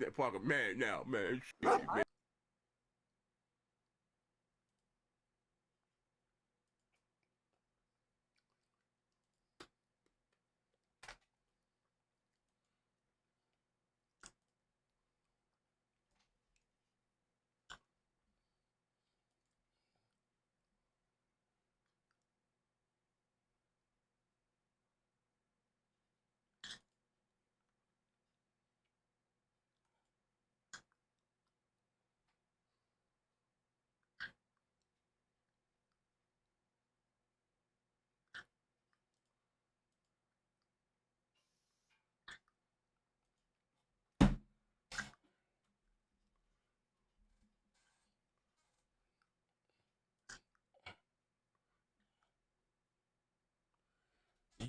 That Parker, man, now, man. Shit, man.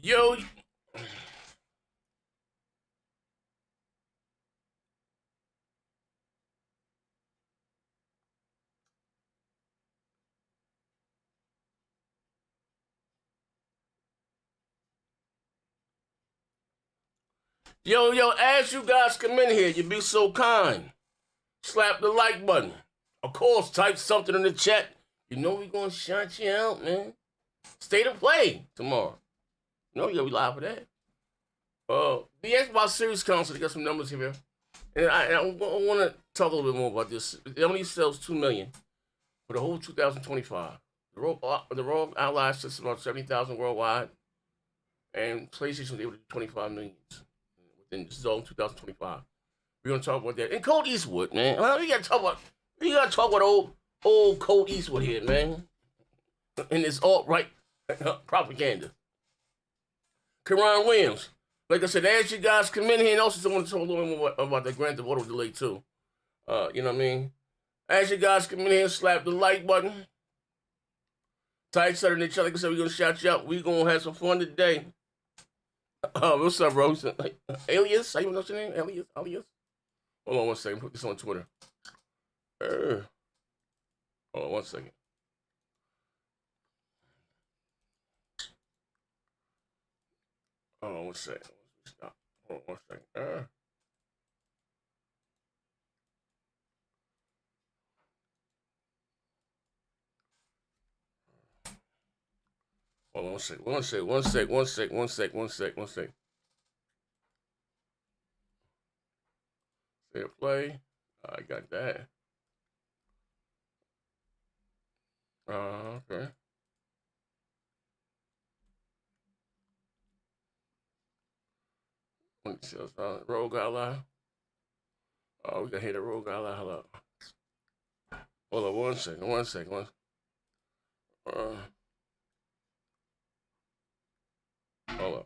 Yo, as you guys come in here, you be so kind. Slap the like button. Of course, type something in the chat. You know we gonna shout you out, man. State of play tomorrow. You know you gotta be live for that. The Xbox Series console, they got some numbers here. And I want to talk a little bit more about this. It only sells 2 million for the whole 2025. The Rogue Ally sells about 70,000 worldwide, and PlayStation was able to do 25 million within zone 2025. We're gonna talk about that. And Colt Eastwood, man. We gotta talk about old Colt Eastwood here, man. And it's alt-right propaganda. Karan Williams. Like I said, as you guys come in here, and also I want to talk a little bit more about the Grand Theft Auto delay too. You know what I mean? As you guys come in here, slap the like button. Type something in the chat. Like I said, we're gonna shout you out. We're gonna have some fun today. What's up, bro? Alias? How you know your name? Alias? Hold on one second. Put this on Twitter. Hold on one second. Hold on one second. Stop. Hold on one second. Hold on one sec. Fair play. I got that. Okay. Rogue Ally. Oh, we got to hit a Rogue Ally. Hold on one second. Hold up. Hold on.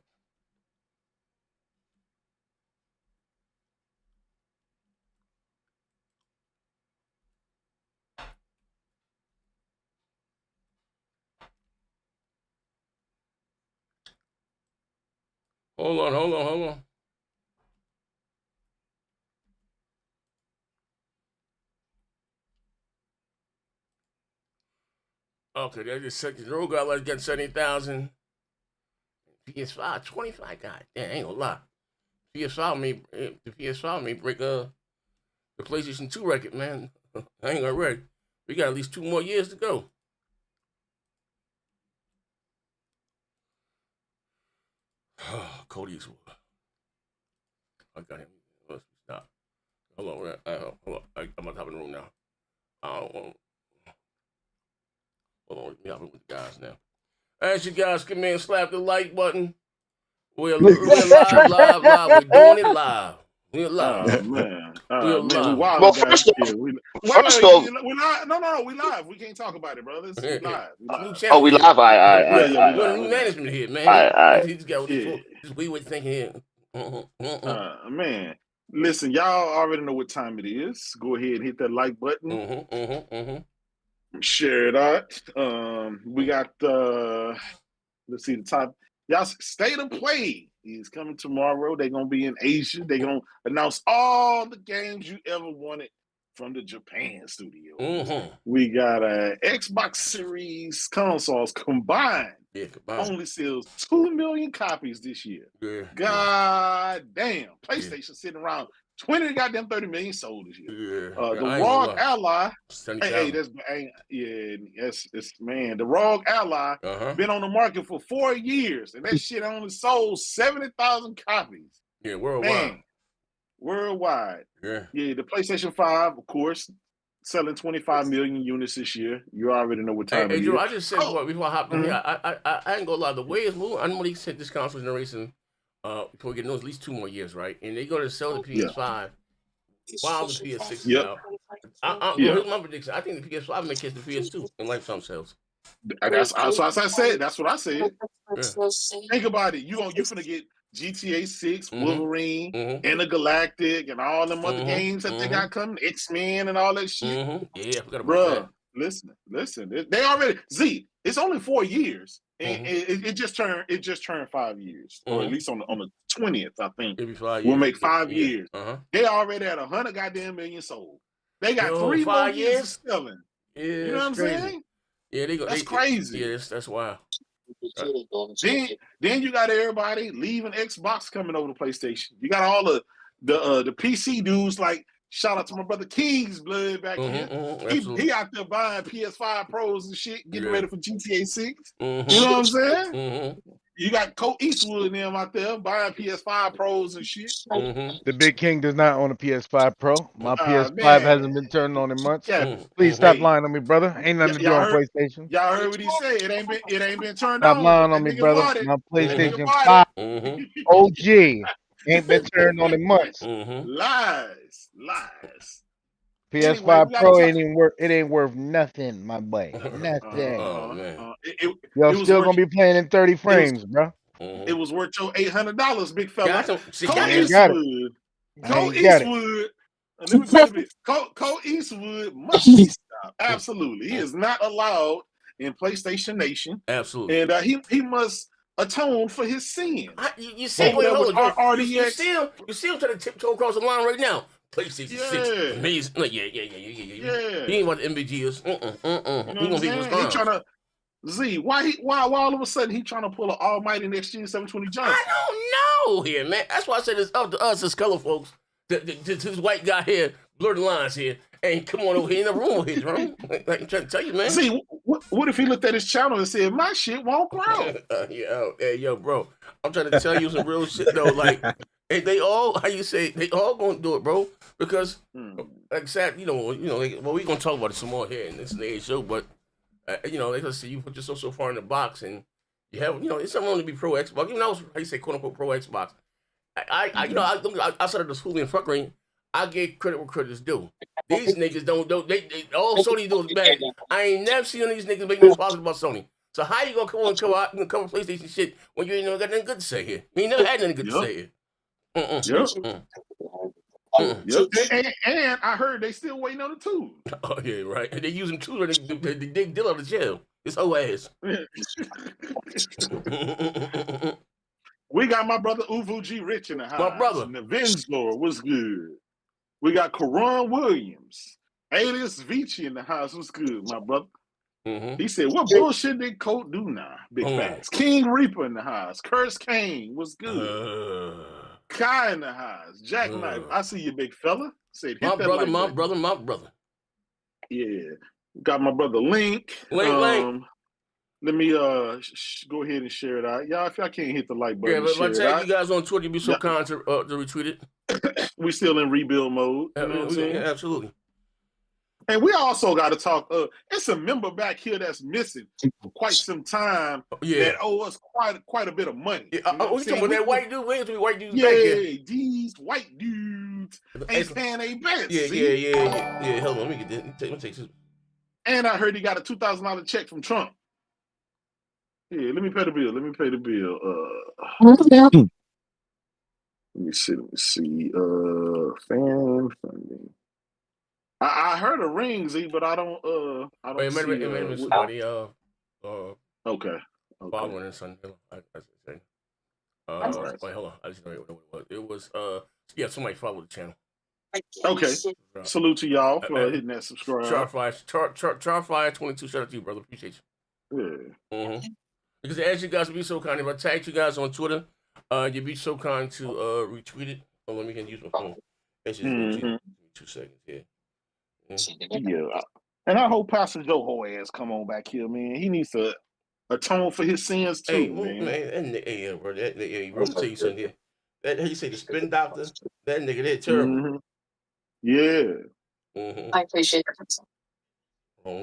Okay, there's just second. Rogue Ally's getting 70,000. PS5, 25. God damn, ain't gonna lie. PS5 may break the PlayStation 2 record, man. I ain't gonna ready. We got at least 2 more years to go. Cody Eastwood. I got him. Let's stop. Hold on. I'm on top of the room now. Hold on. Let me hop in with the guys now. As you guys come in, slap the like button. We're live. We're doing it live. We're live. Oh, man. We're man, live. well, First off, we live. No, we live. We can't talk about it, brothers. We live. Oh, we live. We're new management here, man. He's got this weird thinking here. Man, listen, y'all already know what time it is. Go ahead and hit that like button. Share it out. We got let's see the top. Y'all, State of Play is coming tomorrow. They're gonna be in Asia. They're gonna announce all the games you ever wanted from the Japan studio. We got Xbox Series consoles combined. Only sells 2 million copies this year. God damn. PlayStation sitting around 20 goddamn 30 million sold this year. Yeah. The ROG Ally, $70,000. it's man, the ROG Ally been on the market for 4 years, and that shit only sold 70,000 copies. Yeah, worldwide. Man, worldwide. Yeah. Yeah, the PlayStation 5, of course, selling 25 million units this year. You already know what time it is. Drew, I just said before I hopped in here, I ain't gonna lie. The way it's moving, I know they said this console generation, before we get at least 2 more years, right? And they're gonna sell the PS5 while the PS6 is out. Here's my prediction. I think the PS5 may catch the PS2 in lifetime sales. That's what I said. That's what I said. Yeah. Think about it. You finna get GTA 6, Wolverine, Intergalactic, and all them other games that they got coming, X-Men and all that shit. Yeah, I forgot about that. Listen. They already it's only 4 years. And it just turned 5 years. Or at least on the 20th, I think. Maybe 5 years. We'll make 5 years. They already had 100 goddamn million sold. They got 3 more years of selling. Yeah, you know what I'm saying? Yeah, that's crazy. Yeah, that's wild. Then you got everybody leaving Xbox coming over to PlayStation. You got all the PC dudes, like shout out to my brother King's Blood back here. He out there buying PS5 Pros and shit, getting ready for GTA 6. You know what I'm saying? You got Colt Eastwood and them out there buying PS5 Pros and shit. The Big King does not own a PS5 Pro. My PS5 hasn't been turned on in months. Please stop lying on me, brother. Ain't nothing to do on PlayStation. Y'all heard what he said. It ain't been turned on. Stop lying on me, brother. My PlayStation 5 OG ain't been turned on in months. Lies. PS5 Pro ain't worth nothing, my boy. Nothing. Oh man. Y'all still gonna be playing in 30 frames, bro. It was worth your $800, big fella. Colt Eastwood. Let me tell you, Colt Eastwood must be stopped. Absolutely, he is not allowed in PlayStation Nation. Absolutely, and he must atone for his sin. You see, you see him trying to tiptoe across the line right now. PlayStation 6, amazing. No, yeah. He ain't what the MBG is. You know he gonna be he trying to why all of a sudden he trying to pull an almighty next gen 720 Johnson? I don't know here, man. That's why I said it's up to us as color folks. This white guy here, blur the lines here, and come on over here in the room with his bro. Like I'm trying to tell you, man. What if he looked at his channel and said, "My shit won't grow"? Yo, bro. I'm trying to tell you some real shit though. Like, they all, they all gonna do it, bro. Because, like I said, we gonna talk about it some more here in this show, but. They gonna say you put yourself so far in the box, and you have, it's something wrong to be pro Xbox. Even though I was, how you say, quote unquote, pro Xbox. Outside of the fooling and fuckery, I gave credit where credit's due. These niggas don't they all Sony do is bad. I ain't never seen these niggas make no positive about Sony. So how you gonna come on and cover PlayStation shit when you ain't got nothing good to say here? You ain't never had nothing good to say here. And I heard they still waiting on the tool. Oh yeah, right. And they use them tools to dig Dill out of jail. His whole ass. We got my brother Uvu G Rich in the house. My brother. And the Venzlor was good. We got Karan Williams, alias Vici in the house. What's good, my brother? He said, "What bullshit did Colt do now?" Big facts. King Reaper in the house. Curse Kane was good. Kai in the house. Jackknife. I see you, big fella. Said, my brother. Yeah. Got my brother Link. Link. Let me go ahead and share it out. Y'all, if y'all can't hit the like button, but if I tag you guys on Twitter, you'd be so kind to retweet it. We still in rebuild mode. You know what I'm saying? Yeah, absolutely. And we also got to talk. It's a member back here that's missing for quite some time. That owe us quite a bit of money. Yeah, we talking about that white dude. Where's the white dudes back here? Yeah, these white dudes ain't paying their bills. Yeah. Hold on, let me get this. Let me take this. And I heard he got a $2,000 check from Trump. Yeah, let me pay the bill. Let me see. Fan funding. I heard a ring, Z, but I don't Wait, see. It may have been somebody okay. Following it, son. I say. Right. Wait, hold on. I just know what it was. It was somebody followed the channel. Okay. Salute to y'all for hitting that subscribe. Charfire 22. Shout out to you, brother. Appreciate you. Yeah. Because as you guys would be so kind, if I tagged you guys on Twitter, you'd be so kind to retweet it. Oh, let me use my phone. That's just go to 2 seconds. Yeah. Yeah. And I hope Pastor Joe whole ass come on back here, man. He needs to atone for his sins too, Hey, man. hey, bro. Let me tell you something here. That how you say the spin doctor? That nigga, they're terrible. Yeah. I appreciate it.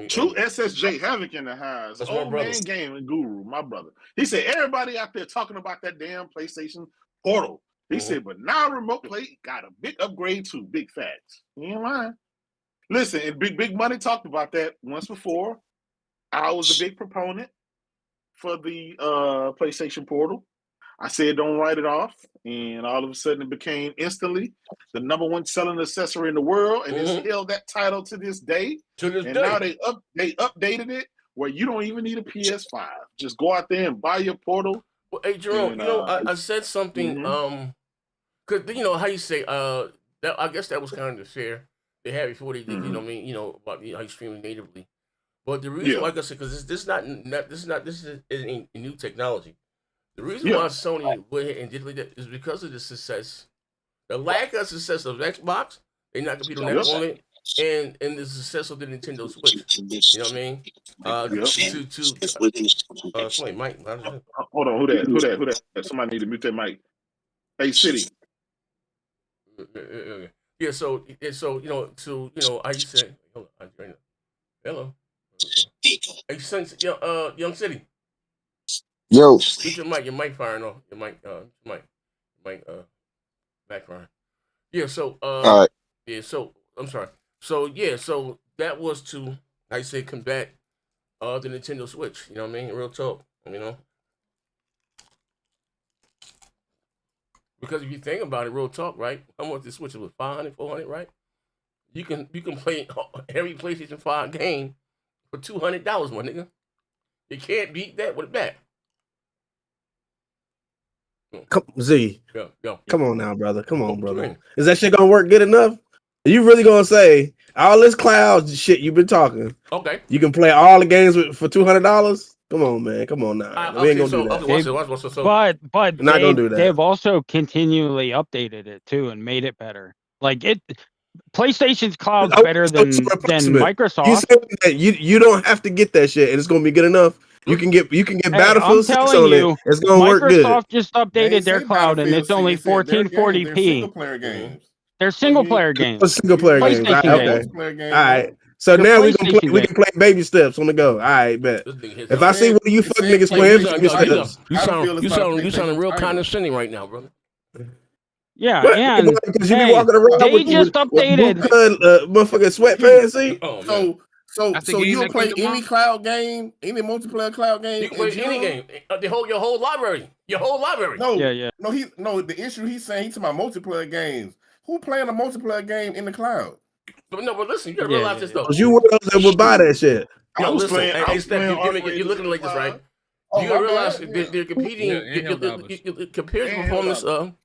True SSJ Havoc in the house. That's Old man gaming guru, my brother. He said everybody out there talking about that damn PlayStation Portal. He said, but now Remote Play got a big upgrade too. Big facts. You ain't lying. Listen, and Big Money talked about that once before. I was a big proponent for the PlayStation Portal. I said don't write it off, and all of a sudden it became instantly the #1 selling accessory in the world, and it's held that title to this day. Now they updated it where you don't even need a PS5. Just go out there and buy your Portal. Well, hey Jerome, and, I said something because you know how you say that I guess that was kind of the fear they had before they did. You know what I mean? You know about how you stream natively. But the reason, like I said, because this isn't a new technology. The reason why Sony went ahead and did like that is because of the success, the lack of success of Xbox. They not compete on that moment, and the success of the Nintendo Switch. You know what I mean? Somebody, Mike. Hold on, who that? Somebody need to mute that mic. Hey, City. Yeah. So you know, how you say? Hello. Hey, Young City. Yo. Mute your mic firing off. Your mic background. Yeah, so all right. Yeah, so I'm sorry. So so that was to, like I say, combat the Nintendo Switch. You know what I mean? Real talk. You know? Because if you think about it, real talk, right? How much the Switch was 500, 400, right? You can play every PlayStation 5 game for $200, my nigga. You can't beat that with a bat. Z. Yo. Come on now, brother. Come on, brother. Is that shit gonna work good enough? Are you really gonna say all this cloud shit you've been talking? Okay. You can play all the games for $200? Come on, man. Come on now. We ain't gonna do that. But not gonna do that. They've also continually updated it too and made it better. Like PlayStation's cloud's better than Microsoft. You said that you don't have to get that shit and it's gonna be good enough. You can get Battlefield 6 on it. It's gonna work good. Microsoft just updated their cloud and it's only 1440p. They're single player games. Single player games. Okay. All right. So now we can play baby steps on the go. All right, bet. If I see what you fuck niggas playing, you sounding real condescending right now, brother. Yeah, and because you be walking around they just updated motherfucking sweatpants. See? So you'll play any cloud game, any multiplayer cloud game. You can play any game. Your whole library. No, yeah. No. The issue he's saying he's talking about multiplayer games. Who playing a multiplayer game in the cloud? But listen, you gotta realize this though. You were those that would buy that shit. Yo, listen, you're looking like this, right? You gotta realize they're competing. You compare the performance of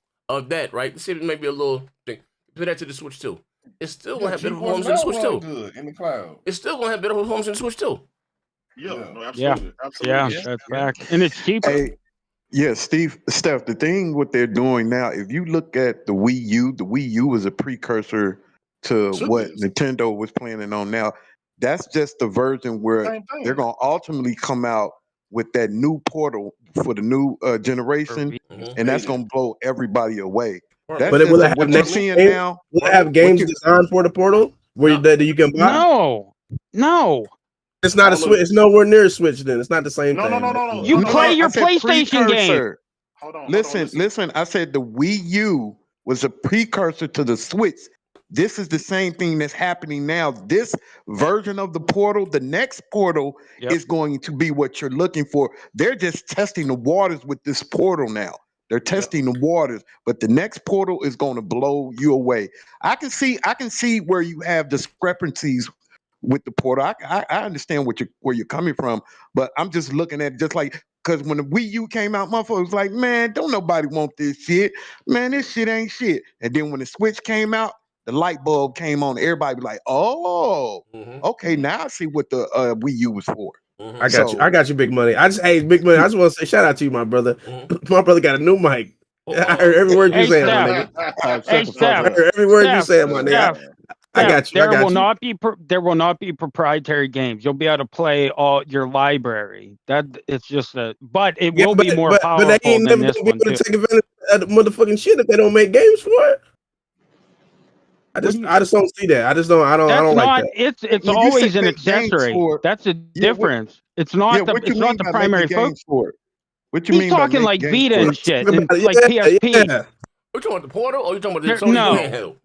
that, right? Let's see if it may be a little thing. Compare that to the Switch 2. It's still gonna have better performance in the Switch 2. Good in the cloud. It's still gonna have better performance in the Switch 2. Absolutely. Yeah, that's back, and it's cheaper. Hey, yeah, Steph, the thing what they're doing now, if you look at the Wii U was a precursor to what Nintendo was planning on now. That's just the version where they're going to ultimately come out with that new portal for the new generation, and that's going to blow everybody away. That's but will it have what you're seeing now. Will it have games designed for the portal where you can buy? No. It's not a Switch. It's nowhere near a Switch. Then it's not the same thing. No. You play your PlayStation game. Hold on. Listen. I said the Wii U was a precursor to the Switch. This is the same thing that's happening now. This version of the portal, the next portal, is going to be what you're looking for. They're just testing the waters with this portal now. They're testing the waters, but the next portal is going to blow you away. I can see where you have discrepancies with the portal. I understand where you're coming from, but I'm just looking at it just like, because when the Wii U came out, motherfuckers was like, man, don't nobody want this shit. Man, this shit ain't shit. And then when the Switch came out, the light bulb came on. Everybody was like, oh, okay, now I see what the Wii U was for. I got you, Big Money. Big Money. I just want to say shout out to you, my brother. My brother got a new mic. I heard every word you saying, my nigga. Hey, Steph. I heard every word you saying, my nigga. I got you. There will not be proprietary games. You'll be able to play all your library. That it's just but it will be more powerful but they ain't than never this gonna be one able too. to take advantage of the motherfucking shit if they don't make games for it. I just don't see that. I don't like that. It's always an accessory. That's a difference. It's not the primary focus for it. What you He's mean talking by like games Vita and shit, and it. like PSP. Yeah. You talking about the Portal, or you talking about the No. handheld?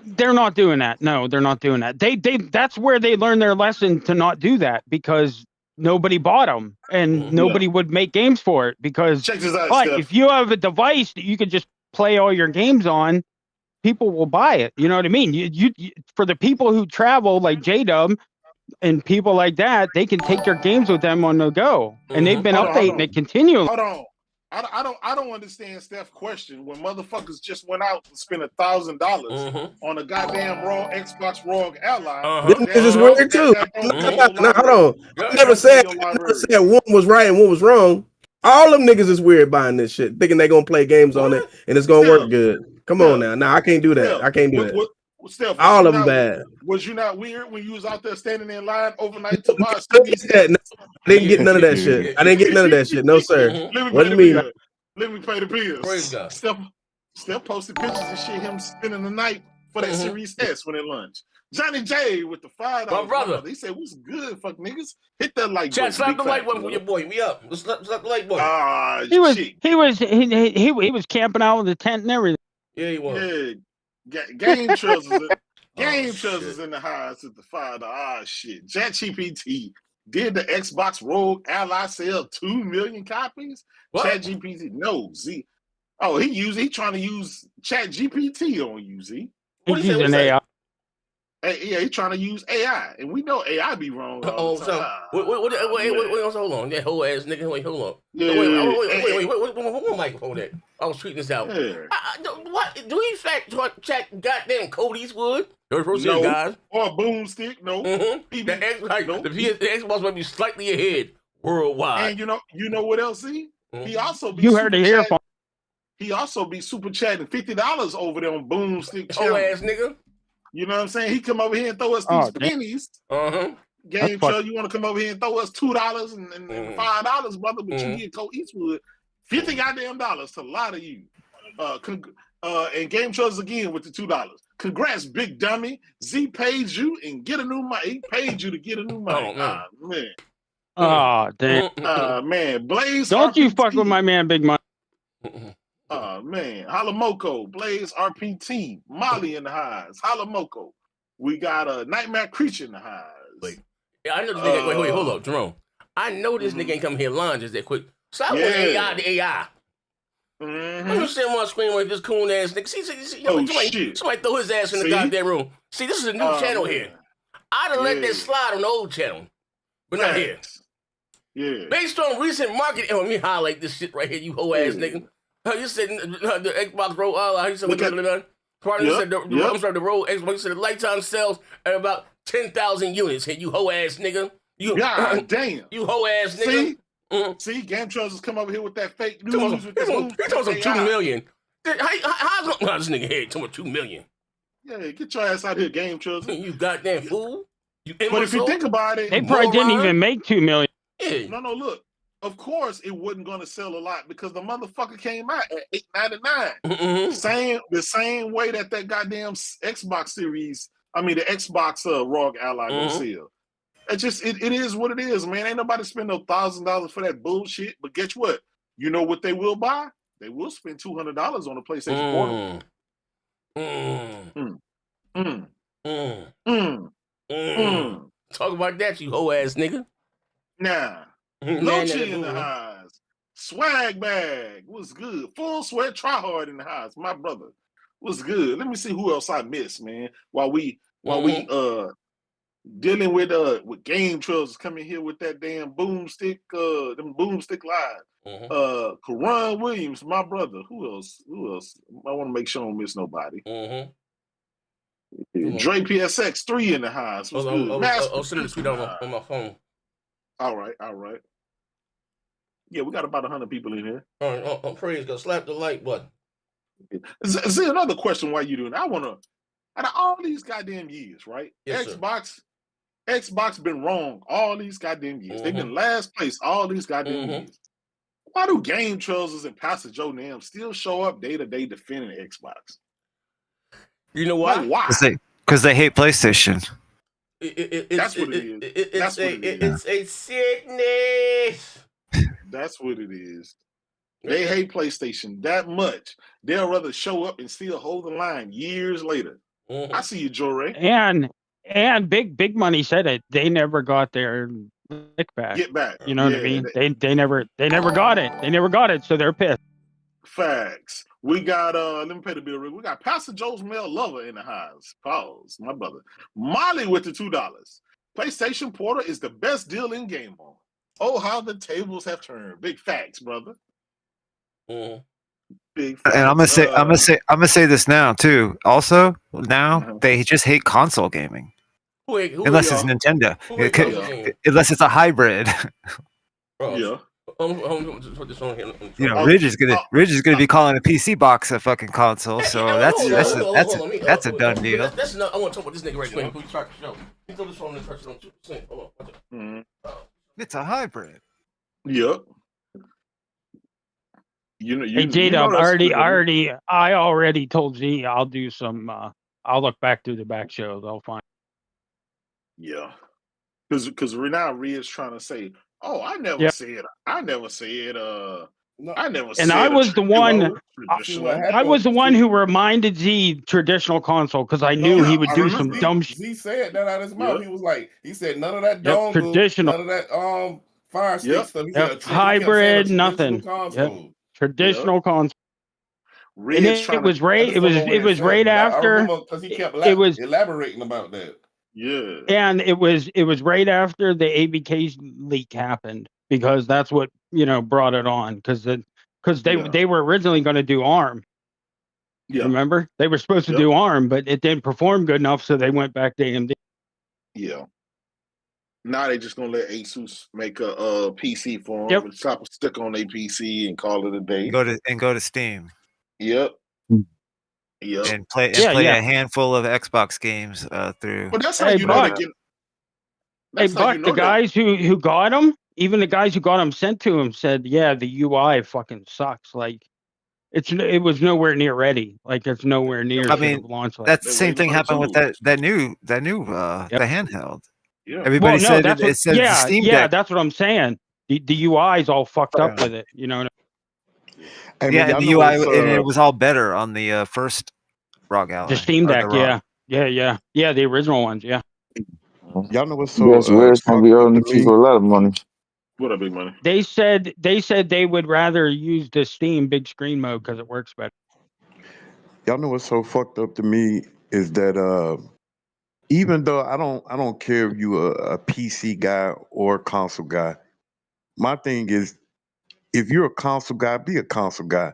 They're not doing that. No, they're not doing that. They that's where they learned their lesson to not do that because nobody bought them and nobody would make games for it because. Check this out, But Steph. if you have a device that you can just play all your games on, people will buy it. You know what I mean? You for the people who travel like J-Dub and people like that, they can take their games with them on the go, and they've been updating it continually. Hold on. I don't understand Steph's question when motherfuckers just went out and spent $1,000 on a goddamn raw Xbox ROG Ally. This is weird too. No, hold on. I never said one was right and one was wrong. All them niggas is weird buying this shit, thinking they gonna play games on it and it's gonna work good. Come on now. Nah, I can't do that. I can't do that. Steph, all of them bad. Was you not weird when you was out there standing in line overnight to buy a Series X? No, I didn't get none of that shit. I didn't get none of that shit. No, sir. What do you mean? Let me pay the bills. Praise God. Steph posted pictures and shit, him spending the night for that Series S when at lunch. Johnny J with the $5. My brother. He said, "What's good, fuck niggas? Hit that like button. Chat, slap the like button for your boy. We up. Let's slap the like button. He was camping out with the tent and everything. Yeah, he was. Yeah, game trousers. Game trousers in the highs at the $5. Ah, shit. ChatGPT. Did the Xbox ROG Ally sell 2 million copies? ChatGPT. No, Z. Oh, he trying to use ChatGPT on you, Z. He's using AI. Yeah, he's trying to use AI, and we know AI be wrong. Wait, hold on, that whole ass nigga. Wait, hold on. Yeah, wait, one microphone there. I was tweeting this out. Yeah. What? Do you fact check goddamn Cody Eastwood? No. Guys. Or Boomstick? No. The Xbox might be slightly ahead worldwide. And you know what else? See, he also be you heard it here. He also be super chatting $50 over there on Boomstick channel. Oh ass nigga. You know what I'm saying? He come over here and throw us these pennies. Game show, you want to come over here and throw us $2 and $5, brother, but you get Cole Eastwood $50 goddamn to lie to you. And Game Shows again with the $2. Congrats, big dummy. Z paid you and get a new mic. He paid you to get a new mic. Oh, man. Oh, damn. Man. Blaze. Don't you fuck with my man, Big Mike. Man. Halamoko. Blaze RPT. Molly in the highs. Halamoko. We got a Nightmare Creature in the highs. Wait. Yeah, I know this nigga. Wait, hold up, Jerome. I know this nigga ain't come here lying just that quick. Stop with AI to AI. I'm just sitting on my screen with this coon ass nigga. See, somebody throw his ass in the goddamn room. See, this is a new channel here. I'd have let that slide on the old channel, but not here. Yeah. Based on recent market, let me highlight this shit right here, you hoe ass nigga. You said the Xbox ROG Ally. You said the ROG Xbox. You said the lifetime sales at about 10,000 units. Hey, you hoe ass nigga. God damn. You hoe ass nigga. See, Game Trousers come over here with that fake news. He's on 2 million. How's this nigga here? Talking about 2 million. Yeah, get your ass out here, Game Trousers. You goddamn fool. But if you think about it, they probably didn't even make 2 million. Yeah. No, look. Of course, it wasn't going to sell a lot because the motherfucker came out at $8.99. The same way that goddamn Xbox Series, the Xbox ROG Ally gonna sell. It is what it is, man. Ain't nobody spend no $1,000 for that bullshit. But guess what? You know what they will buy? They will spend $200 on a PlayStation Portable. Talk about that, you hoe ass nigga. Nah. Lochi in the highs. Swag bag was good. Full sweat try hard in the highs. My brother was good. Let me see who else I missed, man. While we dealing with Game Trousers coming here with that damn boomstick, them boomstick live. Karan Williams, my brother. Who else? I want to make sure I don't miss nobody. Dre PSX 3 in the highs. Was good. I'll send me the tweet on my phone. All right. Yeah, we got about 100 people in here. All right, praise God. Slap the like button. See, another question why you doing that? I want to, out of all these goddamn years, right? Yes, Xbox been wrong all these goddamn years. They've been last place all these goddamn years. Why do Game Trousers and Pastor Joe Nam still show up day to day defending Xbox? You know why? Like, why? Because they hate PlayStation. That's what it is. It's a sickness. That's what it is. They hate PlayStation that much. They'll rather show up and still hold the line years later. I see you, Joe Ray. And big money said it. They never got their back. Get back. You know what I mean? They never got it. They never got it, so they're pissed. Facts. We got let me pay the bill. We got Pastor Joe's male lover in the house. Pause, my brother. Molly with the $2. PlayStation Portal is the best deal in Game On. Oh, how the tables have turned. Big facts, brother. Big facts. And I'm gonna say this now too. Also, now they just hate console gaming. Unless it's Nintendo. Unless it's a hybrid. Yeah. Put this on here. You know, Ridge is gonna be calling a PC box a fucking console, so that's a done deal. That's not. I want to talk about this nigga right quick. We start the show. He throw this phone and touch it on 2%. Hold on. It's a hybrid. Yep. Hey, J-Dub, I already told G I'll do some. I'll look back through the back shows. I'll find. Yeah, because now Rhea's trying to say, "Oh, I never said. I never said. I never." And I was the one. I was the one who reminded Z traditional console because I knew he would do some dumb shit. Z said that out of his mouth. He was like, he said none of that dongle, traditional, none of that Fire Stick stuff. He said, hybrid, nothing. Traditional console. And it was right. It was right after. Because he kept elaborating about that. Yeah. And it was right after the ABK leak happened because that's what brought it on because they were originally going to do ARM. Yeah. Remember? They were supposed to do ARM, but it didn't perform good enough, so they went back to AMD. Yeah. Now they just gonna let ASUS make a PC for them, slap a stick on their PC and call it a day. Go to Steam. Yep. Yep. And play a handful of Xbox games through. But that's how you know they get. But the guys who got them, even the guys who got them sent to him, said, "Yeah, the UI fucking sucks. Like, it was nowhere near ready. Like, it's nowhere near." I mean, that's the same thing happened with that new the handheld. Yeah. Everybody said it says the Steam Deck. Yeah, that's what I'm saying. The UI is all fucked up with it. You know. And the UI and it was all better on the first ROG Ally. The Steam Deck, yeah, the original ones, yeah. Y'all know what's so it's gonna be earning people a lot of money. What a big money. They said they would rather use the Steam big screen mode because it works better. Y'all know what's so fucked up to me is that even though I don't care if you a PC guy or a console guy, my thing is if you're a console guy, be a console guy.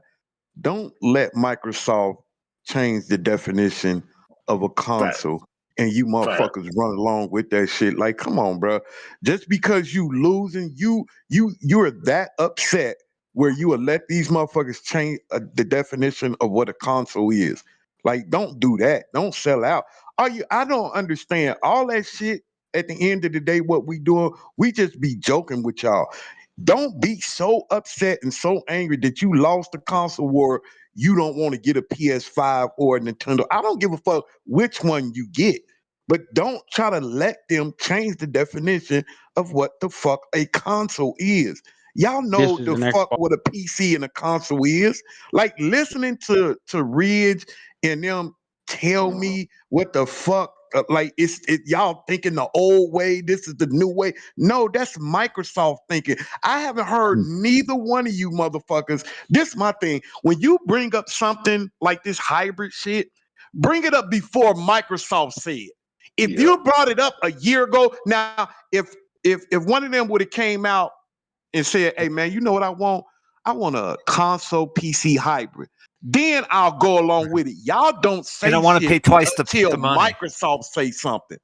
Don't let Microsoft change the definition of a console and you motherfuckers run along with that shit. Like, come on, bro. Just because you losing, you're that upset where you will let these motherfuckers change the definition of what a console is. Like, don't do that. Don't sell out. I don't understand all that shit. At the end of the day, what we doing, we just be joking with y'all. Don't be so upset and so angry that you lost the console war. You don't want to get a PS5 or a Nintendo. I don't give a fuck which one you get, but don't try to let them change the definition of what the fuck a console is. Y'all know the fuck what a PC and a console is. Like listening to Ridge and them tell me what the fuck. Like y'all thinking the old way, this is the new way. No, that's Microsoft thinking. I haven't heard neither one of you motherfuckers. This is my thing. When you bring up something like this hybrid shit, bring it up before Microsoft said. If you brought it up a year ago, now if one of them would have came out and said, "Hey man, you know what I want? I want a console PC hybrid." Then I'll go along with it. Y'all don't say they don't want to pay twice until the money. Microsoft say something.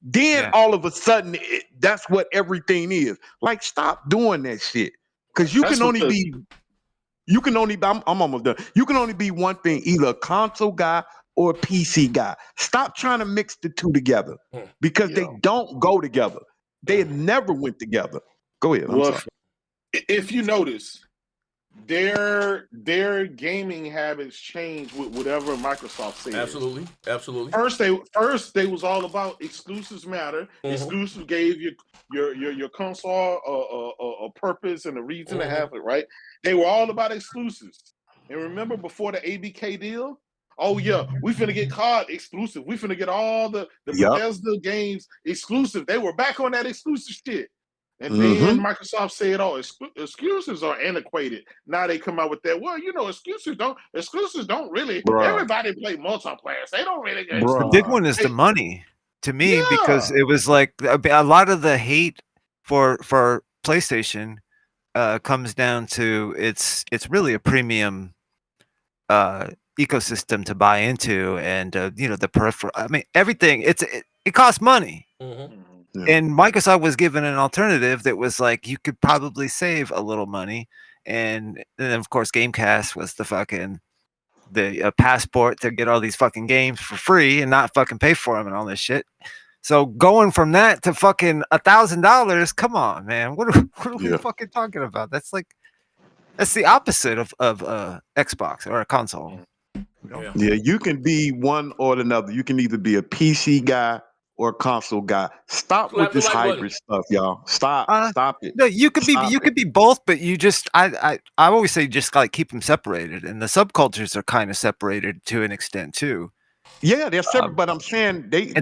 Then all of a sudden, that's what everything is. Like, stop doing that shit. Because you can only be. I'm almost done. You can only be one thing, either a console guy or a PC guy. Stop trying to mix the two together because they don't go together. They never went together. Go ahead. I'm sorry. If you notice, their gaming habits change with whatever Microsoft says. Absolutely. First they was all about exclusives matter. Exclusives gave your console a purpose and a reason to have it, right? They were all about exclusives. And remember before the ABK deal? Oh yeah, we finna get COD exclusive. We finna get all the Bethesda games exclusive. They were back on that exclusive shit. And then Microsoft said, "Oh, exclusives are antiquated." Now they come out with that. Well, exclusives don't really. Everybody play multiplayer. They don't really. The big one is the money to me because it was like a lot of the hate for PlayStation comes down to it's really a premium ecosystem to buy into, and the peripheral. I mean, everything. It costs money. And Microsoft was given an alternative that was like you could probably save a little money, and then of course Gamecast was the passport to get all these fucking games for free and not fucking pay for them and all this shit. So going from that to fucking $1,000, come on, man, what are we fucking talking about? That's the opposite of Xbox or a console. Yeah, you can be one or another. You can either be a PC guy or a console guy. Stop with this hybrid stuff, y'all. Stop it. No, you could be both, but you just I always say just like keep them separated, and the subcultures are kind of separated to an extent too. Yeah, they're separate, but I'm saying they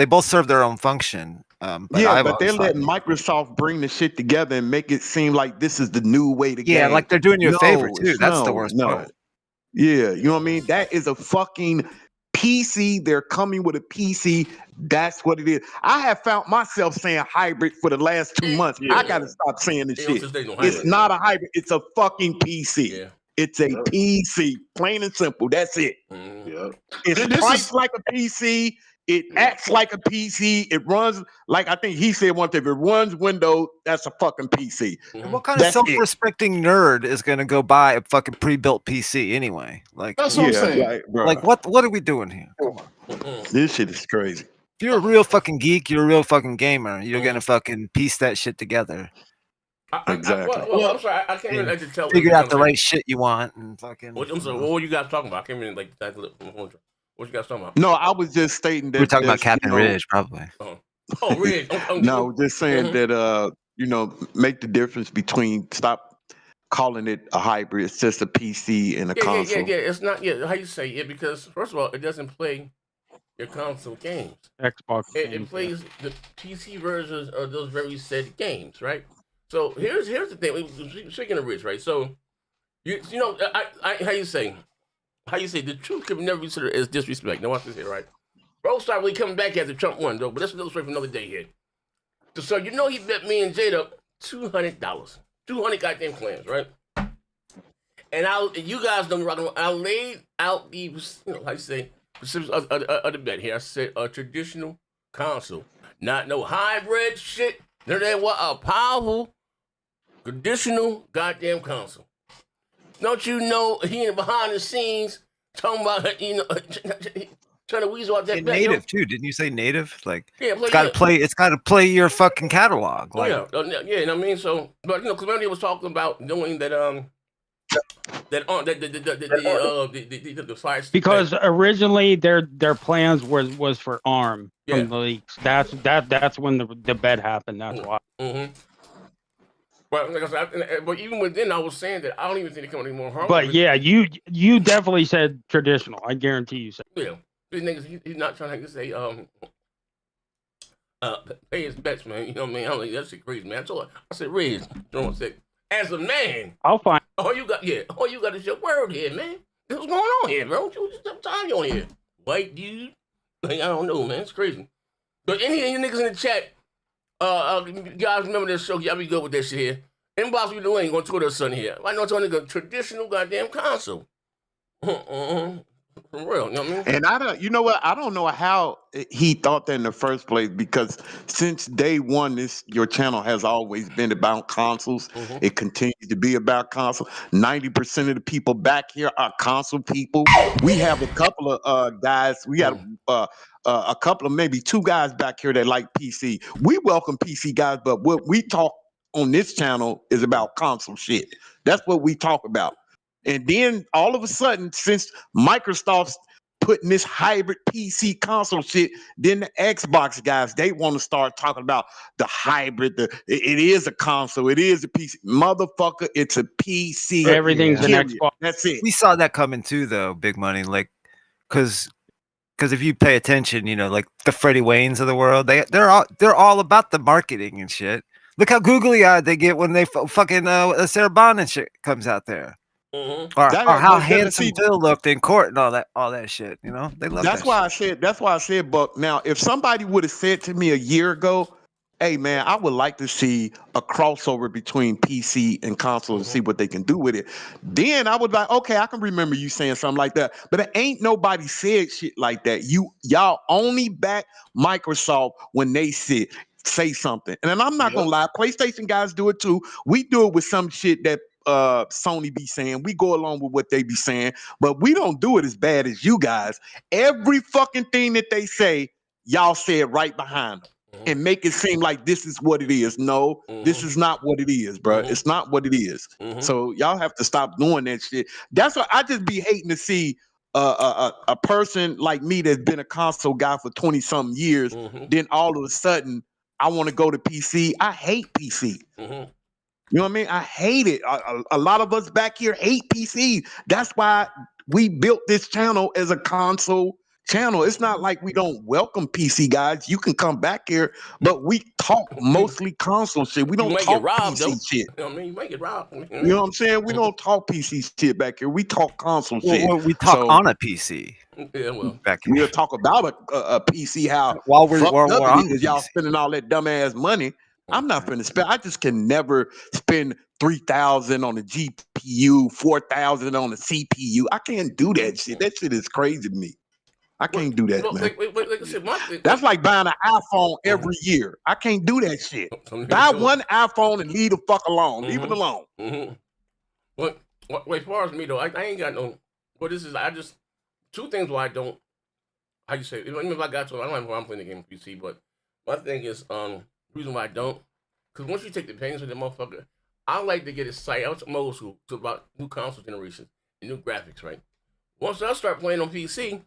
both serve their own function. But they're letting Microsoft bring the shit together and make it seem like this is the new way to game. Yeah, like they're doing you a favor too. That's the worst part. Yeah, you know what I mean? That is a fucking PC. They're coming with a PC. That's what it is. I have found myself saying hybrid for the last 2 months. I gotta stop saying this shit. It's not a hybrid. It's a fucking PC. Yeah. It's a PC, plain and simple. That's it. It's priced like a PC. It acts like a PC. It runs like I think he said one thing. If it runs Windows, that's a fucking PC. What kind of self-respecting nerd is going to go buy a fucking pre-built PC anyway? Like that's what I'm saying. Like what are we doing here? Come on. This shit is crazy. If you're a real fucking geek, you're a real fucking gamer. You're gonna fucking piece that shit together. Exactly. I'm sorry. I can't really tell. Figure out the right shit you want and fucking. I'm sorry. What were you guys talking about? I can't really like that. What you guys talking about? No, I was just stating that we're talking about Captain Ridge, probably. Oh, Ridge. No, just saying that make the difference between stop calling it a hybrid. It's just a PC and a console. Yeah. It's not. Yeah, how you say it? Because first of all, it doesn't play your console games. Xbox. It plays the PC versions of those very said games, right? So here's the thing. Speaking of Ridge, right? So I how you say the truth can never be considered as disrespect. Now watch this here, right? Bro started really coming back after Trump won, though, but that's another story for another day here. So he bet me and Jada $200. 200 goddamn clams, right? And you guys know me rocking. I laid out the how you say specifics of the bet here. I said a traditional console, not no hybrid shit. None of that. What a powerful traditional goddamn console. Don't you know he in behind the scenes talking about trying to weasel out that bet, native too? Didn't you say native? Like it's got to play your fucking catalog. Like, you know what I mean? So, but because Randy was talking about doing that the fire because originally their plans was for ARM from the leaks. That's when the bet happened. That's why. But like I said, but even within, I was saying that I don't even think it come any more harm. But yeah, you definitely said traditional. I guarantee you said. Yeah, these niggas, he's not trying to say pay his bets, man. You know what I mean? I'm like, that shit crazy, man. I said, Riz, as a man, I'll find. All you got is your word here, man. What's going on here, bro? What you time you on here? White dude? Like, I don't know, man. It's crazy. But any of you niggas in the chat, you guys remember this show? Y'all be good with that shit here. Inbox me the link on Twitter or something here. I know it's on a traditional goddamn console. For real, you know what I mean? And I don't, you know what? I don't know how he thought that in the first place, because since day one, your channel has always been about consoles. It continues to be about console. 90% of the people back here are console people. We have a couple of guys. We got a couple of, maybe 2 guys back here that like PC. We welcome PC guys, but what we talk on this channel is about console shit. That's what we talk about. And then all of a sudden, since Microsoft's putting this hybrid PC console shit, then the Xbox guys, they want to start talking about the hybrid. It is a console. It is a PC. Motherfucker, it's a PC. Everything's an Xbox. That's it. We saw that coming too, though, Big Money. Like, because if you pay attention, you know, like the Freddie Waynes of the world, they're all about the marketing and shit. Look how googly eyed they get when they fucking Sarah Bond and shit comes out there. Or how handsome Phil looked in court and all that shit. You know, they love that's that why shit. that's why I said, Buck. Now, if somebody would have said to me a year ago, hey man, I would like to see a crossover between PC and console and see what they can do with it, then I would be like, okay, I can remember you saying something like that. But it ain't nobody said shit like that. Y'all only back Microsoft when they say something. And then I'm not gonna lie, PlayStation guys do it too. We do it with some shit that Sony be saying. We go along with what they be saying, but we don't do it as bad as you guys. Every fucking thing that they say, y'all say it right behind them and make it seem like this is what it is. No, this is not what it is, bro. It's not what it is. So y'all have to stop doing that shit. That's what I just be hating to see. A person like me that's been a console guy for 20 something years, then all of a sudden I want to go to PC. I hate PC. You know what I mean? I hate it. A lot of us back here hate PC. That's why we built this channel as a console channel. It's not like we don't welcome PC guys. You can come back here, but we talk mostly console shit. We don't talk PC shit. You know what I mean? You make it Rob. You know what I'm saying? We don't talk PC shit back here. We talk console shit. Well, we talk on a PC. Yeah, well, we'll talk about a PC. How while we're on it is, y'all spending all that dumbass money. I'm not finna spend. I just can never spend $3,000 on a GPU, $4,000 on a CPU. I can't do that shit. That shit is crazy to me. I can't do that, man. Like I said, that's like buying an iPhone every year. I can't do that shit. Buy one iPhone and leave the fuck alone. Leave it alone. But as far as me though, I ain't got no. Well, this is I just 2 things why I don't. How you say? If I got to, I don't know if I'm playing the game on PC, but my thing is reason why I don't, because once you take the pains with the motherfucker, I like to get excited. I'm old school to about new console generations and new graphics, right? Once I start playing on PC,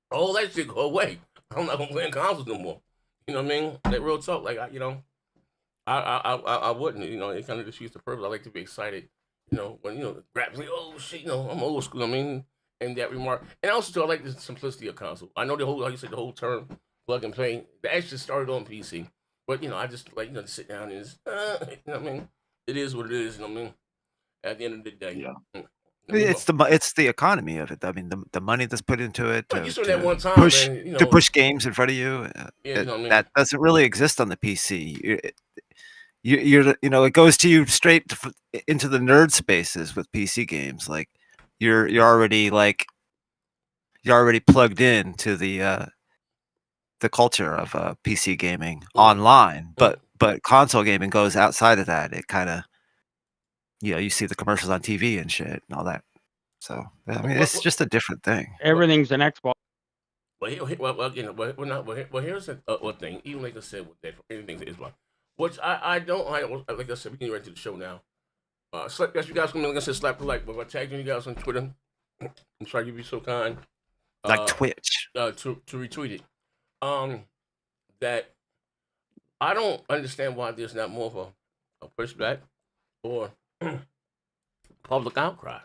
all that shit go away. I'm not gonna play on consoles no more. You know what I mean? That real talk, like I wouldn't. You know, it kind of defeats the purpose. I like to be excited. You know, when the graphics, like, oh shit, I'm old school. I mean, and that remark, and also too, I like the simplicity of console. I know the whole, like you said, the whole term plug and play. That actually started on PC. But, I just like, to sit down and just, you know what I mean? It is what it is, you know what I mean? At the end of the day. Yeah. It's the economy of it. I mean, the money that's put into it to push games in front of you. That doesn't really exist on the PC. It goes to you straight into the nerd spaces with PC games. Like you're already plugged in to the culture of PC gaming online, but console gaming goes outside of that. It kind of, you see the commercials on TV and shit and all that. So I mean, it's just a different thing. Everything's an Xbox. Well, here's a thing. Even like I said, with that, everything's an Xbox, which I don't. Like I said, we can get right to the show now. You guys come in, like I said, slap the like. But I tagged you guys on Twitter. I'm sorry you be so kind. Like Twitch. To retweet it. That I don't understand why there's not more of a pushback or public outcry.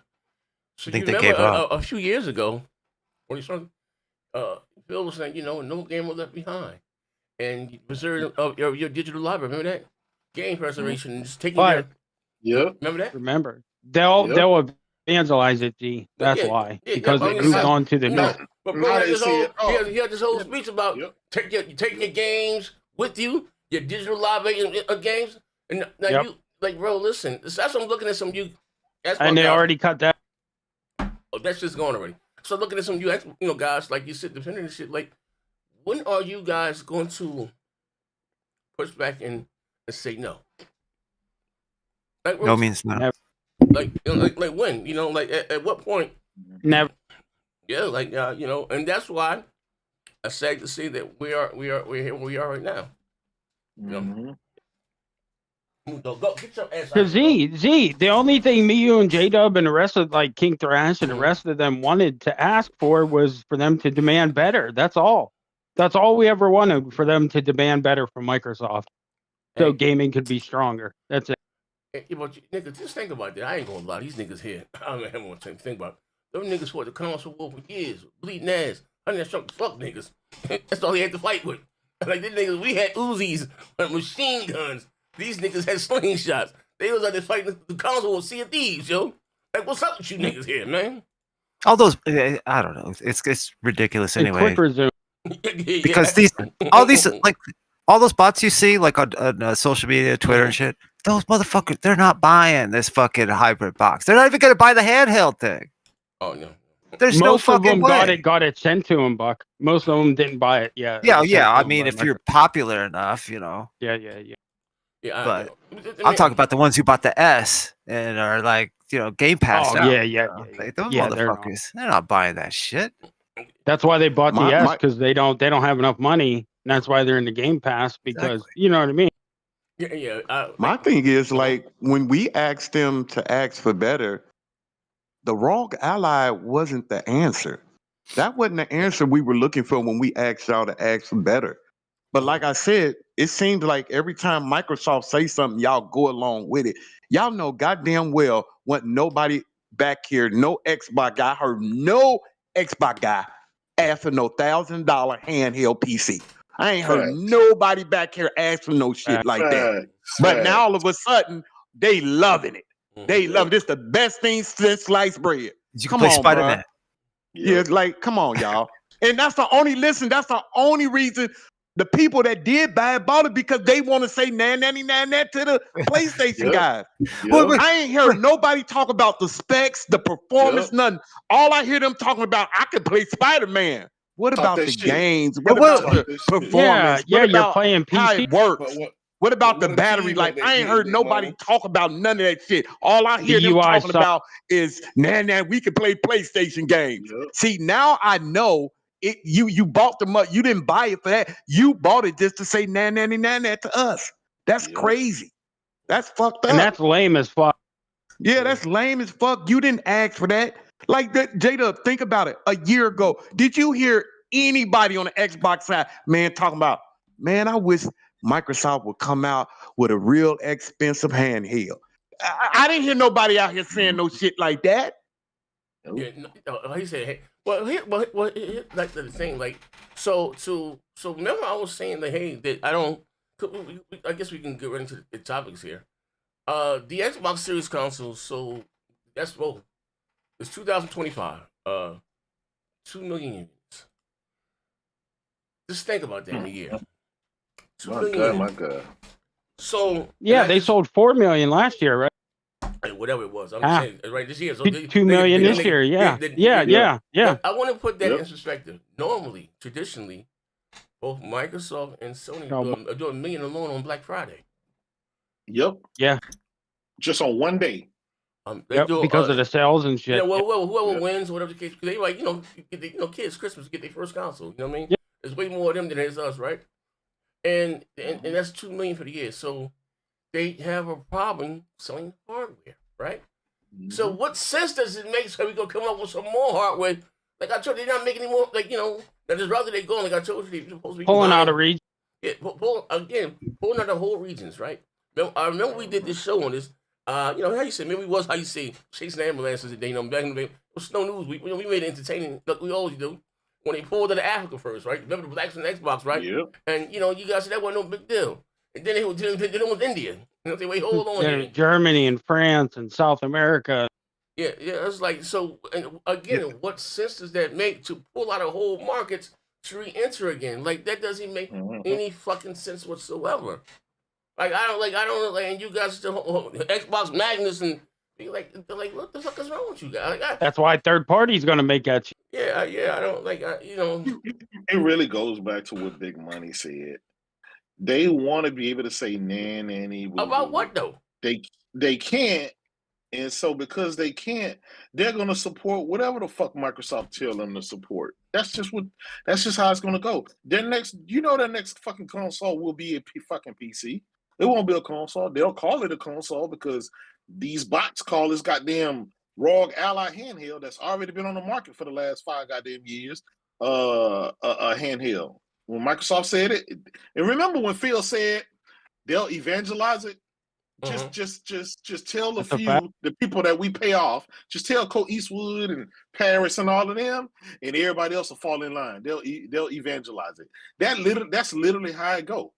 So I think you they remember gave up. A few years ago when he started, Phil was saying, no game was left behind, and preserve your digital library. Remember that game preservation is taking care. Yeah, remember that? Remember, they'll evangelize it, G. That's why, because it moves on to the next. But bro, he had this whole speech about take your games with you, your digital library of games, and now you like, bro. Listen, that's what I'm looking at some you. And they already cut that. Oh, that's just going already. So looking at some guys like you said, defending and shit. Like, when are you guys going to push back and say no? Like, No means no. Like when? Like at what point? Never. Yeah, like and that's why I sad to see that we're here where we are right now. Go get your ass. Because Z, the only thing me, you, and J-Dub and the rest of like King Thrash and the rest of them wanted to ask for was for them to demand better. That's all. That's all we ever wanted, for them to demand better from Microsoft, so gaming could be stronger. That's it. Hey, but niggas, just think about that. I ain't gonna lie. These niggas here, I don't have more time to think about it. Those niggas fought the console war for years, bleeding ass. I didn't struck the fuck niggas. That's all they had to fight with. Like, these niggas, we had Uzis and machine guns. These niggas had slingshots. They was out there fighting the console with Sea of Thieves, yo. Like, what's up with you niggas here, man? All those, I don't know. It's ridiculous anyway. Quick resume. Because all those bots you see like on social media, Twitter and shit, those motherfuckers, they're not buying this fucking hybrid box. They're not even gonna buy the handheld thing. Oh no. There's no fucking way. Most of them got it sent to them, Buck. Most of them didn't buy it. Yeah. I mean, if you're popular enough, Yeah. But I'm talking about the ones who bought the S and are like, Game Pass. Oh, now. yeah. Like, those motherfuckers, they're not buying that shit. That's why they bought the S, because they don't have enough money. And that's why they're in the Game Pass, because you know what I mean. Yeah. My thing is, like, when we asked them to ask for better, the wrong ally wasn't the answer. That wasn't the answer we were looking for when we asked y'all to ask for better. But like I said, it seems like every time Microsoft say something, y'all go along with it. Y'all know goddamn well what nobody back here, no Xbox guy, I heard no Xbox guy ask for no $1,000 handheld PC. I ain't heard nobody back here ask for no shit like that. But now all of a sudden, they loving it. They love it. It's the best thing since sliced bread. You can play Spider-Man. Yeah, like, come on, y'all. And that's the only reason the people that did buy it bought it, because they want to say nanny to the PlayStation guys. I ain't heard nobody talk about the specs, the performance, nothing. All I hear them talking about, I could play Spider-Man. What about the games? What about the performance? Yeah, what about you're playing PC. how it works? What about the battery? Like, I ain't heard nobody talk about none of that shit. All I hear them talking about is, we can play PlayStation games. See, now I know it. You bought them up. You didn't buy it for that. You bought it just to say that to us. That's crazy. That's fucked up. And that's lame as fuck. Yeah, that's lame as fuck. You didn't ask for that. Like that, Jada, think about it. A year ago, did you hear anybody on the Xbox side, talking about, I wish Microsoft would come out with a real expensive handheld? I didn't hear nobody out here saying no shit like that. Yeah, he said, hey, like the thing, like, so remember I was saying that, hey, that I guess we can get right into the topics here. The Xbox Series console, so that's both. It's 2025. 2 million units. Just think about that in a year. 2 million units. My God. So they sold 4 million last year, right? Whatever it was, I'm saying right this year. So 2 million this year. Yeah. I want to put that in perspective. Normally, traditionally, both Microsoft and Sony are doing $1 million alone on Black Friday. Yep. Yeah. Just on one day. Because of the sales and shit. Yeah, well, whoever wins, whatever the case, they like, kids Christmas get their first console. You know what I mean? Yeah. There's way more of them than there's us, right? And that's 2 million for the year. So they have a problem selling hardware, right? Mm-hmm. So what sense does it make? So we gonna come up with some more hardware? Like I told you, they're not making any more. Like that is rather they going. Like I told you, they're supposed to be pulling out of region. Yeah, pulling out of whole regions, right? I remember we did this show on this. How you say, maybe it was how you say chasing ambulances. Back in the day, it was no news. We made it entertaining, like we always do. When they pulled out of Africa first, right? Remember the blacks on Xbox, right? Yeah. And you guys said that wasn't no big deal. And then it was India. They wait, hold on. Yeah, Germany and France and South America. Yeah. It's like, so. And again, what sense does that make to pull out of whole markets to re-enter again? Like that doesn't make any fucking sense whatsoever. Like I don't, and you guys still Xbox Magnus and they're like, what the fuck is wrong with you guys? That's why third party's gonna make that. Yeah, I don't It really goes back to what Big Money said. They want to be able to say nanny about what though? They can't, and so because they can't, they're gonna support whatever the fuck Microsoft tell them to support. That's just how it's gonna go. Their next fucking console will be a fucking PC. It won't be a console. They'll call it a console because these bots call this goddamn ROG Ally handheld that's already been on the market for the last 5 goddamn years. A handheld. When Microsoft said it, and remember when Phil said they'll evangelize it. Just tell the people that we pay off. Just tell Colt Eastwood and Paris and all of them, and everybody else will fall in line. They'll evangelize it. That's literally how it go.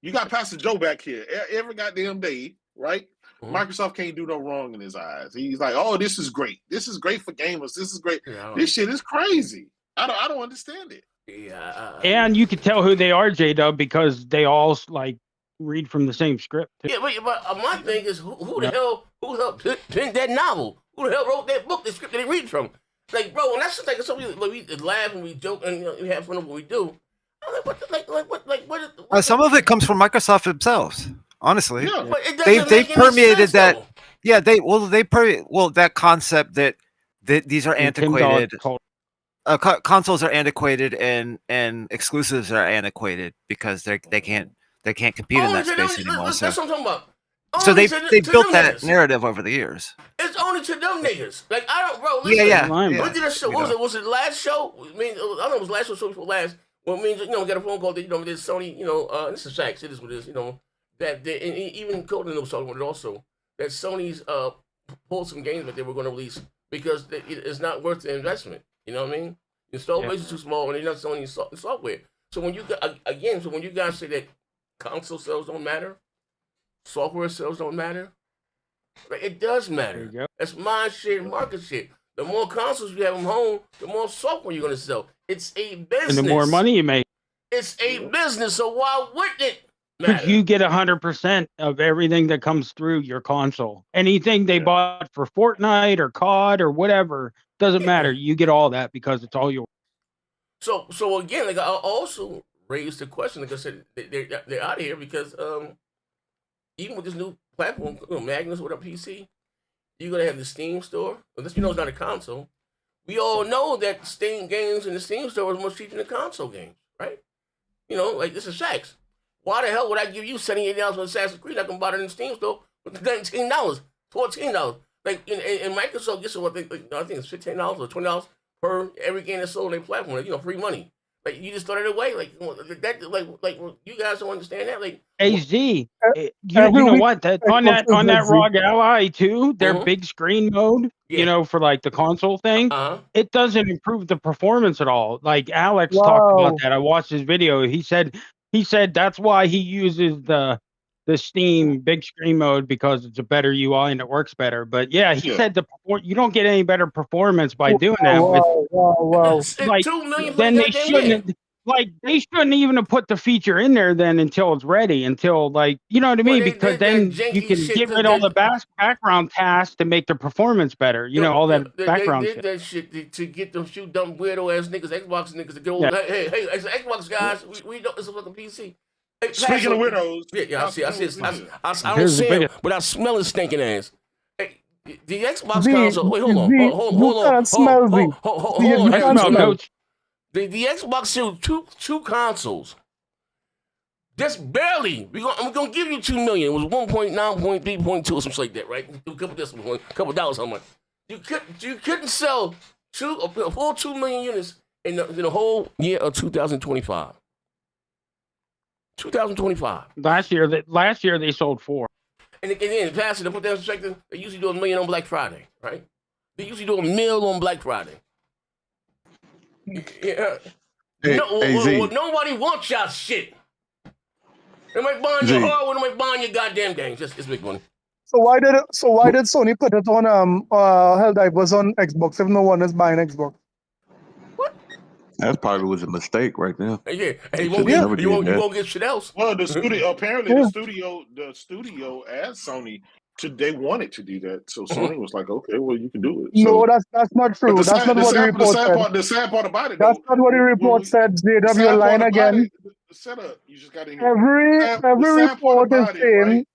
You got Pastor Joe back here every goddamn day, right? Microsoft can't do no wrong in his eyes. He's like, oh, this is great. This is great for gamers. This is great. This shit is crazy. I don't understand it. Yeah. And you can tell who they are, J-Dub, because they all like read from the same script. Yeah, but my thing is, who the hell pen that novel? Who the hell wrote that book, the script that they read from? Like, bro, and that's the thing. So we laugh and we joke and we have fun of what we do. What some of it comes from Microsoft themselves. Honestly, yeah, but it they've permeated that. Though. Yeah, that concept that these are antiquated. Consoles are antiquated and exclusives are antiquated because they can't compete in that space anymore. That's what I'm talking about. So they built that narrative over the years. It's only to them niggas. Like I don't, bro. Listen, yeah. We did a show. What was it? Was it the last show? I mean, I don't know. It was last show before last. Well, we got a phone call that did Sony. This is facts. It is what it is. That they, and even Colton was talking about it also. That Sony's pulled some games that they were going to release because it's not worth the investment. You know what I mean? The install base is too small, and they're not selling any software. So when you guys say that console sales don't matter, software sales don't matter, like, it does matter. That's mind share and market share. The more consoles you have at home, the more software you're going to sell. It's a business. And the more money you make. It's a business, so why wouldn't it matter? Because you get 100% of everything that comes through your console. Anything they bought for Fortnite or COD or whatever, doesn't matter. You get all that because it's all yours. So again, like I also raised the question, like I said, they're out of here because even with this new platform, Magnus with a PC, you're gonna have the Steam store. Unless it's not a console. We all know that Steam games in the Steam store is much cheaper than console games, right? Like this is facts. Why the hell would I give you $78 for Assassin's Creed? I can buy it in the Steam store for $19, $14. Like in Microsoft gets what I think it's $15 or $20 per every game that's sold on their platform. Free money. Like you just throw it away. Like that. Like you guys don't understand that. Like AZ, you know what? On that ROG Ally too, their big screen mode. For like the console thing, it doesn't improve the performance at all. Like Alex talked about that. I watched his video. He said that's why he uses the Steam big screen mode because it's a better UI and it works better. But he said you don't get any better performance by doing that. Like, 2 million. Then they shouldn't. Like they shouldn't even have put the feature in there then until it's ready. Until you know what I mean? Because then you can get rid of all the background tasks to make the performance better. All that background shit. They did that shit to get them few dumb weirdo ass niggas, Xbox niggas to go. Hey, Xbox guys, we don't. It's a fucking PC. Hey, speaking of widows, I don't see it, but I smell his stinking ass. Hey, the Xbox console. Wait, hold on. The Xbox Series two consoles. Just barely. I'm gonna give you $2 million. It was 1.9, 0.3, or something like that, right? A couple dollars, how much? You couldn't sell a full 2 million units in the whole year of 2025. 2025. Last year they sold 4. And then past it, to put that in perspective, they usually do $1 million on Black Friday, right? They usually do $1 million on Black Friday. Yeah. Nobody wants y'all shit. They might buying your hardware, they might buying your goddamn games. It's big money. So why did Sony put it on Helldivers on Xbox if no one is buying Xbox? That probably was a mistake right there. Yeah, you won't get shit else. Well, the studio apparently the studio asked Sony They wanted to do that, so Sony was like, "Okay, well, you can do it." No, So, that's not true. That's not what the report said. The sad part about it, That's though, not what the report said. JW, you're lying again. The setup, you just got to hear. Every report is saying. Right?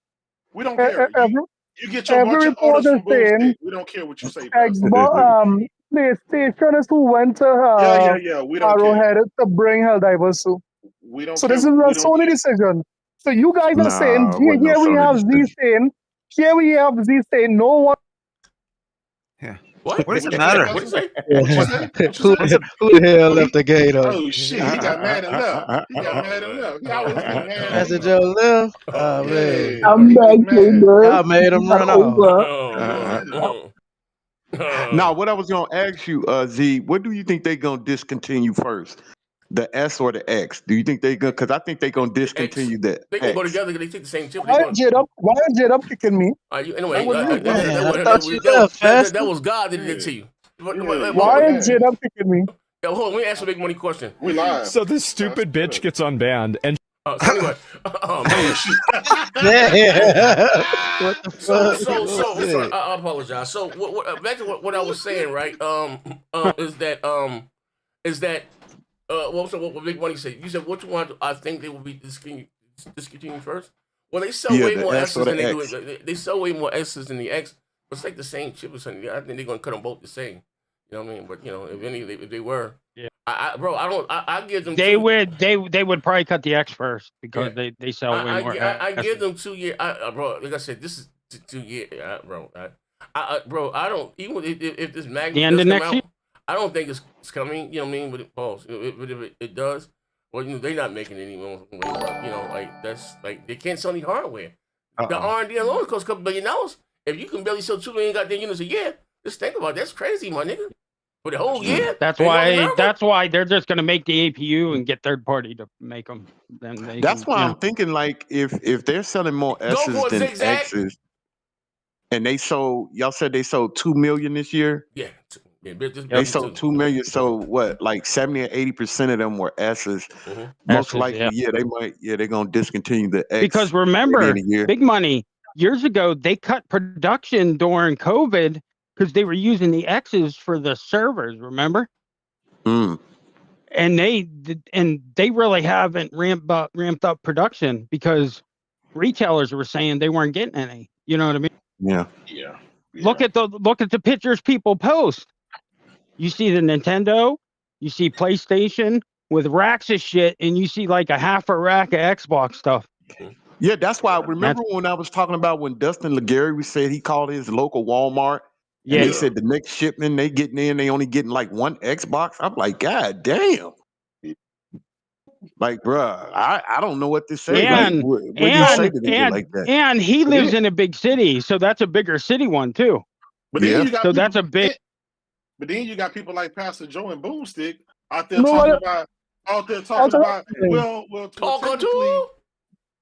We don't care. You get your Every bunch of report orders is from saying. Boomstick. We don't care what you say. PlayStation is who went to We don't Arrowhead to bring Helldivers to. We don't. So care. this is a Sony decision. So you guys are saying here we have Z saying no one. Yeah. What? What does it matter? What did you say? Who the hell left the gate open? Oh shit! He got mad and left. He always get mad. That's Joe left. Oh man, I'm back, I made him run off. Now, what I was gonna ask you, Z, what do you think they're gonna discontinue first? The S or the X? Do you think they're gonna? Because I think they're gonna discontinue the They can X. go together because they take the same chip. Why is J-Dub kicking me? Anyway, that was God that did it to you. Why is J-Dub kicking me? Hold on, let me ask a big money question. We live. So this stupid bitch gets unbanned and. So anyway, What the fuck? So I apologize. So back to what I was saying, right? Is that what Big Money said? You said which one I think they will be discontinued first. Well, they sell way more X's than they do. They sell way more X's than the X. But it's like the same chip or something. I think they're gonna cut them both the same. You know what I mean? But if they were, yeah. I give them. They would probably cut the X first because they sell way more. I give them 2 years. Bro, like I said, this is 2 years, bro. I don't even if this magnet the end of next out, year. I don't think it's coming. You know what I mean? But it pause. But if it does, well, they're not making it anymore. Like that's like they can't sell any hardware. The R&D alone costs a couple $1 billion. If you can barely sell 2 million goddamn units a year, just think about it. That's crazy, my nigga. For the whole year. That's why they're just gonna make the APU and get third party to make them. That's why I'm thinking like if they're selling more S's than X's, and y'all said they sold 2 million this year. Yeah. They sold 2 million. So what? Like 70 or 80% of them were S's. Most likely, they're gonna discontinue the X because remember, Big Money years ago they cut production during COVID. Because they were using the X's for the servers, remember? And they really haven't ramped up production because retailers were saying they weren't getting any. You know what I mean? Yeah. Look at the pictures people post. You see the Nintendo, you see PlayStation with racks of shit, and you see like a half a rack of Xbox stuff. Yeah, that's why I remember when I was talking about when Dustin Legary said he called his local Walmart. And they said the next shipment they getting in, they only getting like one Xbox. I'm like, God damn. Like, bruh, I don't know what to say. And, what do you say to them like that? And he lives in a big city, so that's a bigger city one too. But then you got that's a big. But then you got people like Pastor Joe and Boomstick out there talking about. Well, technically,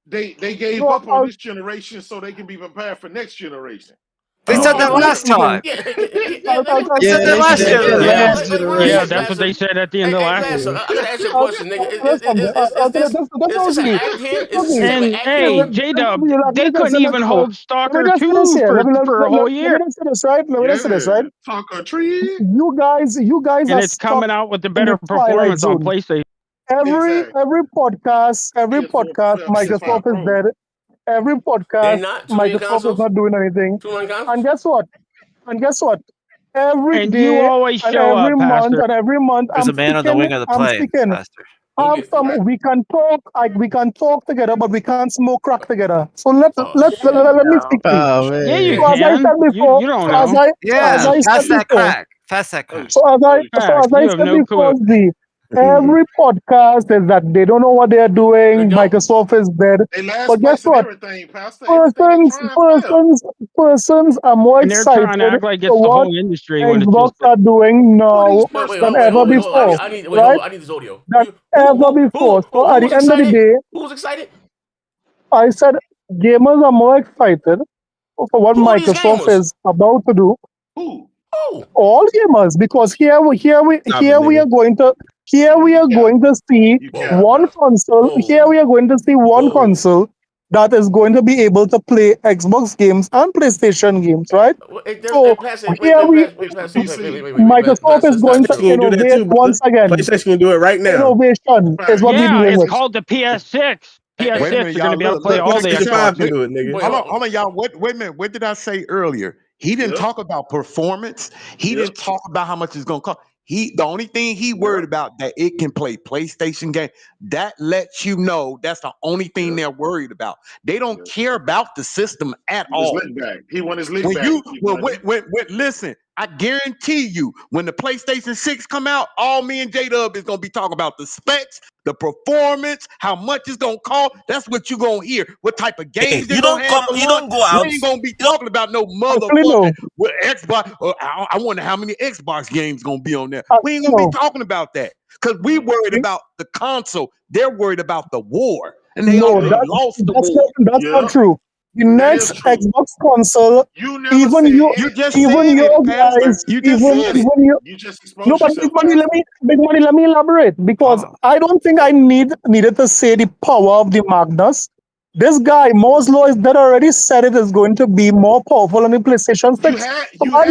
they gave up on this generation so they can be prepared for next generation. They said that last time. Yeah, that's what they said at the end of last year. I gotta ask you a question, nigga. And hey, J-Dub, they couldn't even hold Stalker 2 for a whole year. Let me say this, right? Stalker 3. You guys, and it's coming out with the better performance on PlayStation. Every podcast, Microsoft is dead. Every podcast, Microsoft is not doing anything. And guess what? Every day, you always show every up, month, Pastor. and every month, There's a man on the wing of the plane, Pastor. We can talk together, but we can't smoke crack together. So let me speak. Yeah, you can. You don't know. Pass that crack. Pass that crack. So as I said before, every podcast is that they don't know what they're doing. Microsoft is dead. But guess what? Persons are more and they're excited trying to act like it's for the what whole industry Xbox are doing now than ever before. I need this audio. Than ever before. So at the end of the day, who's excited? I said gamers are more excited for what Microsoft is about to do. Who? All gamers, because here we are going to see one console. Here we are going to see one console that is going to be able to play Xbox games and PlayStation games, right? So here Microsoft is going to innovate once again. PlayStation can do it right now. Innovation is what we're Yeah, dealing it's with. called the PS6. PS6, Wait a minute, you're going to be able to play all the PS5 Xbox. can do it, nigga. Hold on, y'all. Wait a minute. What did I say earlier? He didn't talk about performance. He didn't talk about how much it's gonna cost. The only thing he worried about that it can play PlayStation game. That lets you know that's the only thing they're worried about. They don't care about the system at all. He won his league back. Listen, I guarantee you, when the PlayStation 6 come out, all me and J-Dub is gonna be talking about the specs, the performance, how much it's gonna cost. That's what you're gonna hear. What type of games you don't go out. We ain't gonna be talking about no motherfucking with Xbox. I wonder how many Xbox games gonna be on there. We ain't gonna be talking about that because we worried about the console. They're worried about the war, and they already lost the war. That's not true. The next Xbox console, even your guys, no, but Big Money, let me elaborate because I don't think I needed to say the power of the Magnus. This guy, Moore's Law, is that already said it is going to be more powerful on the PlayStation 6. While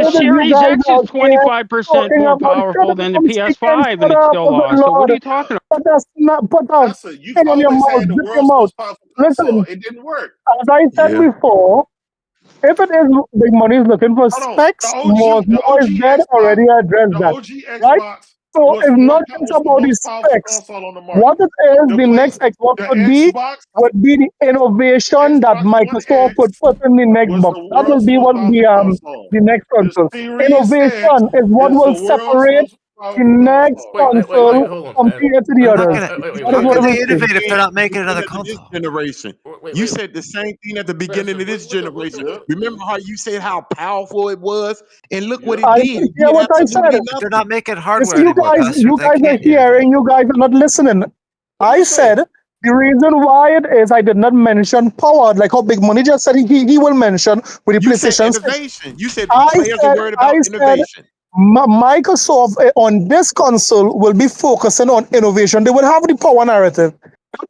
the Series X is 25% more powerful than the PS5 and it's still lost. So what are you talking about? But that's not, on your mouth. Listen, it didn't work. As I said before, if it is Big Money is looking for specs, Moore's Law is dead already addressed that. Right? So it's not just about the specs. What it is, the next Xbox would be the innovation that Microsoft would put in the next box. That will be what the next console. Innovation is what will separate the next console compared to the others. How can they innovate if they're not making another console? Generation. You said the same thing at the beginning of this generation. Remember how you said how powerful it was, and look what it did. Yeah, what I said. They're not making hardware You anymore. guys are hearing. You guys are not listening. I said the reason why it is I did not mention power, like how Big Money just said he will mention with the PlayStation. Innovation. You said players are worried about innovation. Microsoft on this console will be focusing on innovation. They will have the power narrative.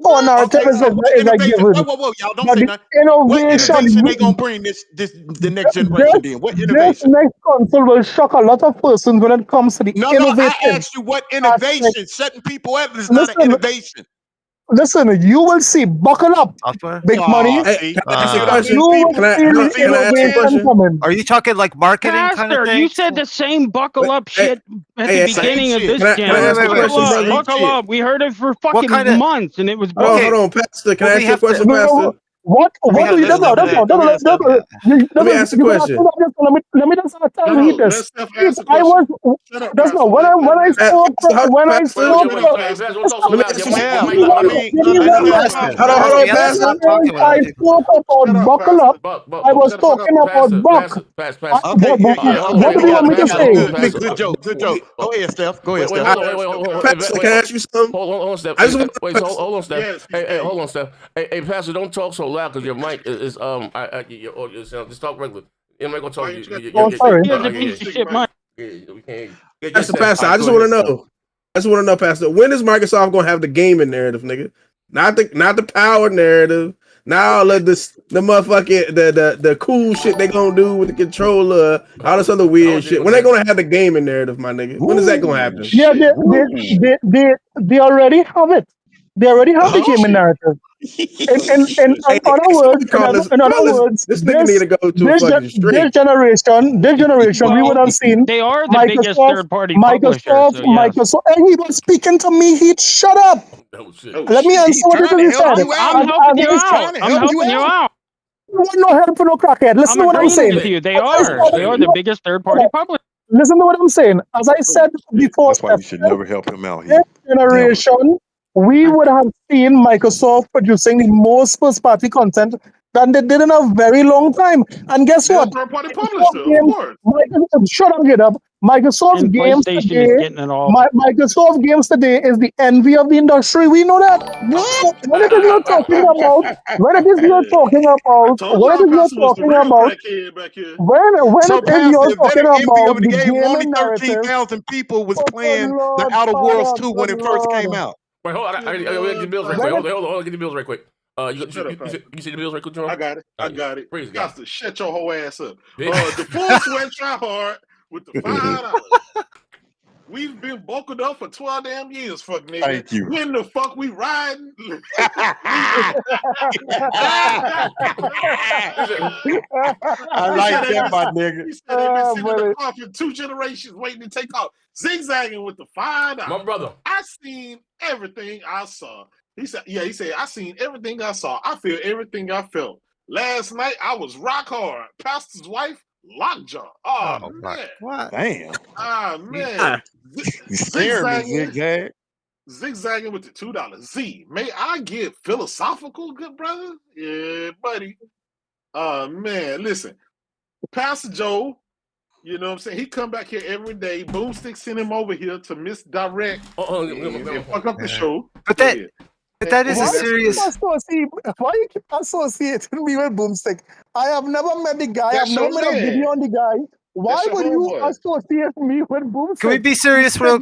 Power narrative is a given. Whoa, y'all don't say nothing. What innovation they gonna bring the next generation then? What innovation? This next console will shock a lot of persons when it comes to the innovation. No, I asked you what innovation. Shutting people up is not an innovation. Listen, you will see. Buckle up, Big Money. Are you talking like marketing kind of thing? You said the same buckle up shit at the beginning of this gen. Buckle up. We heard it for fucking months, and it was. Hold on, Pastor. Can I ask you a question, Pastor? What do you know? Let me ask a question. Let me just tell you this. I was that's not when I spoke. Hold on, Pastor. I spoke about buckle up. I was talking about buck. What do you want me to say? Good joke. Go ahead, Steph. Pastor, can I ask you something? Hold on, Steph. Hold on, Steph. Hey, hold on, Steph. Hey, Pastor, don't talk so loud because your mic is your audio sound. Just talk regular. Anybody gonna talk? Sorry. Pastor, I just want to know. Pastor, when is Microsoft gonna have the gaming narrative, nigga? Not the power narrative. Now all of this, the motherfucking the cool shit they gonna do with the controller, all this other weird shit. When they gonna have the gaming narrative, my nigga? When is that gonna happen? Yeah, they already have it. They already have the gaming narrative. In other words, this nigga need to go to a fucking street. This generation, we would have seen. They are the biggest third-party publishers. Microsoft, and he was speaking to me. He'd shut up. Let me answer what he said. I'm helping you out. You want no help for no crackhead. Listen to what I'm saying. They are the biggest third-party publisher. Listen to what I'm saying. As I said before, that's why you should never help him out. This generation, we would have seen Microsoft producing the most first-party content than they did in a very long time. And guess what? Third-party publisher, of course. Shut up, get up. Microsoft Games today. Microsoft Games today is the envy of the industry. We know that. What it is you're talking about? When it is you're talking about the game, only 13,000 people was playing the Outer Worlds 2 when it first came out. Wait, hold on. I get the bills right quick. Hold on. Get the bills right quick. You see the bills right quick, Jerome? I got it. I got it. Praise You God. got to shut your whole ass up. The full sweat try hard with the $5. We've been bulking up for 12 damn years, fuck nigga. Thank you. When the fuck we riding? I like that, my nigga. He said they've been sitting in the car for 2 generations waiting to take off. Zigzagging with the $5. My brother. I seen everything I saw. He said, I seen everything I saw. I feel everything I felt. Last night, I was rock hard. Pastor's wife, lockjaw. Oh, man. What? Damn. Ah, man. Zigzagging with the $2. Z, may I get philosophical, good brother? Yeah, buddy. Man, listen. Pastor Joe, you know what I'm saying? He come back here every day. Boomstick send him over here to misdirect and fuck up the show. But that is a serious. Why you keep associating me with Boomstick? I have never met the guy. I've never made a video on the guy. Why would you associate me with Boomstick? Can we be serious, real?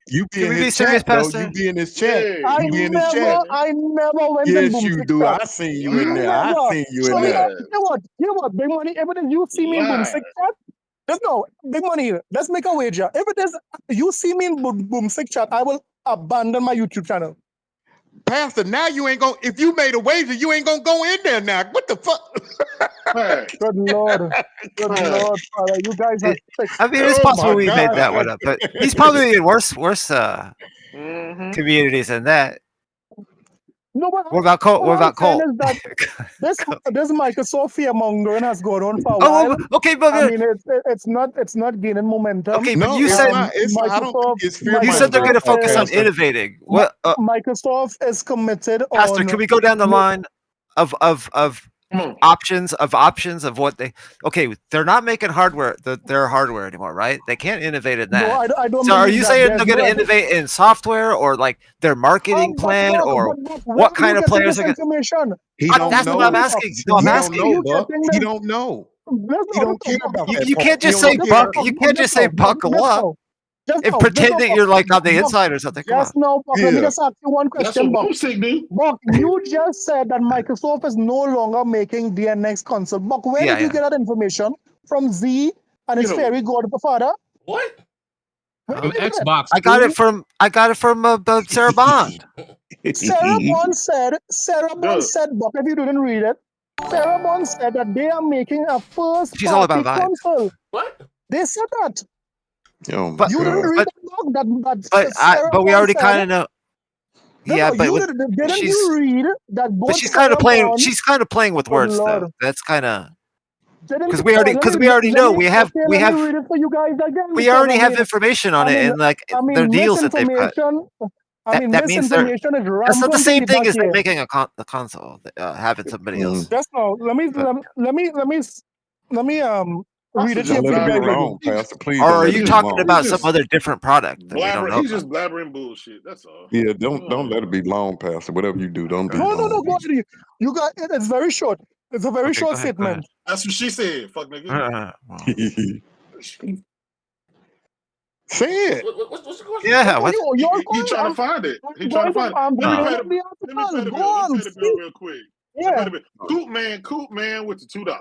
You be in his chat, Pastor. You be in his chat. I never went in Boomstick. Yes, you do. I seen you in there. I seen you in there. You know what? Big Money, evidence you see me in Boomstick chat? There's no Big Money here. Let's make a wager. If it is you see me in Boomstick chat, I will abandon my YouTube channel. Pastor, now you ain't gonna. If you made a wager, you ain't gonna go in there now. What the fuck? Good Lord, Father, you guys are sick. I mean, it's possible we made that one up, but he's probably in worse communities than that. No, but what about Cole? What about Cole? This Microsoft fearmongering has gone on for a while. Okay, but I mean, it's not gaining momentum. Okay, but you said you said they're going to focus on innovating. What Microsoft is committed. Pastor, can we go down the line of options of what they? Okay, they're not making hardware. Their hardware anymore, right? They can't innovate in that. No, I don't. So, are you saying they're going to innovate in software or like their marketing plan or what kind of players are going to? That's what I'm asking. No, I'm asking you. He don't know. He don't care about that. You can't just say buck. You can't just say buckle up. And pretend that you're like on the inside or something. Yes, no, Buck. Let me just ask you one question, Buck. Buck, you just said that Microsoft is no longer making their next console. Buck, where did you get that information? From Z and his fairy godfather? What? Xbox. I got it from Sarah Bond. Sarah Bond said, Buck, if you didn't read it, Sarah Bond said that they are making a first party console. What? They said that. But you didn't read but we already kind of know. Yeah, but didn't you read that? But she's kind of playing. She's kind of playing with words, though. That's kind of because we already know we already have information on it and like the deals that they've cut. That means that's not the same thing as making a console. Having somebody else. That's no. Let me read it. Or are you talking about some other different product? He's just blabbering bullshit. That's all. Yeah, don't let it be long, Pastor. Whatever you do, don't be No, long. go ahead. You got it. It's very short. It's a very short statement. That's what she said. Fuck nigga. Say it. What's the question? Yeah. He trying to find it. He trying to find it. Let me pay the bill real quick. Yeah. Coop man with the $2.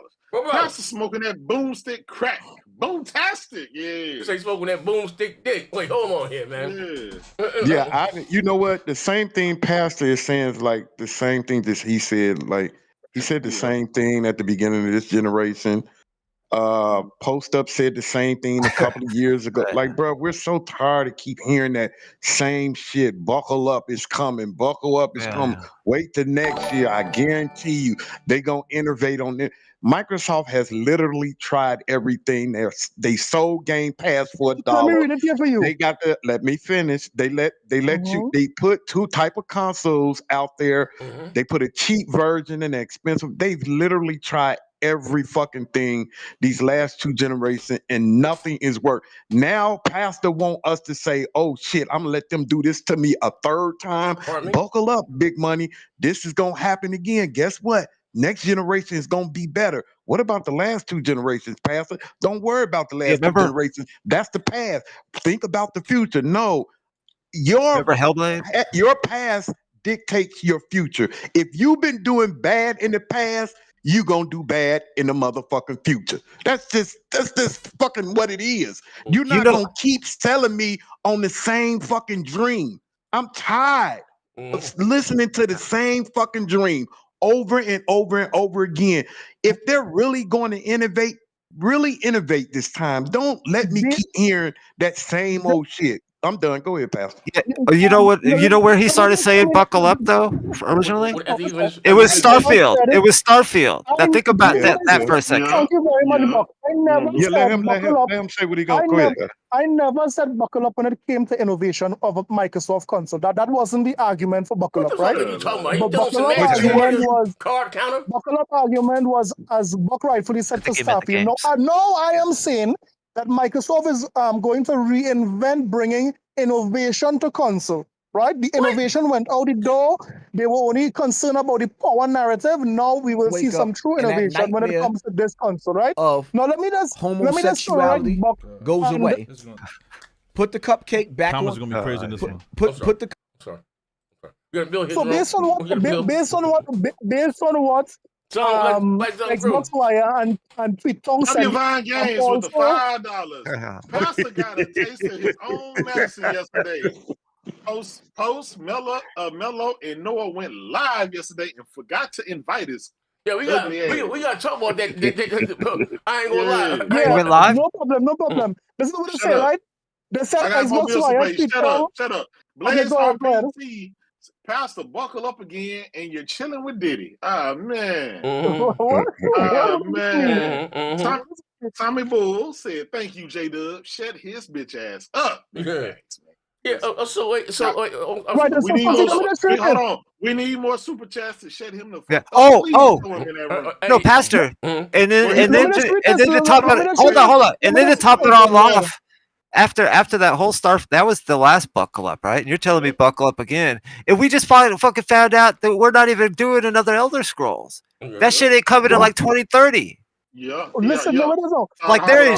Pastor smoking that boomstick crack. Boomtastic, yeah. You say smoking that boomstick dick. Wait, hold on here, man. Yeah, you know what? The same thing Pastor is saying is like the same thing that he said. Like he said the same thing at the beginning of this generation. Post Up said the same thing a couple of years ago. Like, bro, we're so tired of keep hearing that same shit. Buckle up, it's coming. Buckle up, it's coming. Wait till next year. I guarantee you, they gonna innovate on it. Microsoft has literally tried everything. They sold Game Pass for $1. Let me read it here for you. They got the. Let me finish. They let you. They put 2 type of consoles out there. They put a cheap version and an expensive. They've literally tried every fucking thing these last 2 generations and nothing is work. Now Pastor want us to say, oh shit, I'm gonna let them do this to me a 3rd time. Buckle up, Big Money. This is gonna happen again. Guess what? Next generation is gonna be better. What about the last 2 generations, Pastor? Don't worry about the last 2 generations. That's the past. Think about the future. No. your Hellblade? Your past dictates your future. If you've been doing bad in the past, you gonna do bad in the motherfucking future. That's just fucking what it is. You're not gonna keep selling me on the same fucking dream. I'm tired of listening to the same fucking dream over and over and over again. If they're really going to innovate, really innovate this time. Don't let me keep hearing that same old shit. I'm done. Go ahead, Pastor. Yeah. You know what? You know where he started saying "buckle up" though? Originally, it was Starfield. It was Starfield. Now think about that for a second. Thank you very much, Buck. I never said buckle up. Let him say what he gonna go ahead. I never said buckle up when it came to innovation of a Microsoft console. That wasn't the argument for buckle up, right? What are you talking about? But You buckle up argument was card counter. Buckle up argument was, as Buck rightfully said, for Starfield. No, I am saying that Microsoft is going to reinvent bringing innovation to console. Right? The innovation went out the door. They were only concerned about the power narrative. Now we will see some true innovation when it comes to this console, right? Now let me just homosexuality goes away. Put the cupcake back on. Gonna be crazy in this one. Put the. So based on what Xbox Wire and Tweetong said, Divine Games with the $5. Pastor got a taste of his own medicine yesterday. Post Mello and Noah went live yesterday and forgot to invite us. Yeah, we got to talk about that. I ain't gonna lie. Yeah, went live? No problem. This is what they say, right? They said Xbox Wire. Shut up. Blaze RPT, Pastor, buckle up again, and you're chilling with Diddy. Ah, man. Man. Tommy Bull said, "Thank you, J-Dub. Shut his bitch ass up." Yeah. We need more super chats to shut him the fuck up. No, Pastor. And then to top it. Hold on. And then to top it all off. After that whole that was the last buckle up, right? And you're telling me buckle up again. If we just fucking found out that we're not even doing another Elder Scrolls, that shit ain't coming in like 2030. Listen, no, like they're in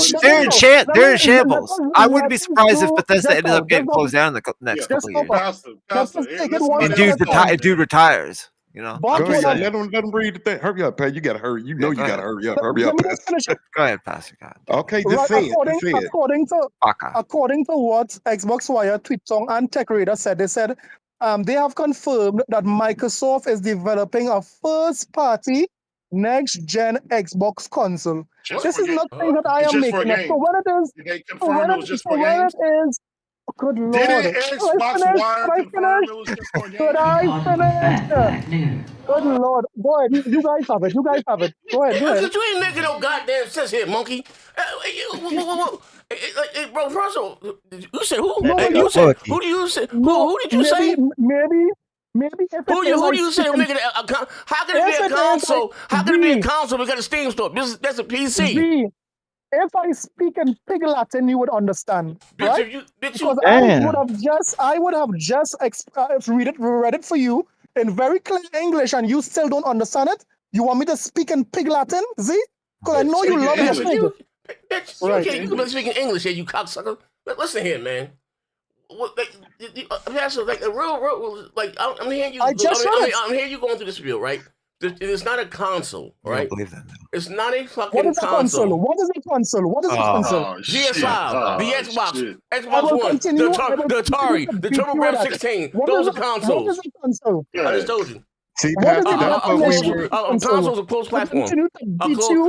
shambles. I wouldn't be surprised if Bethesda ended up getting closed down in the next couple of years. And dude retires. You know, let him read the thing. Hurry up, Pat. You gotta hurry. You know you gotta hurry up. Hurry up. Go ahead, Pastor. Okay, just say it. According to what Xbox Wire, Tweetsong, and Tech Radar said, they said they have confirmed that Microsoft is developing a first-party next-gen Xbox console. This is not something that I am making up. So when it is, good Lord. Did Xbox Wire confirm it was just for games? Could I finish? Good Lord. Go ahead. You guys have it. Go ahead. Because you ain't making no goddamn sense here, monkey. Bro, first of all, you said who? Who do you say? Who did you say? Maybe if who do you say making a how can it be a console? How can it be a console? We got a Steam store. That's a PC. If I speak in Pig Latin, you would understand, right? Because I would have just read it for you in very clear English, and you still don't understand it. You want me to speak in Pig Latin? See? Because I know you love it. You can speak in English here, you cocksucker. Listen here, man. I'm hearing you. I'm hearing you going through this spiel, right? It's not a console, right? I don't believe that. It's not a fucking console. What is a console? PS5, the Xbox One, the Atari, the TurboGrafx 16. Those are consoles. What is a console? I just told you. See, consoles are closed platform.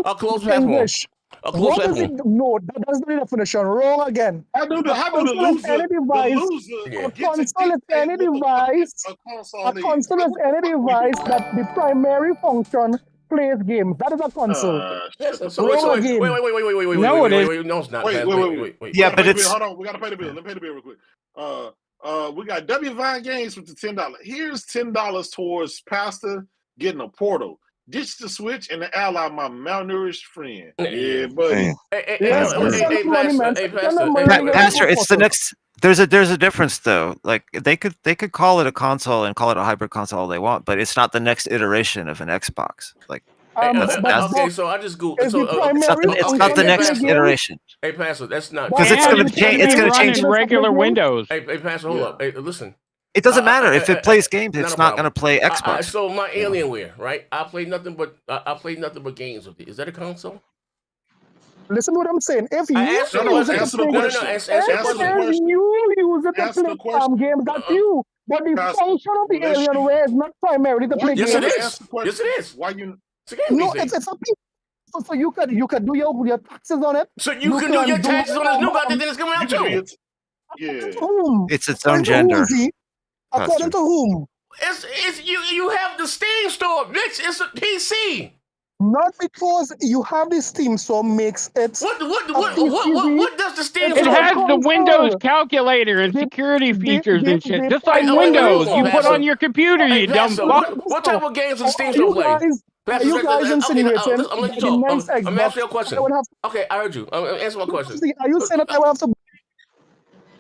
A closed platform. What does it? No, that's the definition. Wrong again. How do the loser? A console is any device that the primary function plays games. That is a console. Wait. No, it's not. Wait. Yeah, but it's. Hold on. We gotta pay the bill. Let me pay the bill real quick. We got W Vine Games with the $10. Here's $10 towards Pastor getting a portal. Ditch the Switch and the ally, my malnourished friend. Yeah, buddy. Pastor, it's the next. There's a difference though. Like they could call it a console and call it a hybrid console all they want, but it's not the next iteration of an Xbox. Like Okay, so I just Googled. So, it's not the next iteration. Hey, Pastor, that's not because it's going to change. It's going to change regular Windows. Hey, Pastor, hold up. Hey, listen. It doesn't matter if it plays games. It's not going to play Xbox. So my Alienware, right? I play nothing but games with it. Is that a console? Listen to what I'm saying. If you use it to play games, that's you. But the function of the Alienware is not primarily to play games. Yes, it is. Why you? No, it's a piece. So you could do your taxes on it. So you can do your taxes on this new guy that it's coming out too. Yeah. It's its own gender. According to whom? It's you have the Steam store, bitch. It's a PC. Not because you have the Steam store makes it. What does the Steam store? It has the Windows calculator and security features and shit. Just like Windows, you put on your computer, you dumb fuck. What type of games does the Steam store play? You guys insinuating I'm asking you a question. Okay, I heard you. Answer my question. Are you saying that I will have to?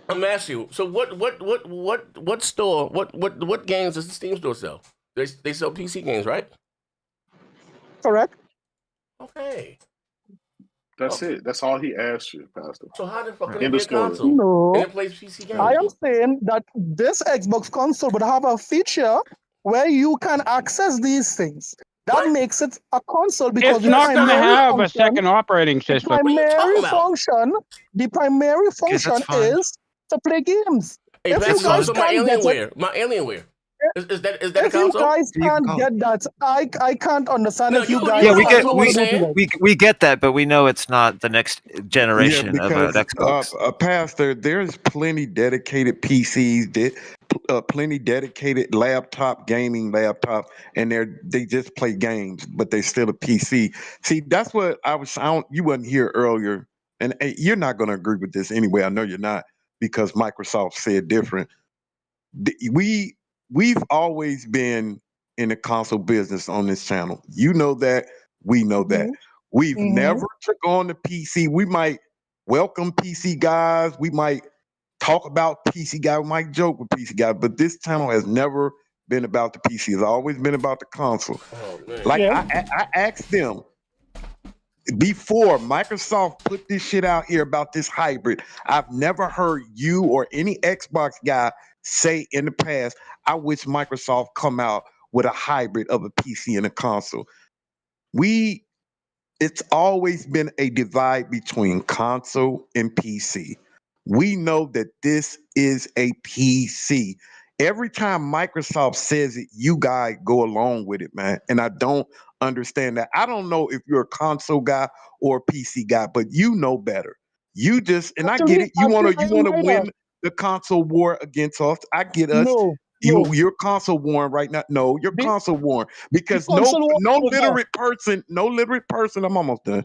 I'm asking you. So what store? What games does the Steam store sell? They sell PC games, right? Correct. Okay. That's it. That's all he asked you, Pastor. So how the fuck can it be a console? No. And it plays PC games? I am saying that this Xbox console would have a feature where you can access these things. That makes it a console because it's not going to have a second operating system. The primary function is to play games. Hey, that's also my Alienware. Is that a console? If you guys can't get that, I can't understand if you guys. Yeah, we get that, but we know it's not the next generation of an Xbox. Pastor, there's plenty dedicated PCs, plenty dedicated gaming laptop, and they just play games, but they're still a PC. See, that's what you wasn't here earlier, and you're not going to agree with this anyway. I know you're not, because Microsoft said different. We've always been in the console business on this channel. You know that. We know that. We've never took on the PC. We might welcome PC guys. We might talk about PC guys. We might joke with PC guys. But this channel has never been about the PC. It's always been about the console. I asked them before Microsoft put this shit out here about this hybrid. I've never heard you or any Xbox guy say in the past, I wish Microsoft come out with a hybrid of a PC and a console. It's always been a divide between console and PC. We know that this is a PC. Every time Microsoft says it, you guys go along with it, man. And I don't understand that. I don't know if you're a console guy or a PC guy, but you know better. I get it. You want to win the console war against us. I get us. You're console warring right now. No, you're console warring because no literate person. I'm almost done.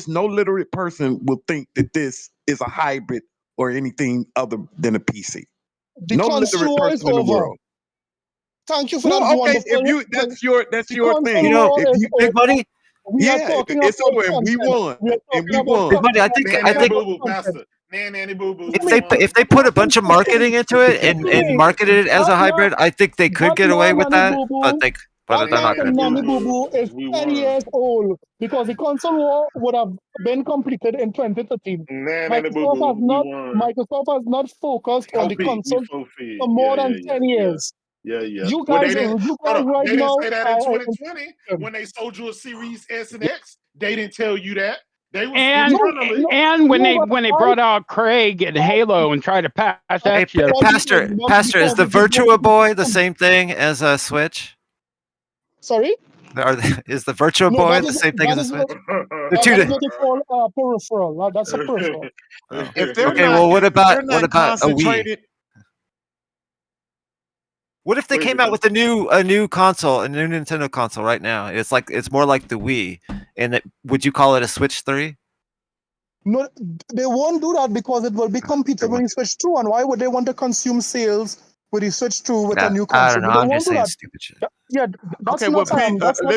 No literate person will think that this is a hybrid or anything other than a PC. No literate person in the world. Thank you for that. That's your thing. You know, if you Big Money. It's over, and we won. Big Money, I think. Pastor. Nanny boo boo. If they put a bunch of marketing into it and marketed it as a hybrid, I think they could get away with that. But they're not going to do Nanny boo boo is 10 years old because the console war would have been completed in 2013. Microsoft has not focused on the console for more than 10 years. Yeah. You guys, they didn't say that in 2020 when they sold you a Series S and X. They didn't tell you that. And when they brought out Craig and Halo and tried to pass that shit. Pastor, is the Virtua Boy the same thing as a Switch? Sorry? Is the Virtua Boy the same thing as a Switch? That's what they call peripheral. That's a peripheral. What about a Wii? What if they came out with a new console, a new Nintendo console right now? It's more like the Wii, and would you call it a Switch 3? No, they won't do that because it will be compatible with Switch 2. And why would they want to consume sales with the Switch 2 with a new console? I don't know. I'm just saying stupid shit. Yeah, that's okay. Let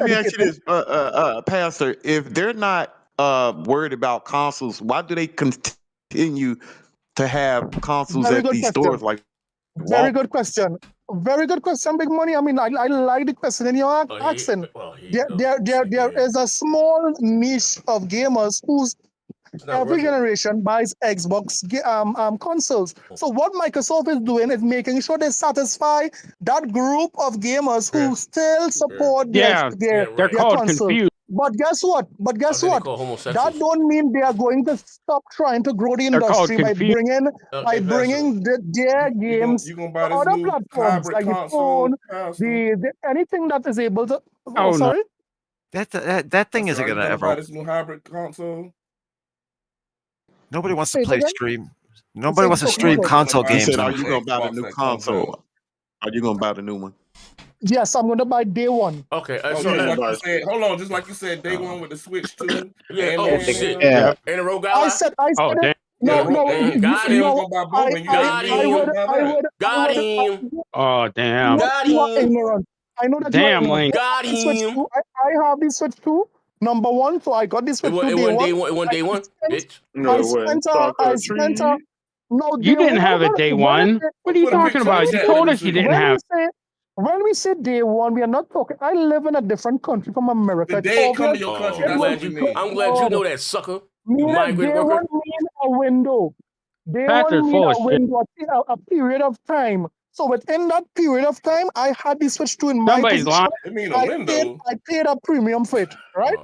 me ask you this, Pastor. If they're not worried about consoles, why do they continue to have consoles at these stores? Very good question. Very good question, Big Money. I mean, I like the question in your accent. There is a small niche of gamers whose every generation buys Xbox consoles. So what Microsoft is doing is making sure they satisfy that group of gamers who still support their called console. confused. But guess what? That don't mean they are going to stop trying to grow the industry by bringing their games You gonna buy to this other new platforms hybrid like the console? phone, the anything that is able to. Oh, sorry. That thing isn't Are you gonna gonna buy ever. this new hybrid console? Nobody wants Say to it play again? stream. Nobody wants to stream console He games said, on "Are you gonna buy the new console? Are you gonna buy the new one?" Yes, I'm going to buy day one. Okay, Just like you said, hold on, just like you said, day one with the Switch 2. Yeah. And Oh shit. Yeah. And a rogue I guy. said Oh, damn. it. No, Got him. Got him. Oh, damn. Got You are him. ignorant. I know that Damn, you are Link. ignorant. Got him. I have the Switch 2, number one, so I got the Switch 2 It day wasn't one. day one. It wasn't day one, bitch. No, it wasn't. No, You day didn't have it one. day one. What are you talking about? You told us you didn't have it. When we say day one, we are not talking. I live in a different country from America. The day it come to your country, I'm glad you know that, sucker. You migrant day worker. one mean a window. Day Patrick's one mean full a of shit. window, a period of time. So within that period of time, I had the Switch 2 in my Somebody's possession. lying. It mean a window. I paid a premium for it, right?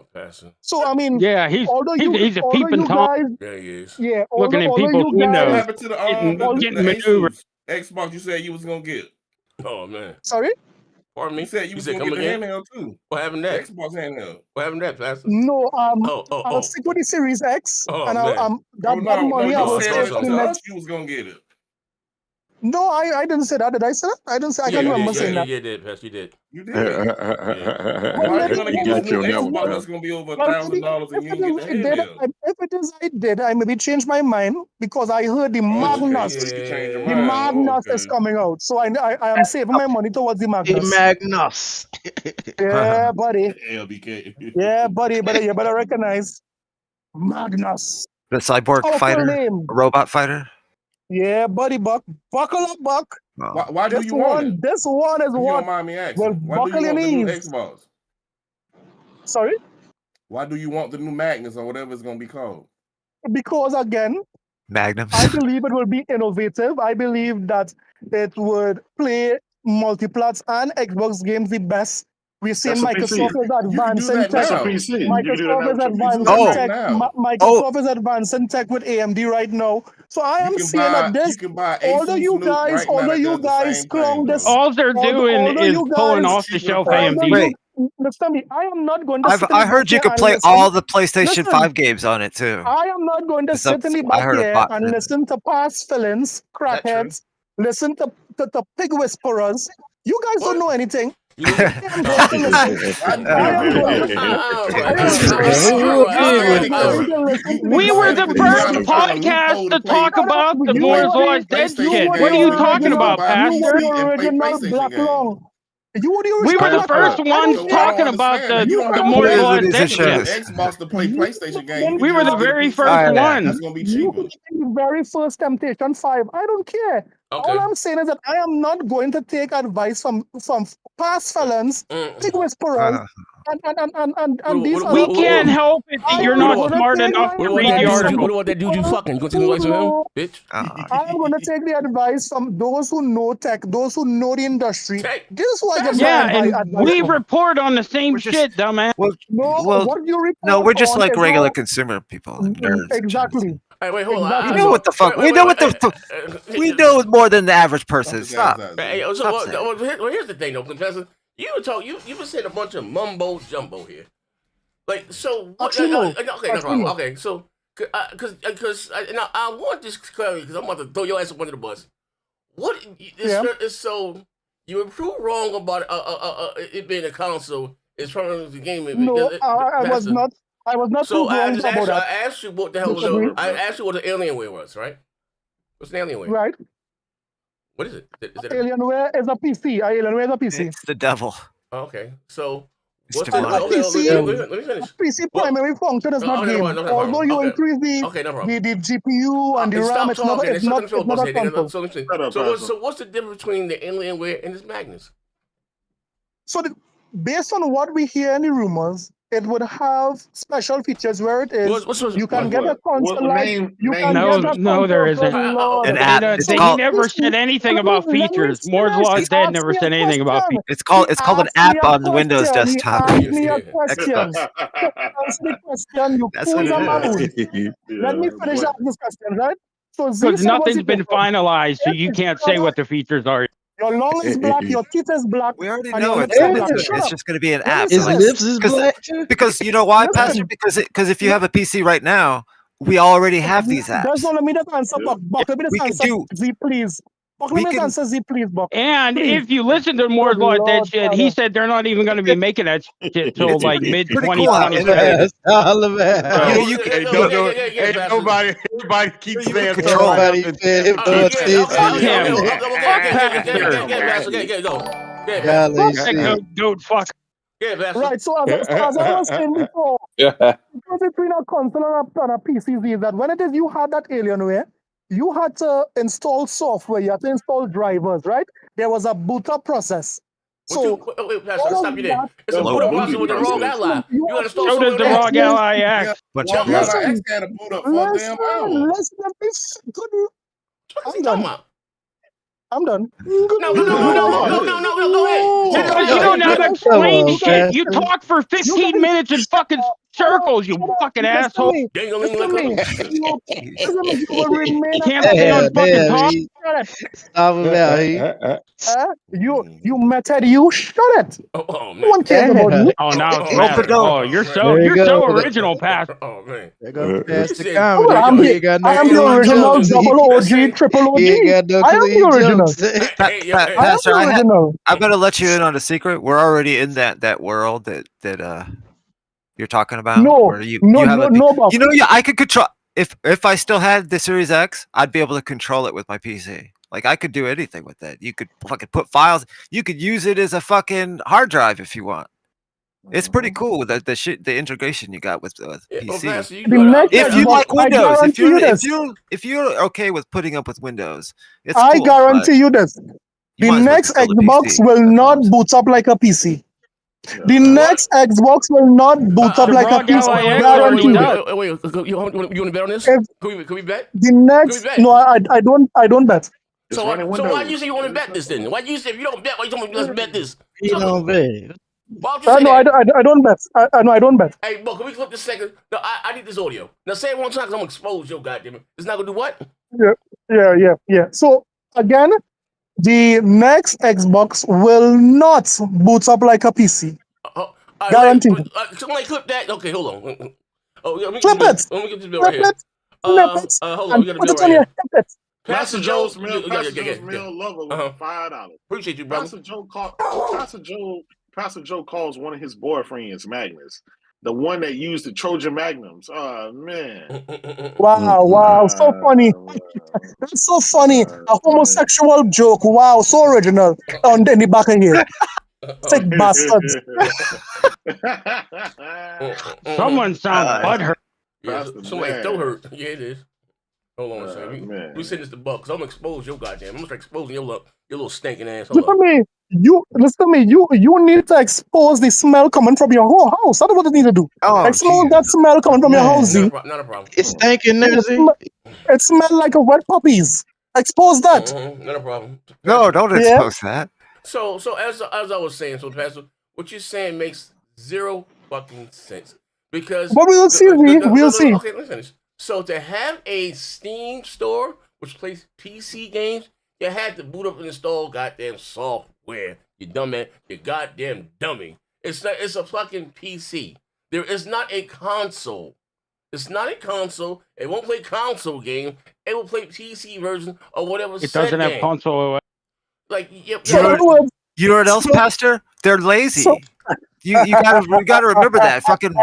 So I mean, Yeah, he's a peeping Tom. Yeah, he is. Yeah, looking in people's What windows. happened to the Getting maneuvered. Xbox you said you was gonna get? Oh man. Sorry? Pardon me? You said you was gonna come get again? the handheld too. What happened to that? Xbox handheld. What happened to that, Pastor? No, I'll stick with the Series X, and I'll that money I will spend on the next. You was gonna get it. No, I didn't say that. Did I say that? I didn't say. I can't remember saying that. You did, Pastor. You did. You did. Why are you gonna get this new Xbox that's gonna be over $1,000 and you didn't get the handheld? If it is I did, I maybe changed my mind because I heard the Magnus. The Magnus is coming out, so I am saving my money towards the Magnus. The Magnus. Yeah, buddy. LBK. Yeah, buddy. You better recognize Magnus. The cyborg Powerful fighter, name. robot fighter. Yeah, buddy, Buck. Buckle up, Buck. Why do you want it? This one is You what? don't mind me asking. Well, Why do buckle you your want the new knees. Xbox? Sorry? Why do you want the new Magnus or whatever it's gonna be called? Because again, Magnums. I believe it will be innovative. I believe that it would play multiplats and Xbox games the best. We're seeing Microsoft is advancing tech. Microsoft is advancing tech. Microsoft is advancing tech with AMD right now. So I am saying that this, although you guys clone this, all they're doing is pulling off the shelf AMD. Wait. Listen me, I am not going to. I heard you could play all the PlayStation 5 games on it too. I am not going to sit in the back here and listen to past villains, crackheads, listen to pig whisperers. You guys don't know anything. We were the first podcast to talk about the Moore's Law Dead shit. What are you talking about, Pastor? We were the first ones talking about the Moore's Law Dead shit. Xbox to play PlayStation games. We were the very first ones. That's gonna be cheaper. The very first Temptation 5. I don't care. Okay. All I'm saying is that I am not going to take advice from past felons, pig whisperers, and these. We can't help it that you're not smart enough to read the article. What about that dude you fucking? You gonna take the advice from him, bitch? I'm gonna take the advice from those who know tech, those who know the industry. This is why I get my advice. We report on the same shit, dumbass. What you report no, we're just on like is regular not- consumer people, nerds. Exactly. Hey, wait, hold on. Exactly. We know what the fuck. We know what the. We know more than the average person. Stop. Hey, so here's the thing, though, Professor. You were saying a bunch of mumbo jumbo here. Like, so what? Okay, no problem. Okay, so because now I want this clarity because I'm about to throw your ass up under the bus. What is so you were proved wrong about it being a console in front of the game? No, I was not. I was not so too wrong about that. I asked you what the hell was I asked you what the Alienware was, right? What's an Alienware? Right. What is it? Alienware is a PC. Alienware is a PC. It's the devil. Okay, so What's Mr. the Money. let me finish. PC primary function is not game. Although you increase the GPU and the RAM, stop it's not talking. it's not a console. So what's the difference between the Alienware and this Magnus? So based on what we hear in the rumors, it would have special features where it is. You can get a console like No, there isn't. An app. He never said anything about features. Moore's Law is dead. Never said anything about features. It's called an app on the Windows desktop. Ask me a question. Answer the question. You fools and maroons. Let me finish up this question, right? So because nothing's been finalized, so you can't say what the features are. Your lung is black, your teeth is black. We already know it's just going to be an app. His lips is black. Because you know why, Pastor? Because if you have a PC right now, we already have these apps. That's not let me just answer, Buck. Let me just answer Z, please. Buck, let me just answer Z, please, Buck. And if you listen to Moore's Law that shit, he said they're not even going to be making that shit till like mid-2027. Everybody keeps saying fuck. Right, so as I was saying before, because between a console and a PC is that when it is you had that Alienware, you had to install software, you had to install drivers, right? There was a boot up process. So, wait, Pastor, stop you there. It's a boot up process with the wrong ally. You got to install so does the wrong ally X. But Ally X had a boot up for a damn hour. I'm done. No, go ahead. You don't have to explain shit. You talk for 15 minutes in fucking circles, you fucking asshole. You can't stay on fucking talk. Stop it out. You method, you shut it. Oh, man. No one cares about you. Oh, now it's Matt. Oh, you're so original, Pat. Oh, man. There goes past the I'm comedy. the original double OG, triple OG. I am the original. Pastor, I'm gonna let you in on a secret. We're already in that world that you're talking about. No, I could control if I still had the Series X, I'd be able to control it with my PC. Like I could do anything with it. You could fucking put files. You could use it as a fucking hard drive if you want. It's pretty cool with the integration you got with PC. If you like Windows, if you're okay with putting up with Windows, it's I cool, guarantee you this. The next Xbox will not boot up like a PC. The next Xbox will not boot up like a PC. I guarantee you. Wait, you want to bet on this? Can we bet? The next, no, I don't bet. So why do you say you want to bet this then? Why do you say if you don't bet, why you telling me let's bet this? You don't bet. No, I don't bet. No, I don't bet. Hey, Bo, can we clip this second? No, I need this audio. Now say it one time because I'm going to expose your goddamn it. It's not going to do what? Yeah. So, again, the next Xbox will not boot up like a PC. Guaranteed. Somebody clip that? Okay, hold on. Clip it. Let me get this bill right here. Hold on, we got a bill right here. Pastor Joe's Mill Lover with $5. Appreciate you, brother. Pastor Joe calls one of his boyfriends Magnus. The one that used the Trojan Magnums. Oh, man. Wow. So funny. That's so funny. A homosexual joke. Wow, so original. In the back of here. Sick bastards. Someone sounds butthurt. Yeah, somebody throw hurt. Yeah, it is. Hold on a second. We send this to Buck, because I'm going to expose your goddamn. I'm going to start exposing your little stinking ass. Listen to me. You need to expose the smell coming from your whole house. That's what you need to do. Expose that smell coming from your house, Z. Not a problem. It's stinking there, Z. It smells like a wet puppies. Expose that. Not a problem. No, don't expose that. So as I was saying, Pastor, what you're saying makes zero fucking sense. Because but we'll see. We'll see. Okay, let me finish. So to have a Steam store which plays PC games, you had to boot up and install goddamn software. You dumbass, you goddamn dummy. It's a fucking PC. There is not a console. It's not a console. It won't play console game. It will play PC version or whatever. It doesn't have console. Like you know what else, Pastor? They're lazy. You gotta remember that. Fucking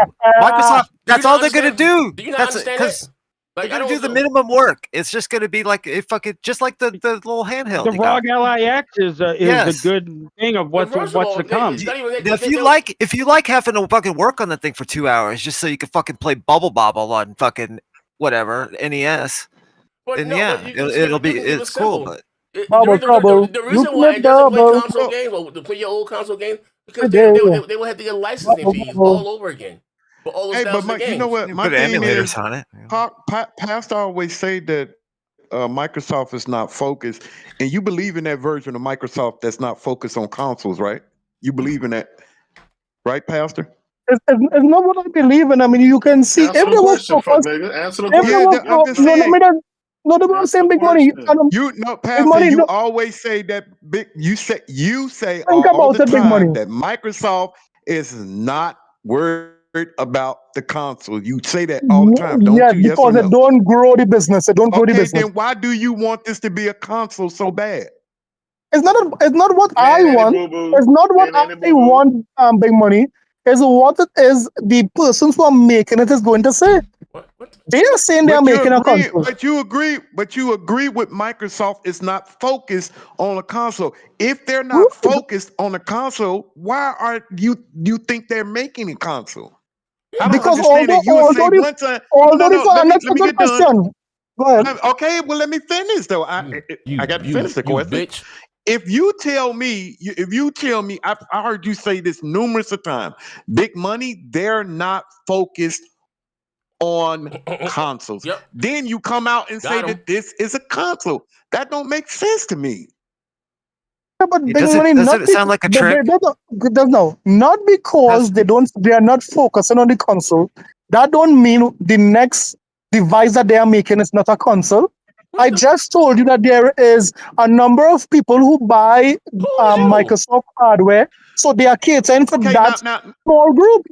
Microsoft. That's all they're gonna do. Do you not understand that? Like, they're gonna do the minimum work. It's just gonna be like just like the little handheld. The ROG LIX is a good thing of what's to come. If you like having to fucking work on the thing for 2 hours just so you can fucking play Bubble Bobble on fucking whatever NES, then it's cool. But the reason why it doesn't play console games or to play your old console games because they will have to get licensing fees all over again. But all those but Mike, games. you know what? My put thing emulators is, on it. Pastor always say that Microsoft is not focused, and you believe in that version of Microsoft that's not focused on consoles, right? You believe in that, right, Pastor? It's not what I believe in. I mean, you can see Answer if the they were question, focused. Answer the If they question. were, I'm just saying. No, they were saying big money. Pastor, you always say that big. You say all about the it, big money. time that Microsoft is not worried about the console. You say that all the time, don't you? Yes or because no? they don't grow the business. They don't grow the business. Then why do you want this to be a console so bad? It's not what I want. It's not what I want. Big money. It's what it is. The persons who are making it is going to say. They are saying they are making a console. But you agree with Microsoft is not focused on a console. If they're not focused on a console, why are you think they're making a console? I don't understand it. You would say one time. Let me get done. Go ahead. Okay, well, let me finish though. I got to finish the question. Bitch. If you tell me, I heard you say this numerous of times. Big money, they're not focused on consoles. Yep. Then you come out and say that this is a console. That don't make sense to me. Yeah, but big money doesn't it sound like a trick? Not because they are not focusing on the console. That don't mean the next device that they are making is not a console. I just told you that there is a number of people who buy Microsoft hardware, so they are catering for that small group.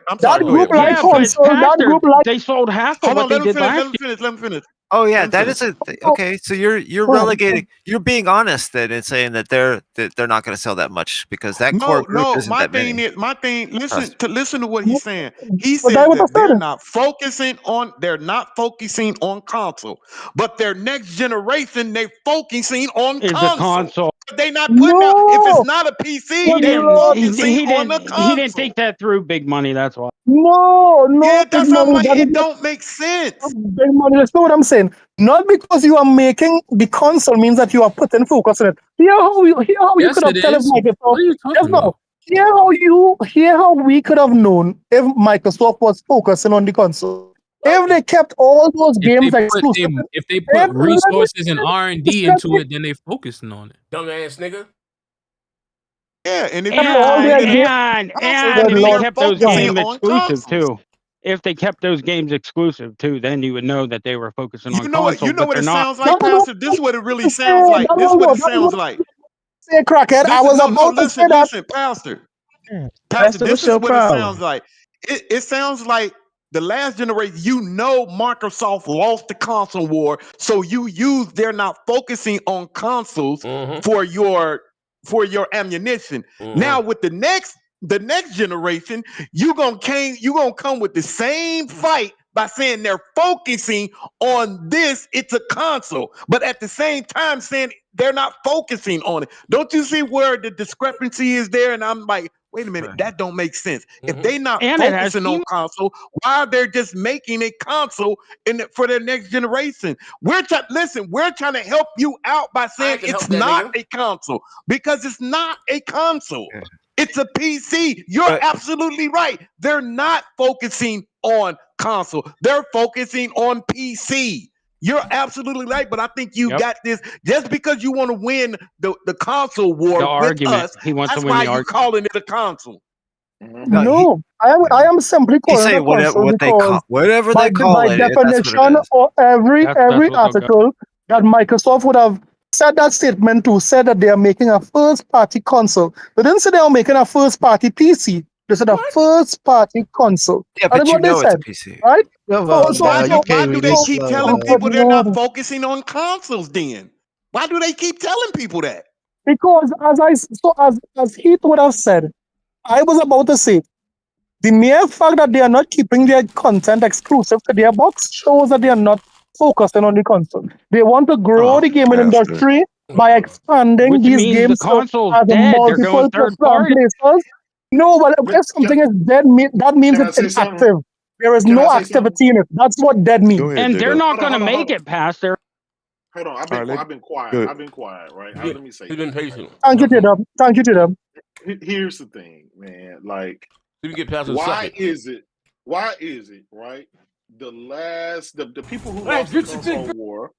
I'm sorry. That group like console. That group like they sold half of what they did last year. Let me finish. Oh yeah, that is okay. So you're relegating. You're being honest then and saying that they're not going to sell that much because that core group isn't that many. My thing. Listen to what he's saying. He says that they're not focusing on console, but their next generation they're focusing on console. They not putting out. If it's not a PC, they're focusing on the console. He didn't think that through, big money. That's why. No. Yeah, that's how it don't make sense. Big money. That's not what I'm saying. Not because you are making the console means that you are putting focus on it. Hear how you could have told Microsoft. Hear how we could have known if Microsoft was focusing on the console. If they kept all those games exclusive. If they put resources and R&D into it, then they focusing on it. Dumbass nigga. Yeah, and if they kept those games exclusive too. If they kept those games exclusive too, then you would know that they were focusing on console. You know what it sounds like, Pastor? This is what it really sounds like. This is what it sounds like. Say crackhead. I was about to say that. Listen, Pastor. Pastor, this is what it sounds like. It sounds like the last generation, Microsoft lost the console war, so they're not focusing on consoles for your ammunition. Now with the next generation, you gonna come with the same fight by saying they're focusing on this. It's a console, but at the same time saying they're not focusing on it. Don't you see where the discrepancy is there? And I'm like, wait a minute, that don't make sense. If they not focusing on console, why are they just making a console for their next generation? We're trying to help you out by saying it's not a console because it's not a console. Yeah. It's a PC. You're absolutely right. They're not focusing on console. They're focusing on PC. You're absolutely right, but I think you got this just because you want to win the console war with us. That's why you're calling it a console. No, I am simply calling it a console whatever they call it. By definition, or every article that Microsoft would have said that statement to said that they are making a first-party console. They didn't say they are making a first-party PC. They said a first-party console. Yeah, but you know it's a PC, right? Why do they keep telling people they're not focusing on consoles? Then why do they keep telling people that? Because as Heath would have said, I was about to say, the mere fact that they are not keeping their content exclusive to their box shows that they are not focusing on the console. They want to grow the gaming Pastor. industry by expanding Which these means the games console's as a dead. They're multiple going third party. places. No, but if something is dead, that means Can I it's say something? inactive. There is Can I no say something? activity in it. That's what dead means. Go ahead, And they're J-Dub. not going to make it past their. Hold on, I've been quiet. good. I've been quiet, right? Yeah, Let me say he's been patient. Thank you, J-Dub. Thank you, J-Dub. Here's the thing, man. Like, We get past why is it, right? The people who Hey, lost the get your console thing. war,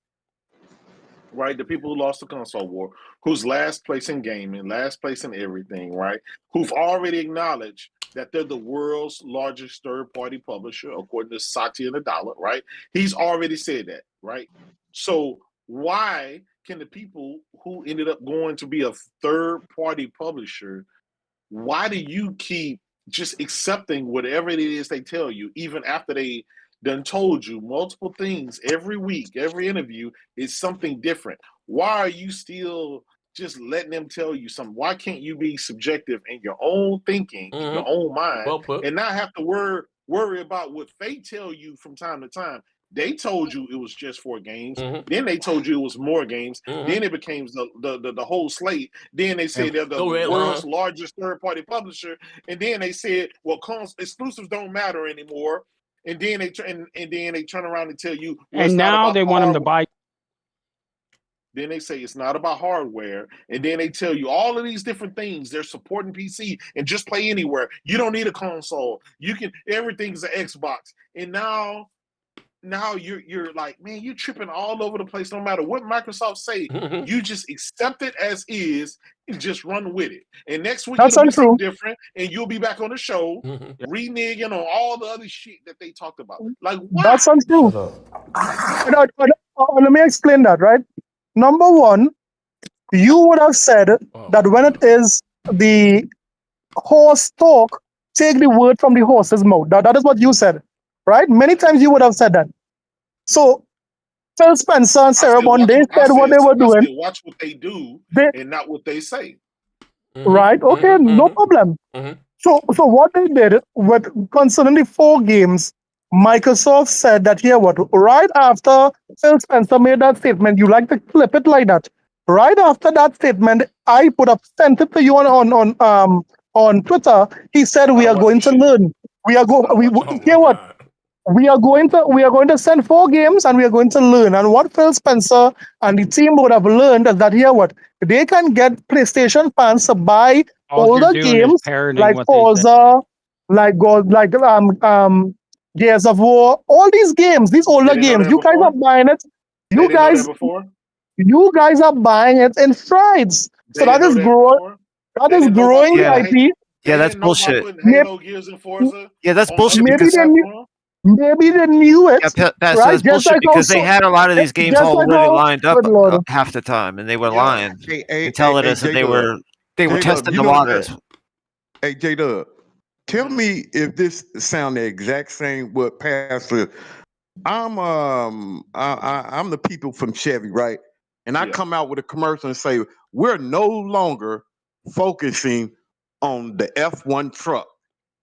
right? The people who lost the console war, who's last place in gaming, last place in everything, right? Who've already acknowledged that they're the world's largest third-party publisher, according to Satya Nadella, right? He's already said that, right? So why can the people who ended up going to be a third-party publisher, why do you keep just accepting whatever it is they tell you, even after they done told you multiple things every week, every interview is something different? Why are you still just letting them tell you something? Why can't you be subjective in your own thinking, in your own mind, and not have to worry about what they tell you from time to time? They told you it was just 4 games. Then they told you it was more games. Then it became the whole slate. Then they said they're the world's largest third-party publisher. And then they said, well, exclusives don't matter anymore. And then they turn around and tell you, well, And now they want them to buy. Then they say it's not about hardware. And then they tell you all of these different things. They're supporting PC and just play anywhere. You don't need a console. You can, everything's an Xbox. And now you're like, man, you're tripping all over the place. No matter what Microsoft say, you just accept it as is and just run with it. And next week it'll be something different, and you'll be back on the show reneging on all the other shit that they talked about. Like, why? That's untrue. Let me explain that, right? Number one, you would have said that when it is the horse talk, take the word from the horse's mouth. That is what you said, right? Many times you would have said that. So Phil Spencer and Sarah Bond, they said what they were doing. Watch what they do and not what they say. Right? Okay, no problem. So what they did with concerning the 4 games, Microsoft said that here what right after Phil Spencer made that statement, you like to flip it like that. Right after that statement, I sent it to you on Twitter. He said we are going to learn. We are going to send 4 games and we are going to learn. And what Phil Spencer and the team would have learned is that here what they can get PlayStation fans to buy older games like Forza, like Gears of War, all these games, these older games. You guys are buying it. You guys are buying it in strides. So that is growing. That is growing the IP. Yeah, that's bullshit. Yeah, that's bullshit. Maybe they knew it. Yeah, that's bullshit because they had a lot of these games already lined up half the time, and they were lying and telling us that they were testing the waters. Hey, J-Dub, tell me if this sound the exact same what Pastor. I'm the people from Chevy, right? And I come out with a commercial and say we're no longer focusing on the F1 truck.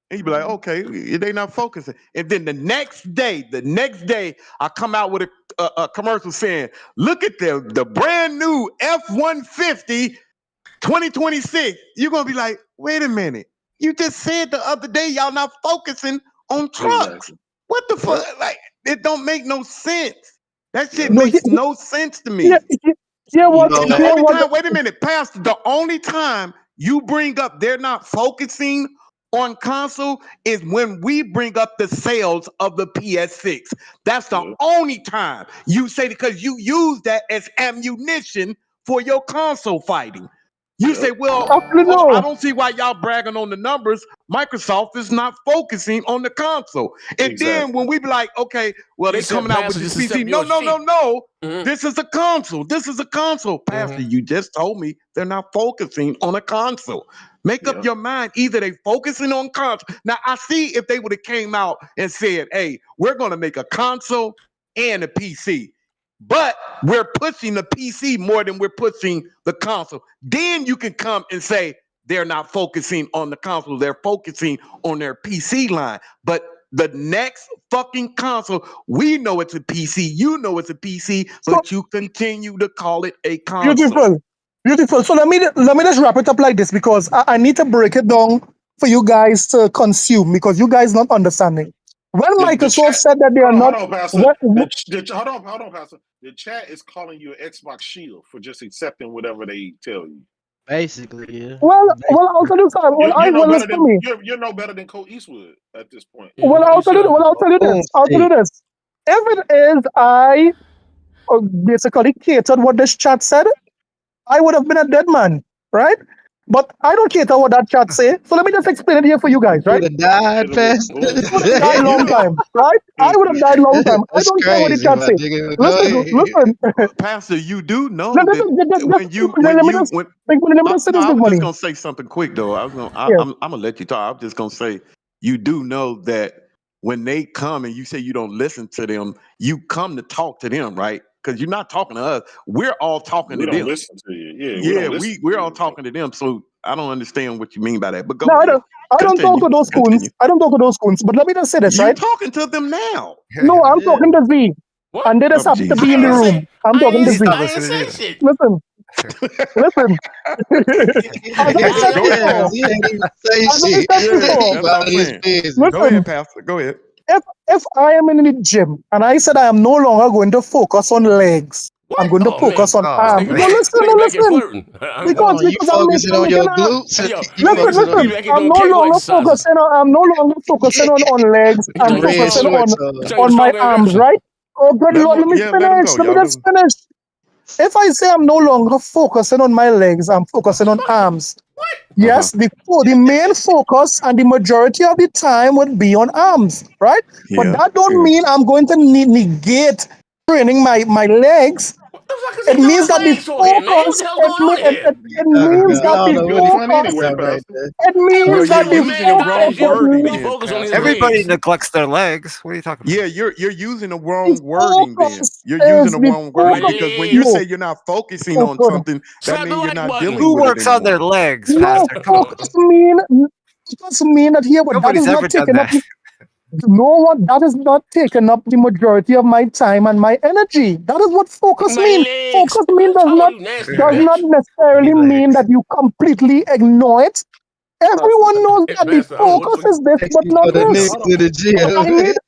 And you be like, okay, they not focusing. And then the next day, I come out with a commercial saying, look at the brand new F-150 2026. You're going to be like, wait a minute. You just said the other day y'all not focusing on trucks. Exactly. What the fuck? Like, it don't make no sense. That shit makes no sense to me. Wait a minute, Pastor. The only time you bring up they're not focusing on console is when we bring up the sales of the PS6. That's the only time you say, because you use that as ammunition for your console fighting. You say, well, I don't see why y'all bragging on the numbers. Microsoft is not focusing on the console. And then when we be like, okay, well, they're coming out with this PC. No. This is a console. This is a console. Pastor, you just told me they're not focusing on a console. Make up your mind. Either they focusing on console. Now, I see if they would have came out and said, hey, we're going to make a console and a PC. But we're pushing the PC more than we're pushing the console. Then you can come and say they're not focusing on the console. They're focusing on their PC line. But the next fucking console. We know it's a PC. You know it's a PC, but you continue to call it a console. Beautiful. So let me just wrap it up like this, because I need to break it down for you guys to consume, because you guys not understanding. When Microsoft said that they are not, hold on, Pastor. Hold on, Pastor. The chat is calling you an Xbox shield for just accepting whatever they tell you. Basically, yeah. Well, I'll tell you something. You're no better than Cole Eastwood at this point. Well, I'll tell you this. If it is I basically catered what this chat said, I would have been a dead man, right? But I don't cater what that chat say. So let me just explain it here for you guys, right? You would have died fast. I would have died long time, right? I would have died long time. I don't care what the chat say. Listen. Pastor, you do know Let I'm just gonna say something quick though. I'm gonna let you talk. I'm just gonna say you do know that when they come and you say you don't listen to them, you come to talk to them, right? Because you're not talking to us. We're all talking to them. We don't listen to you. Yeah, we're all talking to them. So I don't understand what you mean by that. But go ahead. I don't Continue. talk to those coons. I don't talk to those coons. But let me just say this, right? You're talking to them now. No, I'm talking to Z. What? And they just happen to be in the room. I'm talking to Z. Listen. Go ahead, Pastor. Go ahead. If I am in the gym and I said I am no longer going to focus on legs, I'm going to focus on arms. No, listen. Because I'm focusing on your glutes. Listen. I'm no longer focusing on legs. I'm focusing on my arms, right? Oh, good Lord, let me finish. Let me just finish. If I say I'm no longer focusing on my legs, I'm focusing on arms. Yes, the main focus and the majority of the time would be on arms, right? But that don't mean I'm going to negate training my legs. It means that the focus. It means that the focus. Everybody neglects their legs. What are you talking about? Yeah, you're using the wrong wording. Then you're using the wrong wording because when you say you're not focusing on something, that means you're not dealing with it. Who works on their legs, Pastor? Focus mean that here, but that is not taken up. No one that is not taking up the majority of my time and my energy. That is what focus means. Focus means does not necessarily mean that you completely ignore it. Everyone knows that the focus is this, but not this.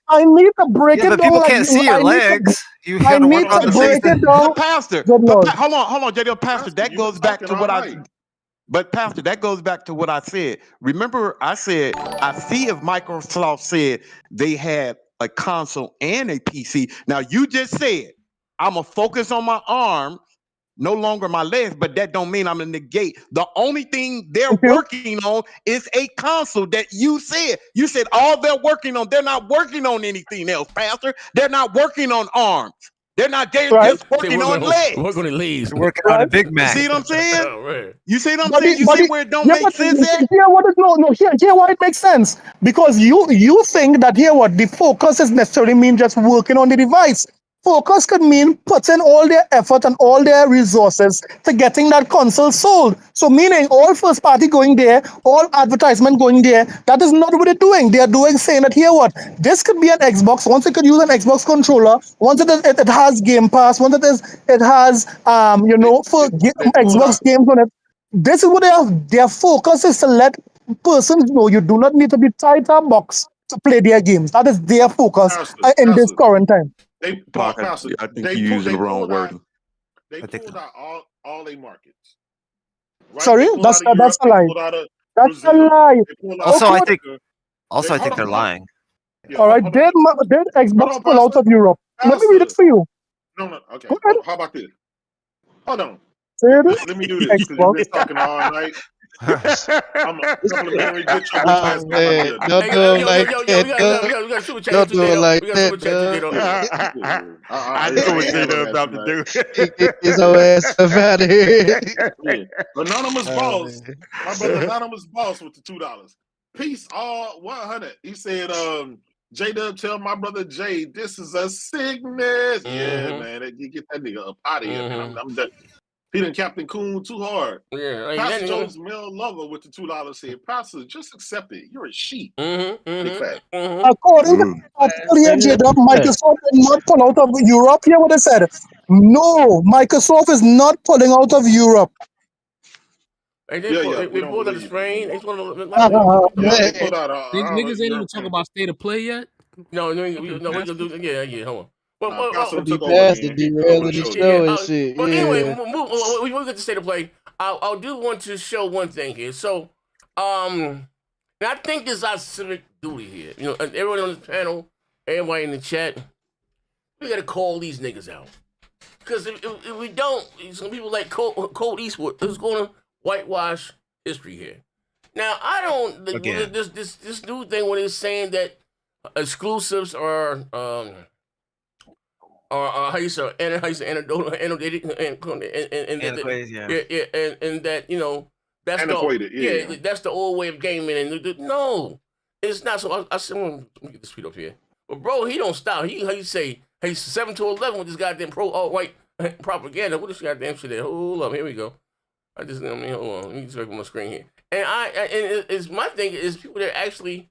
I need to break it down. People can't see your legs. You I need to break it down. Pastor, hold on, JD. Pastor, that goes back to what I. But Pastor, that goes back to what I said. Remember, I said, I see if Microsoft said they had a console and a PC. Now, you just said, I'm going to focus on my arm, no longer my legs, but that don't mean I'm going to negate. The only thing they're working on is a console that you said. You said all they're working on, they're not working on anything else, Pastor. They're not working on arms. They're not just working on legs. Working on legs. They're working on a Big Mac. You see what I'm saying? Right. You see what I'm saying? You see where it don't make sense at? Here why it makes sense. Because you think that the focus is necessarily mean just working on the device. Focus could mean putting all their effort and all their resources to getting that console sold. So meaning all first party going there, all advertisement going there, that is not what they're doing. They are saying that this could be an Xbox. Once it could use an Xbox controller, once it has Game Pass, once it has Xbox games on it. This is what their focus is to let persons know you do not need to be tied to a box to play their games. That is their focus in this current time. I think you're using the wrong wording. They pulled out all their markets. Right? Sorry, that's a lie. That's a lie. Also, I think they're lying. All right, did Xbox pull out of Europe? Let me read it for you. No, okay. How about this? Hold on. Let me do this because you've been talking all night. I'm a complimentary get your ass. Don't do it like that. Don't do it like that. I know what they're about to do. Get his old ass up out of here. Anonymous Boss. My brother Anonymous Boss with the $2. Peace all 100. He said, J-Dub, tell my brother Jay, this is a sickness. Yeah, man. You get that nigga up out of here, man. I'm done. He done Captain Coon too hard. Yeah, like, Pastor Joe's male lover with the $2 said, Pastor, just accept it. You're a sheep. Big fat. According to the article here, J-Dub, Microsoft did not pull out of Europe. Hear what I said? No, Microsoft is not pulling out of Europe. They pulled out of Spain. They pulled out. They pulled out. These niggas ain't even talk about state of play yet. No, we gonna do. Yeah. Hold on. But be past the derailing the show and shit. But anyway, we will get to state of play. I do want to show one thing here. So, and I think it's our civic duty here. You know, everyone on this panel, everybody in the chat, we gotta call these niggas out. Because if we don't, some people like Colt Eastwood is going to whitewash history here. Now, I don't this new thing when it's saying that exclusives are how you say annotated and that that's antiquated, that's the old way of gaming. And no, it's not. So I said, let me get the speed up here. But bro, he don't stop. He say, hey, 7 to 11 with this goddamn alt-right propaganda. What is this goddamn shit there? Hold up, here we go. Hold on. Let me just look at my screen here. And it's my thing is people that actually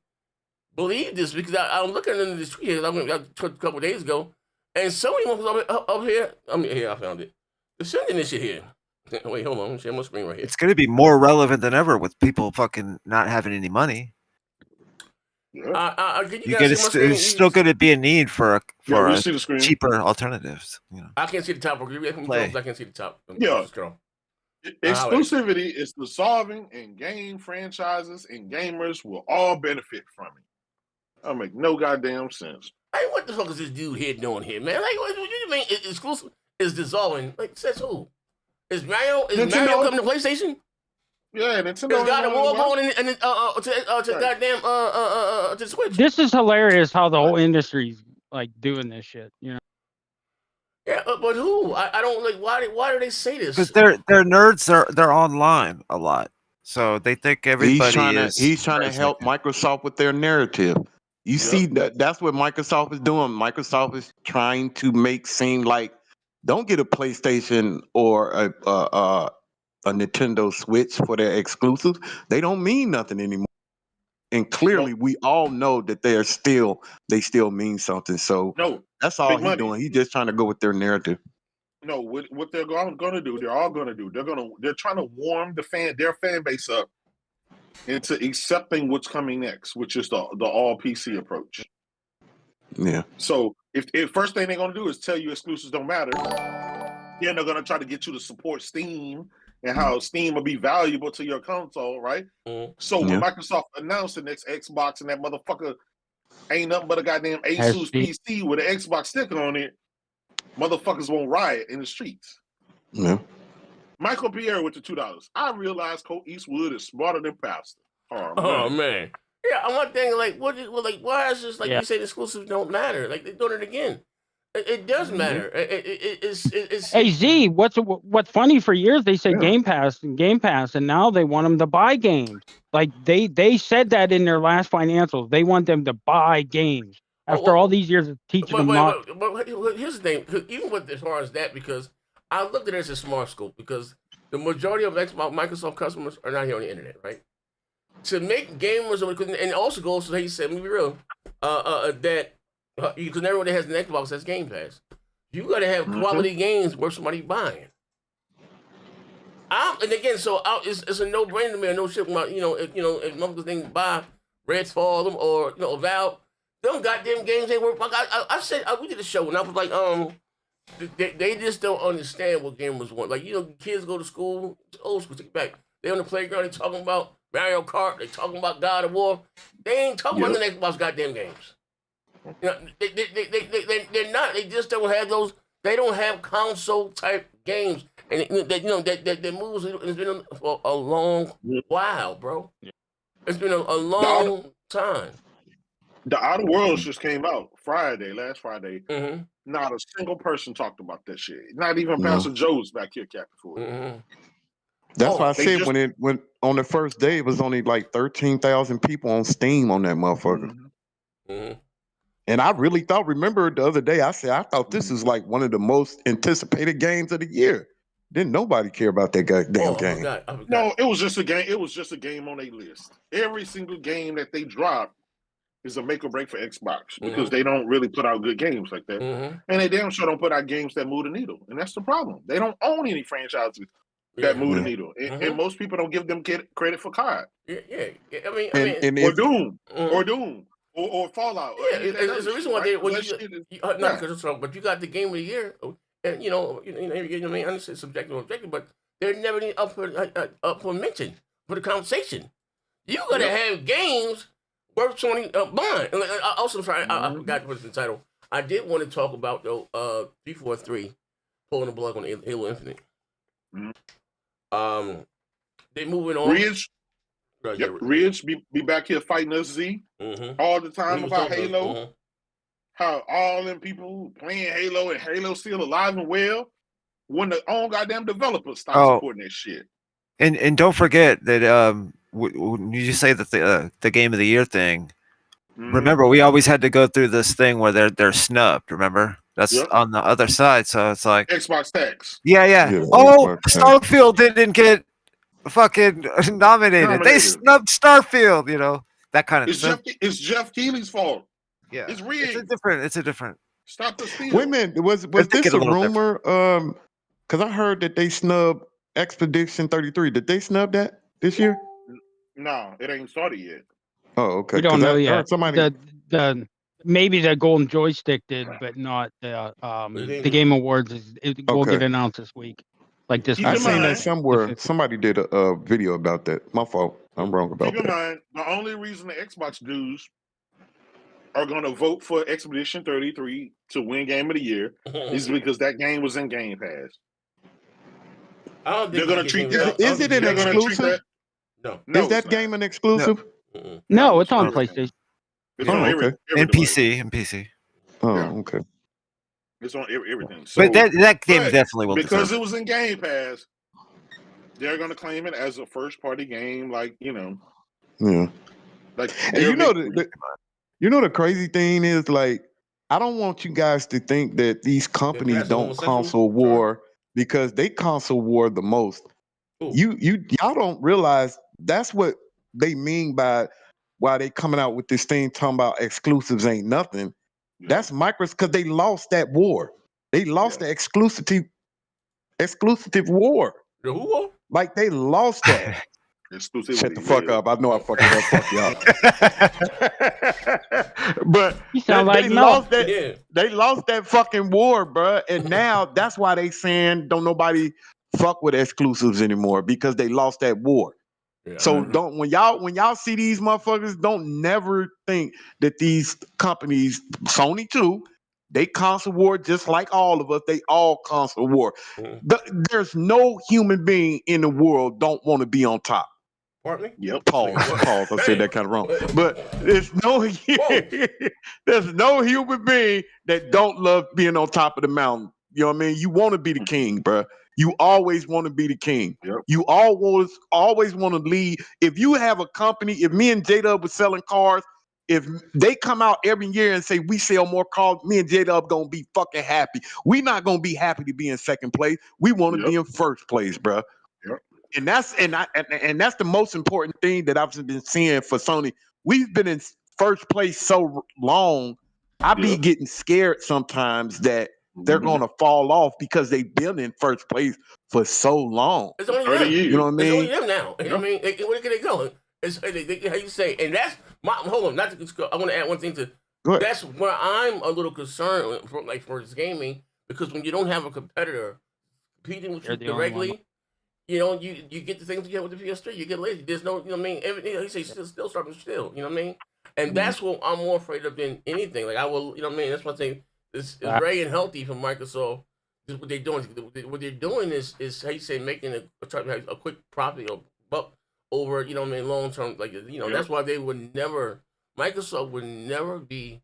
believe this because I'm looking into this tweet here. I a couple of days ago, and somebody up here. Here I found it. They're sending this shit here. Wait, hold on. Let me share my screen right here. It's going to be more relevant than ever with people fucking not having any money. There's still going to be a need for cheaper alternatives. I can't see the top. I can see the top. Exclusivity is dissolving, and game franchises and gamers will all benefit from it. That make no goddamn sense. Hey, what the fuck is this dude here doing here, man? Like, what do you mean exclusive is dissolving? Like, says who? Is Mario coming to PlayStation? Yeah, Nintendo. Is God of War going to goddamn to Switch? This is hilarious how the whole industry's like doing this shit, Yeah, but who? I don't like. Why do they say this? Because they're nerds. They're online a lot, so they think everybody He's trying to help Microsoft with their narrative. You see that's what Microsoft is doing. Microsoft is trying to make seem like don't get a PlayStation or a Nintendo Switch for their exclusives. They don't mean nothing anymore. And clearly, we all know that they still mean something. So that's all he's doing. He's just trying to go with their narrative. No, what they're going to do, they're trying to warm their fan base up into accepting what's coming next, which is the all PC approach. Yeah. So if first thing they're going to do is tell you exclusives don't matter, then they're going to try to get you to support Steam and how Steam will be valuable to your console, right? So when Microsoft announced the next Xbox and that motherfucker ain't nothing but a goddamn Asus PC with an Xbox sticker on it, motherfuckers won't riot in the streets. Yeah. Michael Pierre with the $2. I realize Colt Eastwood is smarter than Pastor. Oh man. Yeah, one thing why is this you say the exclusives don't matter? Like they're doing it again. It does matter. It's Hey Z, what's funny for years they said Game Pass, and now they want them to buy games. Like they said that in their last financials. They want them to buy games after all these years of teaching them not. But here's the thing, even with as far as that, because I looked at it as a smart scope because the majority of Microsoft customers are not here on the internet, right? To make gamers, and it also goes to, he said, let me be real, that because everyone that has an Xbox has Game Pass. You got to have quality games worth somebody buying. And again, it's a no-brainer to me. I know shit about, if motherfuckers think buy Redfall or Valve, them goddamn games ain't worth. I said, we did a show and I was like, they just don't understand what gamers want. Like, kids go to school, old school, take it back. They on the playground, they talking about Mario Kart, they talking about God of War. They ain't talking about the Xbox goddamn games. They're not. They just don't have those. They don't have console type games, and that moves. It's been for a long while, bro. It's been a long time. The Outer Worlds just came out last Friday. Not a single person talked about that shit. Not even Pastor Joe's back here capping for it. That's why I said when on the first day it was only like 13,000 people on Steam on that motherfucker. And I really remember the other day I thought this is like one of the most anticipated games of the year. Didn't nobody care about that goddamn game? I forgot. No, it was just a game. It was just a game on a list. Every single game that they drop is a make or break for Xbox because they don't really put out good games like that, and they damn sure don't put out games that move the needle. And that's the problem. They don't own any franchises that move the needle, and most people don't give them credit for COD. Yeah. I mean, or Doom, or Fallout. Yeah, it's the reason why they. But you got the game of the year, and you know, I mean, I understand subjective and objective, but they're never up for mention for the conversation. You gotta have games worth 20 bond. Also, sorry, I forgot what's the title. I did want to talk about though 343 pulling the plug on Halo Infinite. They moving on. Ridge be back here fighting us Z all the time about Halo. How all them people playing Halo and Halo still alive and well when the own goddamn developers stop supporting that shit. And don't forget that when you say that the game of the year thing, remember we always had to go through this thing where they're snubbed. Remember that's on the other side. So it's like Xbox tax. Yeah. Oh, Starfield didn't get fucking nominated. They snubbed Starfield. You know that kind of stuff. It's Jeff Keighley's fault. Yeah, it's rigged. It's a different. Stop the steal. Wait a minute. Was this a rumor? Because I heard that they snubbed Expedition 33. Did they snub that this year? No, it ain't started yet. Oh, okay. We don't know yet. Somebody... Maybe the Golden Joystick did, but not the Game Awards. Will get announced this week. Like this. I've seen that somewhere. Somebody did a video about that. My fault. I'm wrong about that. Keep in mind, the only reason the Xbox dudes are going to vote for Expedition 33 to win Game of the Year is because that game was in Game Pass. They're going to treat that. Is it an exclusive? No. Is that game an exclusive? No, it's on PlayStation. It's on every and PC. Oh, okay. It's on everything. So, but that game definitely will because it was in Game Pass. They're going to claim it as a first-party game, like Yeah. Like and you know the crazy thing is, like, I don't want you guys to think that these companies don't console war because they console war the most. Y'all don't realize that's what they mean by why they coming out with this thing talking about exclusives ain't nothing. That's Microsoft because they lost that war. They lost the exclusive war. The who war? Like they lost that. Shut the fuck up. I know I fucking fuck y'all. But they lost that. They lost that fucking war, bro. And now that's why they saying don't nobody fuck with exclusives anymore because they lost that war. Yeah. So don't when y'all see these motherfuckers, don't never think that these companies, Sony too, they console war just like all of us. They all console war. There's no human being in the world don't want to be on top. Pardon me? Yep. Pause. I said that kind of wrong. But there's no human being that don't love being on top of the mountain. You know what I mean? You want to be the king, bro. You always want to be the king. Yep. You always want to lead. If you have a company, if me and J-Dub was selling cars, if they come out every year and say we sell more cars, me and J-Dub gonna be fucking happy. We not gonna be happy to be in second place. We want to be in first place, bro. Yep. And that's the most important thing that I've been seeing for Sony. We've been in first place so long. I be getting scared sometimes that they're gonna fall off because they've been in first place for so long. It's only them. You know what I mean? It's only them now. You know what I mean? Where can they go? It's how you say, and that's my hold on. Not to, I want to add one thing to. That's where I'm a little concerned for gaming because when you don't have a competitor competing with you directly, you know, you get the things you get with the PS3. You get lazy. There's no, you know what I mean? Everything you say still starting still. You know what I mean? And that's what I'm more afraid of than anything. Like I will, you know what I mean? That's one thing. It's very unhealthy for Microsoft. Just what they're doing. What they're doing is how you say making a quick profit or buck over, you know what I mean, long term. Like that's why they would never. Microsoft would never be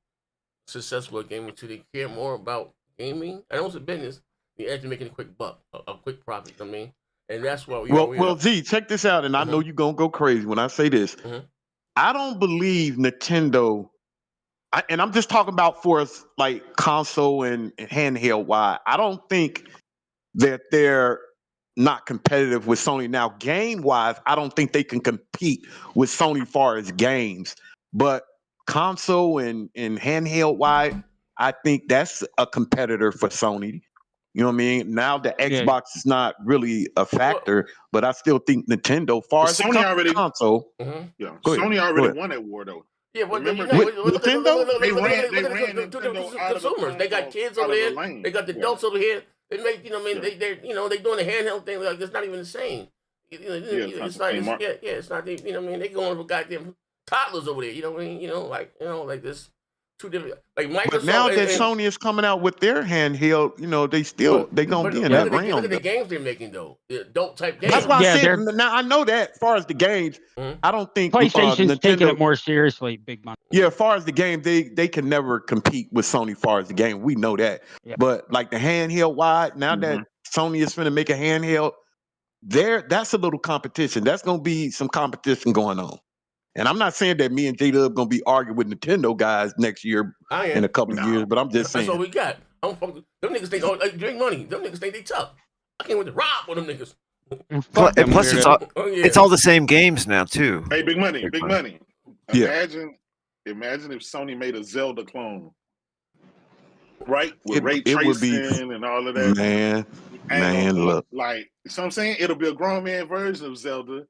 successful at gaming until they care more about gaming. I know it's a business. They're actually making a quick buck, a quick profit. You know what I mean, and that's why we. Well, Z, check this out, and I know you're gonna go crazy when I say this. I don't believe Nintendo. And I'm just talking about for us, like console and handheld wide. I don't think that they're not competitive with Sony. Now, game-wise, I don't think they can compete with Sony far as games. But console and handheld-wise, I think that's a competitor for Sony. You know what I mean? Now the Xbox is not really a factor, but I still think Nintendo, far as Sony already console. Yeah, Go ahead, Sony go already ahead. won that war though. Yeah, but Remember, look at Nintendo? consumers. They got kids over there. They got the adults over here. They make, you know, what I mean, they're doing the handheld thing. Like it's not even the same. It's not. It's not. You know, what I mean, they going with goddamn toddlers over there. You know what I mean? Like this. Two different. Like Microsoft. But now that Sony is coming out with their handheld, they gonna be in that realm. Look at the games they're making though. The adult type games. That's why I said. Now I know that. As far as the games, I don't think PlayStation's Nintendo, taking it more seriously. Big money. Yeah, as far as the game, they can never compete with Sony. As far as the game, we know that. Yeah. But like the handheld wide, now that Sony is finna make a handheld, that's a little competition. That's gonna be some competition going on. And I'm not saying that me and J-Dub gonna be arguing with Nintendo guys next year in a couple of years, but I'm just saying. That's all we got. Them niggas think, drink money. Them niggas think they tough. I can't wait to rob with them niggas. Plus, it's all the same games now too. Hey, big money. Yeah. Imagine if Sony made a Zelda clone, right? With ray tracing and all of that. Man, look. Like, you know what I'm saying? It'll be a grown man version of Zelda.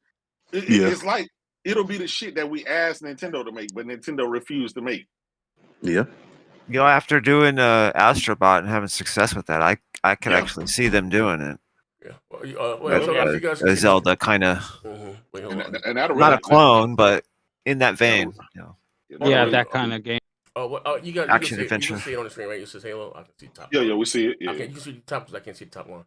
It's like it'll be the shit that we asked Nintendo to make, but Nintendo refused to make. Yeah. You know, after doing Astrobot and having success with that, I could actually see them doing it. Yeah. Zelda kind of, not a clone, but in that vein. Yeah, that kind of game. You got action adventure. You can see it on the screen, right? It says Halo. I can see top. Yeah, we see it. Yeah. Okay, you can see the top because I can't see the top one.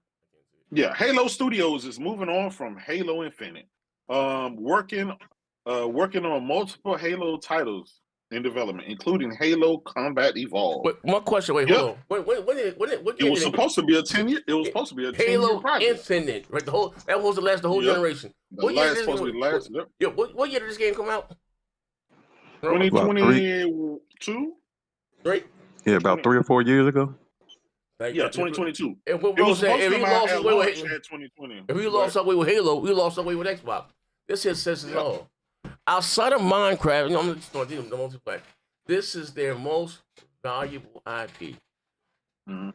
Yeah, Halo Studios is moving on from Halo Infinite. Working on multiple Halo titles in development, including Halo Combat Evolved. Wait, one question. Wait, hold on. When it was supposed to be a 10-year. It was supposed to be a 10-year Halo project. Infinite, right? That was supposed to last the whole generation. What year did this game come out? 2022. Right? Yeah, about 3 or 4 years ago. Like, 2022. If we lost our way with Halo, we lost our way with Xbox. This here says it all. Outside of Minecraft, I'm just going to do the multiplayer. This is their most valuable IP. Ever, you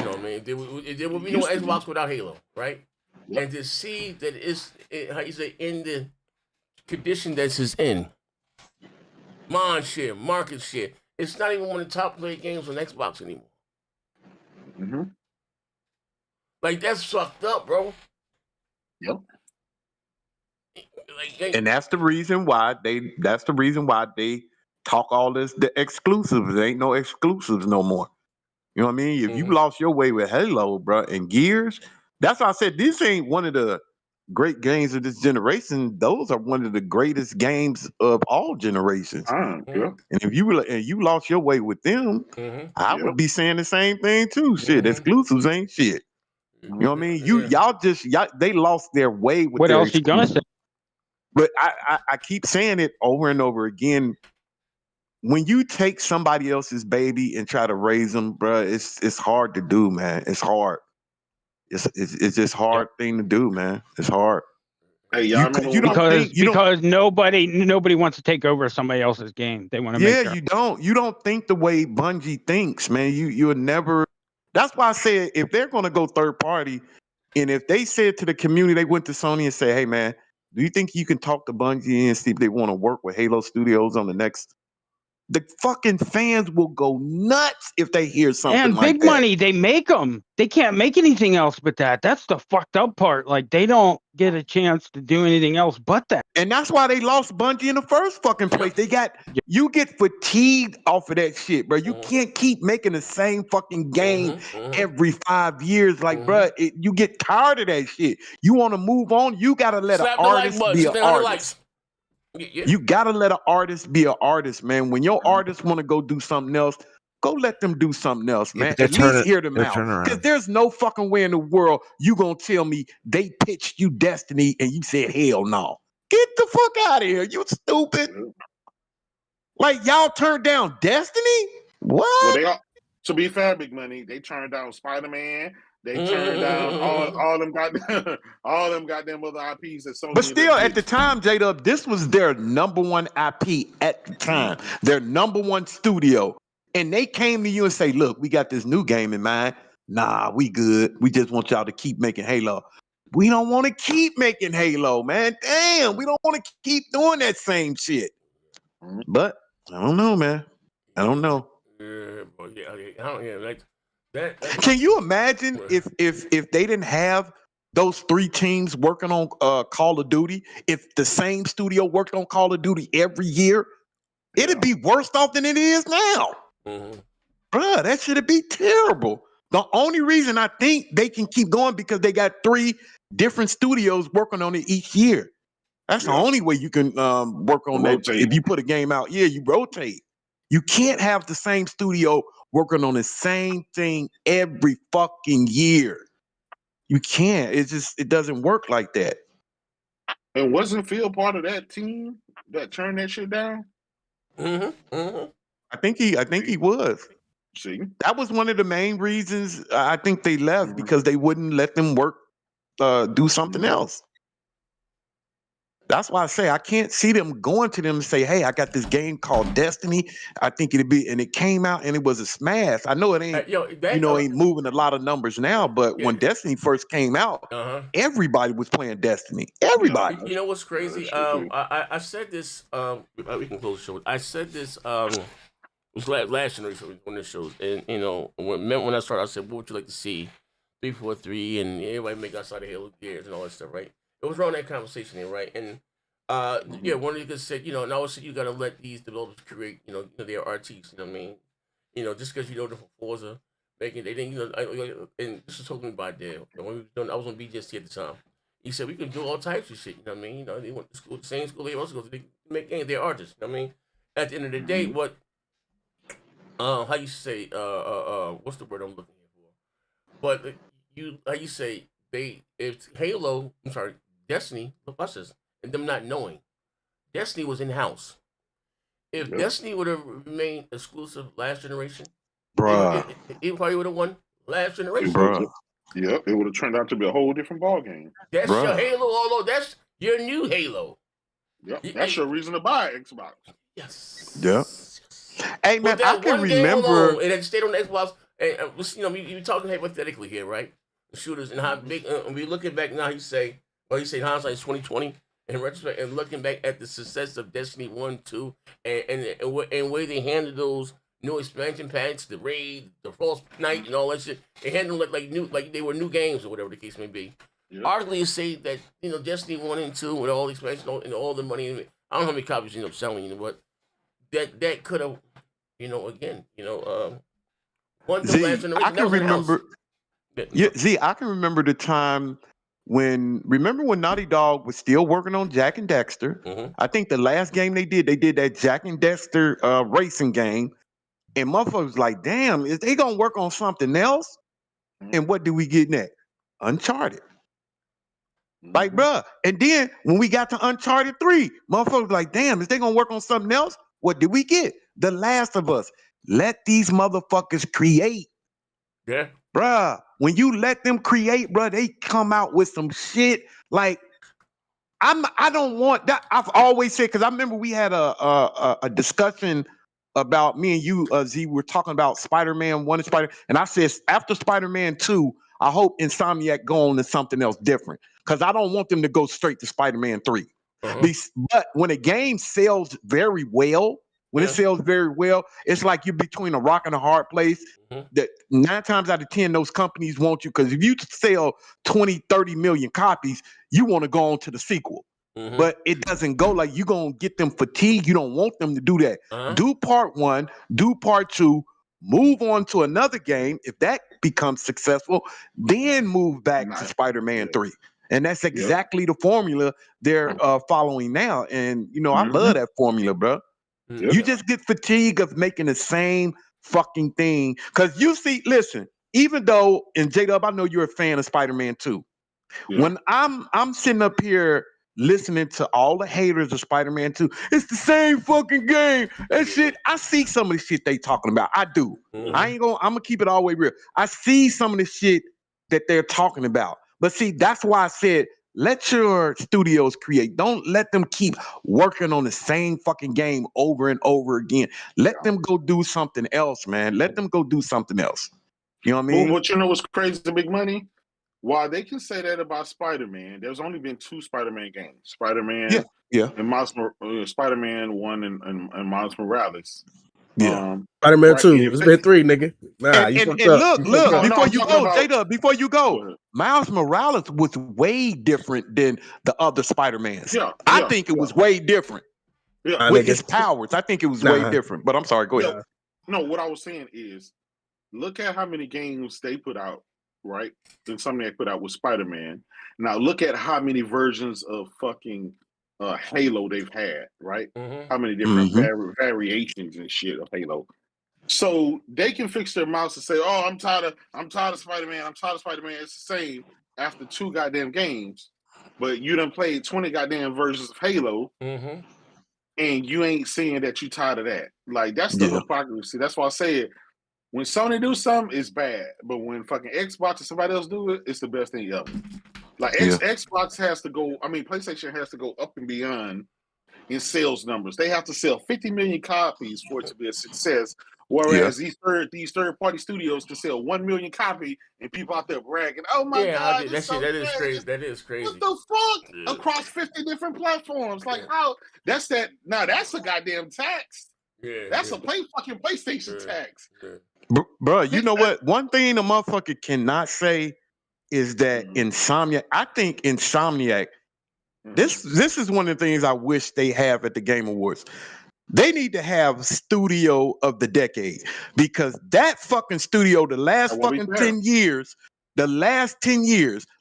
know what I mean? There would be no Xbox without Halo, right? Yep. And to see that it's in the condition that it's in, mind share, market share, it's not even one of the top played games on Xbox anymore. Like, that's fucked up, bro. Yep. And that's the reason why they talk all this, the exclusives. There ain't no exclusives no more. You know what I mean? If you lost your way with Halo, bro, and Gears, that's why I said this ain't one of the great games of this generation. Those are one of the greatest games of all generations. And if you lost your way with them, I would be saying the same thing too. Shit, exclusives ain't shit. You know what I mean? Y'all they lost their way with what their else you gonna say? But I keep saying it over and over again. When you take somebody else's baby and try to raise them, bro, it's hard to do, man. It's hard. It's just hard thing to do, man. It's hard. Hey, y'all because nobody wants to take over somebody else's game. They want to make you don't think the way Bungie thinks, man. You would never. That's why I said if they're gonna go third party, and if they said to the community, they went to Sony and said, "Hey, man, do you think you can talk to Bungie and see if they want to work with Halo Studios on the next?" The fucking fans will go nuts if they hear something and like that. And big money, they make them. They can't make anything else but that. That's the fucked up part. Like, they don't get a chance to do anything else but that. And that's why they lost Bungie in the first fucking place. You get fatigued off of that shit, bro. You can't keep making the same fucking game every 5 years. Like, bro, you get tired of that shit. You want to move on, you got to let an artist be an artist. You gotta let an artist be an artist, man. When your artists want to go do something else, go let them do something else, man. At least hear them out. Because there's no fucking way in the world you gonna tell me they pitched you Destiny and you said hell no. Get the fuck out of here. You stupid. Like, y'all turned down Destiny? What? Well, to be fair, big money, they turned down Spider-Man. They turned down all them goddamn other IPs that Sony. But still, at the time, J-Dub, this was their #1 IP at the time, their #1 studio. And they came to you and say, look, we got this new game in mind. Nah, we good. We just want y'all to keep making Halo. We don't want to keep making Halo, man. Damn, we don't want to keep doing that same shit. But I don't know, man. I don't know. Yeah, but like that. Can you imagine if they didn't have those 3 teams working on Call of Duty? If the same studio worked on Call of Duty every year, it'd be worse off than it is now. Bruh, that should be terrible. The only reason I think they can keep going because they got 3 different studios working on it each year. That's the only way you can work on that. If you put a game out, you rotate. You can't have the same studio working on the same thing every fucking year. You can't. It doesn't work like that. And wasn't Phil part of that team that turned that shit down? I think he was. See, that was one of the main reasons I think they left because they wouldn't let them work, do something else. That's why I say I can't see them going to them and say, "Hey, I got this game called Destiny. I think it'd be," and it came out and it was a smash. I know it ain't, ain't moving a lot of numbers now, but when Destiny first came out, everybody was playing Destiny. Everybody. You know what's crazy? I said this. We can close the show. I said this. It was last generation when this shows, and when I started, I said, "What would you like to see?" 343, and everybody make outside of Halo Gears and all that stuff, right? It was around that conversation here, right? And one of you guys said, and I always said you gotta let these developers create, their RTs. You know what I mean? Just because the Forza making, they didn't, and this was talking about Dale. When I was on BGST at the time. He said we can do all types of shit. You know what I mean? They went to school, the same school they also go to. They make games. They're artists. You know what I mean? At the end of the day, what? How you say? What's the word I'm looking for? But how you say if Halo? I'm sorry. Destiny, watch this, and them not knowing, Destiny was in house. If Destiny would have remained exclusive last generation, it probably would have won last generation. Yep, it would have turned out to be a whole different ball game. That's your Halo, although that's your new Halo. Yep, that's your reason to buy an Xbox. Yes. Yep. Hey man, I can remember, and it stayed on the Xbox. And you talking hypothetically here, right? The shooters and how big. We looking back now, you say hindsight is 2020. In retrospect, and looking back at the success of Destiny 1, 2, and way they handled those new expansion packs, the raid, the false night, and all that shit, they handled it like they were new games or whatever the case may be. Yep. Arguably, you say that Destiny 1 and 2 with all the expansion and all the money. I don't know how many copies you end up selling, but that could have, won the last generation. I can remember. I can remember the time. Remember when Naughty Dog was still working on Jak and Daxter? I think the last game they did that Jak and Daxter racing game, and motherfuckers was like, damn, is they gonna work on something else? And what do we get next? Uncharted. Like, bruh. And then when we got to Uncharted 3, motherfuckers was like, damn, is they gonna work on something else? What did we get? The Last of Us. Let these motherfuckers create. Yeah. Bruh, when you let them create, bruh, they come out with some shit. Like, I don't want that. I've always said, because I remember we had a discussion about, me and you, Z, were talking about Spider-Man 1 and I said, after Spider-Man 2, I hope Insomniac go on to something else different. Because I don't want them to go straight to Spider-Man 3. But when a game sells very well, it sells very well, it's like you're between a rock and a hard place. That 9 times out of 10, those companies want you, because if you sell 20, 30 million copies, you want to go on to the sequel. But it doesn't go like you're going to get them fatigued. You don't want them to do that. Do part 1, do part 2, move on to another game. If that becomes successful, then move back to Spider-Man 3. And that's exactly the formula they're following now. And, I love that formula, bro. You just get fatigued of making the same fucking thing. Because you see, listen, even though, and J-Dub, I know you're a fan of Spider-Man 2. When I'm sitting up here listening to all the haters of Spider-Man 2, it's the same fucking game. That shit, I see some of the shit they talking about. I do. I'm gonna keep it all the way real. I see some of the shit that they're talking about. But see, that's why I said, let your studios create. Don't let them keep working on the same fucking game over and over again. Let them go do something else, man. Let them go do something else. You know what I mean? But you know what's crazy? The big money. While they can say that about Spider-Man, there's only been 2 Spider-Man games: Spider-Man, and Spider-Man 1 and Miles Morales. Yeah, Spider-Man 2. It's been 3, nigga. Nah, you fucked up. Look, before you go, J-Dub, before you go, Miles Morales was way different than the other Spider-Mans. I think it was way different. Yeah, with his powers, I think it was way different. But I'm sorry, go ahead. No, what I was saying is, look at how many games they put out, right? And something they put out with Spider-Man. Now look at how many versions of fucking Halo they've had, right? How many different variations and shit of Halo. So they can fix their mouths and say, "Oh, I'm tired of Spider-Man. I'm tired of Spider-Man." It's the same after 2 goddamn games, but you done played 20 goddamn versions of Halo, and you ain't saying that you tired of that. Like, that's the hypocrisy. That's why I said, when Sony do something, it's bad, but when fucking Xbox or somebody else do it, it's the best thing ever. Like Xbox has to go. I mean, PlayStation has to go up and beyond in sales numbers. They have to sell 50 million copies for it to be a success. Whereas these third party studios can sell 1 million copy, and people out there bragging, "Oh my god, that is crazy. That is crazy. What the fuck? Across 50 different platforms? Like how? That's that. Now that's a goddamn tax. That's a fucking PlayStation tax. Bro, you know what? One thing a motherfucker cannot say is that Insomniac. I think Insomniac. This is one of the things I wish they have at the Game Awards. They need to have Studio of the Decade, because that fucking studio, the last fucking 10 years,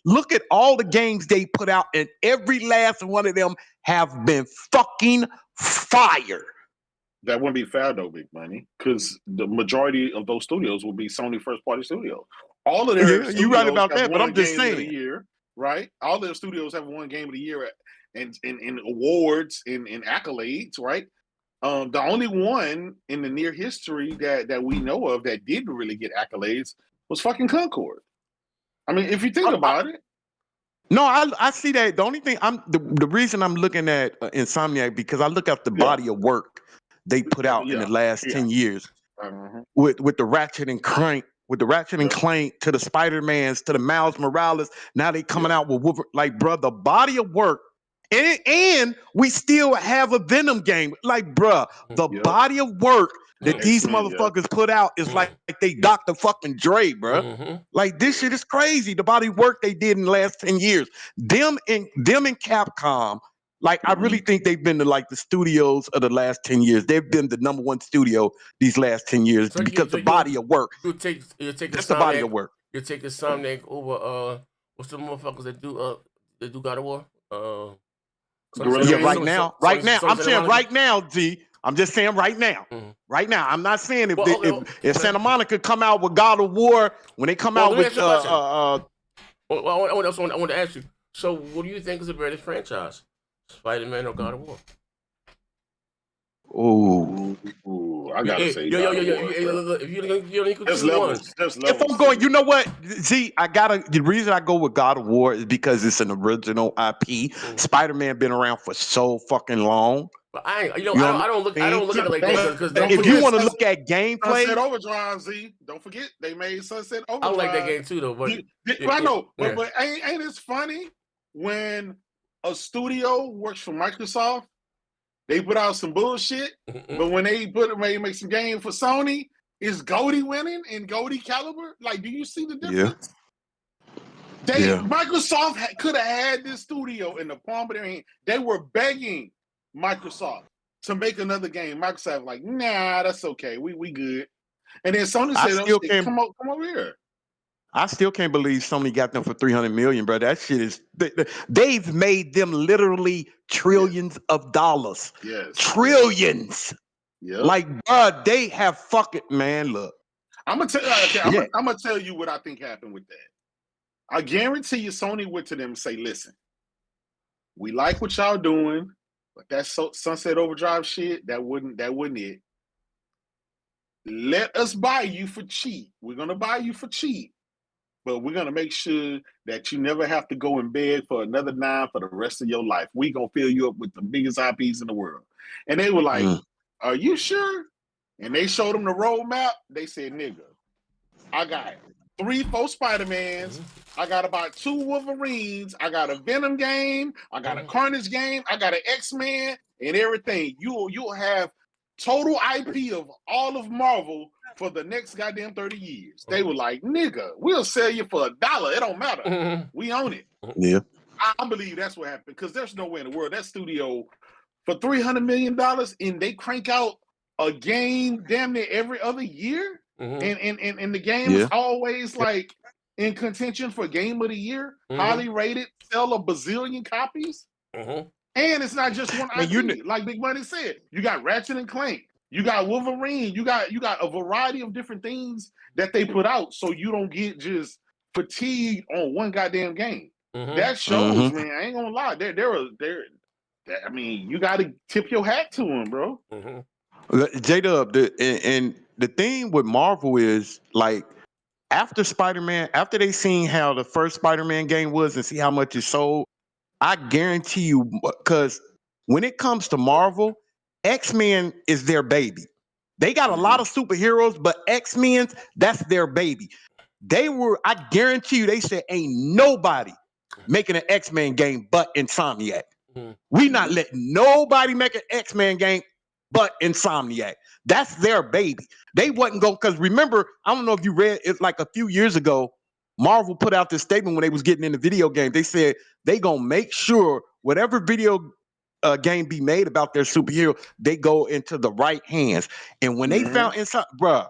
look at all the games they put out, and every last one of them have been fucking fire. That wouldn't be fair though, Big Money, because the majority of those studios will be Sony first party studios. All of their you're right about that, but I'm just saying, year, right? All their studios have won Game of the Year and in awards and accolades, right? The only one in the near history that we know of that didn't really get accolades was fucking Concord. I mean, if you think about it. No, I see that. The only thing the reason I'm looking at Insomniac, because I look at the body of work they put out in the last 10 years with the Ratchet and Clank, to the Spider-Mans, to the Miles Morales. Now they coming out with Wolverine. Like, bro, the body of work, and we still have a Venom game. Like, bro, the body of work that these motherfuckers put out is like they Dr. fucking Dre, bro. Like, this shit is crazy. The body of work they did in the last 10 years. Them and Capcom. Like, I really think they've been the studios of the last 10 years. They've been the number one studio these last 10 years because the body of work. That's the body of work. You take Insomniac over what's the motherfuckers that do God of War? Right now. I'm saying right now, G. I'm just saying right now. Right now. I'm not saying if Santa Monica come out with God of War, when they come out with I want to ask you. So, what do you think is the greatest franchise? Spider-Man or God of War? I gotta say, if you could choose one. If I'm going, you know what? See, the reason I go with God of War is because it's an original IP. Spider-Man been around for so fucking long. But I don't look at it like that, because if you want to look at gameplay, Sunset Overdrive, Z. Don't forget they made Sunset Overdrive. I like that game too, though. But I know, but ain't it funny when a studio works for Microsoft? They put out some bullshit, but when they make some game for Sony, is Goldie winning in Goldie caliber? Like, do you see the difference? Microsoft could have had this studio in the palm of their hand. They were begging Microsoft to make another game. Microsoft like, nah, that's okay. We good. And then Sony said, come over here. I still can't believe Sony got them for $300 million, bro. That shit is. They've made them literally trillions of dollars. Yes, trillions. Yeah, like, bro, they have fucking man. Look, I'm gonna tell you. I'm gonna tell you what I think happened with that. I guarantee you, Sony went to them and say, "Listen, we like what y'all doing, but that Sunset Overdrive shit, that wouldn't it. Let us buy you for cheap. We're gonna buy you for cheap. but we're gonna make sure that you never have to go in bed for another 9 for the rest of your life. We gonna fill you up with the biggest IPs in the world. And they were like, "Are you sure?" And they showed them the roadmap. They said, "Nigga, I got 3, 4 Spider-Mans. I got about 2 Wolverines. I got a Venom game. I got a Carnage game. I got an X-Men and everything. You'll have total IP of all of Marvel for the next goddamn 30 years." They were like, "Nigga, we'll sell you for $1. It don't matter. We own it." Yeah. I believe that's what happened because there's no way in the world that studio for $300 million and they crank out a game damn near every other year. And the game is always like in contention for game of the year, highly rated, sell a bazillion copies. And it's not just one IP. Like Big Money said, you got Ratchet and Clank, you got Wolverine, you got a variety of different things that they put out, so you don't get just fatigued on one goddamn game. That shows, man. I ain't gonna lie. I mean, you got to tip your hat to them, bro. J-Dub, and the thing with Marvel is like after Spider-Man, after they seen how the first Spider-Man game was and see how much it sold, I guarantee you, because when it comes to Marvel, X-Men is their baby. They got a lot of superheroes, but X-Men, that's their baby. I guarantee you, they said ain't nobody making an X-Men game but Insomniac. We not letting nobody make an X-Men game but Insomniac. That's their baby. They wasn't going, because remember, I don't know if you read it, like a few years ago, Marvel put out this statement when they was getting into video games. They said they gonna make sure whatever video game be made about their superhero, they go into the right hands. And when they found bruh,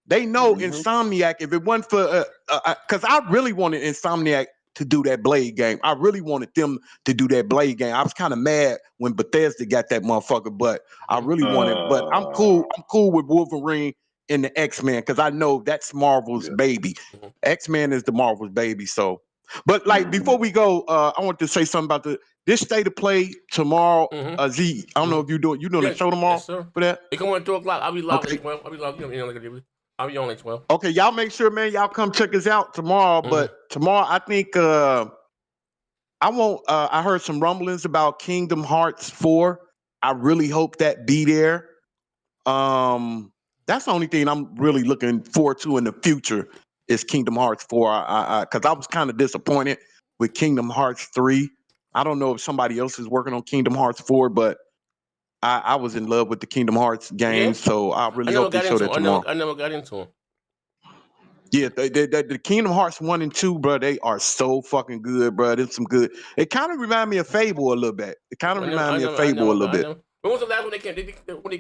they know Insomniac, if it wasn't for because I really wanted Insomniac to do that Blade game. I really wanted them to do that Blade game. I was kind of mad when Bethesda got that motherfucker, but I really wanted. But I'm cool. I'm cool with Wolverine and the X-Men because I know that's Marvel's baby. X-Men is the Marvel's baby. So, but like before we go, I want to say something about this state of play tomorrow. Z, I don't know if you doing the show tomorrow for that. It come on at 2:00. I'll be logged at 12. I'll be logged in. I'll be on at 12. Okay, y'all make sure, man, y'all come check us out tomorrow. But tomorrow, I think I heard some rumblings about Kingdom Hearts 4. I really hope that be there. That's the only thing I'm really looking forward to in the future is Kingdom Hearts 4. Because I was kind of disappointed with Kingdom Hearts 3. I don't know if somebody else is working on Kingdom Hearts 4, but I was in love with the Kingdom Hearts games, so I really hope they show that tomorrow. I never got into them. Yeah, the Kingdom Hearts 1 and 2, bro, they are so fucking good, bro. There's some good. It kind of remind me of Fable a little bit. When was the last one they came?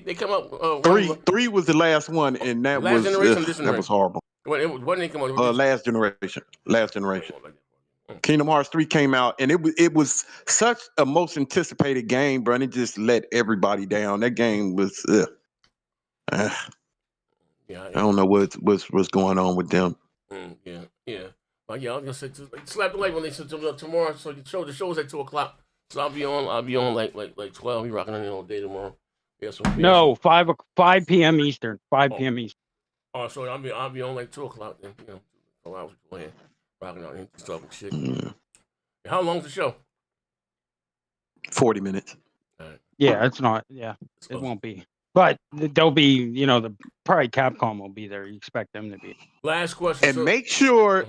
They come up. Three was the last one, and that was horrible. When did they come out? Last generation. Kingdom Hearts 3 came out, and it was such a most anticipated game, bro. And it just let everybody down. That game was. I don't know what's going on with them. Yeah. But yeah, I was gonna say slap the light when they said tomorrow. So the show's at 2:00. So I'll be on like 12. I'll be rocking on all day tomorrow. Yeah, so no, 5 p.m. Eastern. 5 p.m. Eastern. Oh, so I'll be on like 2:00 then. You know, so I was playing, rocking out and stuff and shit. How long's the show? 40 minutes. Right. Yeah, it's not. Yeah, it won't be. But they'll be, probably Capcom will be there. You expect them to be. Last question. And make sure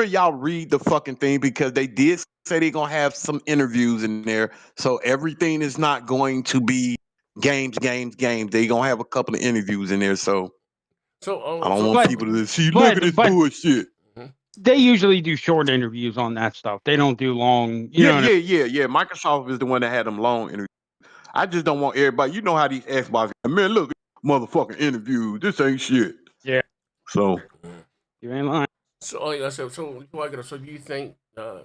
y'all read the fucking thing because they did say they're going to have some interviews in there. So everything is not going to be games. They're going to have a couple of interviews in there. So I don't want people to see, look at this bullshit. They usually do short interviews on that stuff. They don't do long. Yeah. Microsoft is the one that had them long interviews. I just don't want everybody. You know how these Xbox man look, motherfucking interviews. This ain't shit. Yeah. So you ain't lying. So do you think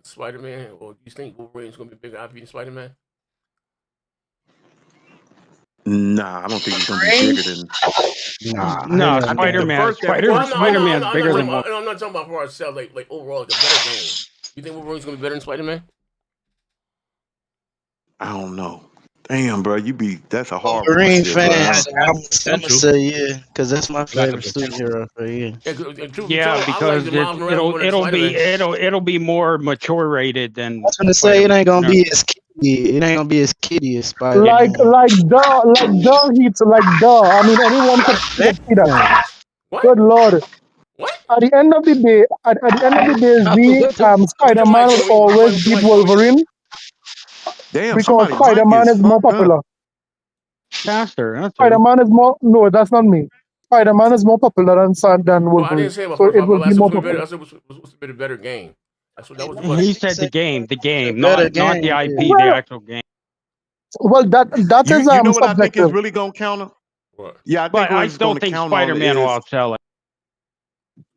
Spider-Man or do you think Wolverine's gonna be a bigger IP than Spider-Man? Nah, I don't think it's gonna be bigger than. No, Spider-Man's bigger than one. I'm not talking about for ourselves, like overall, like a better game. You think Wolverine's gonna be better than Spider-Man? I don't know. Damn, bro, that's a hard one. Wolverine Right there, fan, bro. so I'm gonna say yeah, because that's my favorite superhero for you. Yeah, because it'll be more mature rated than. I was gonna say it ain't gonna be as kiddie. It ain't gonna be as kiddie as Spider. Like duh. I mean, anyone could see that. Good Lord. At the end of the day, Spider-Man will always beat Wolverine. Damn, because somebody Spider-Man is more popular. Faster. Spider-Man is more. No, that's not me. Spider-Man is more popular than Wolverine. Well, I didn't say about so first it will I be said more what's better. popular. I said what's a better game. That's what that was the He question. said the game, Better not the game, IP, yeah. the actual game. Well, that You is know what I think is subjective. really gonna counter? What? Yeah, I think But what I it's still gonna think count Spider-Man on will is outsell it.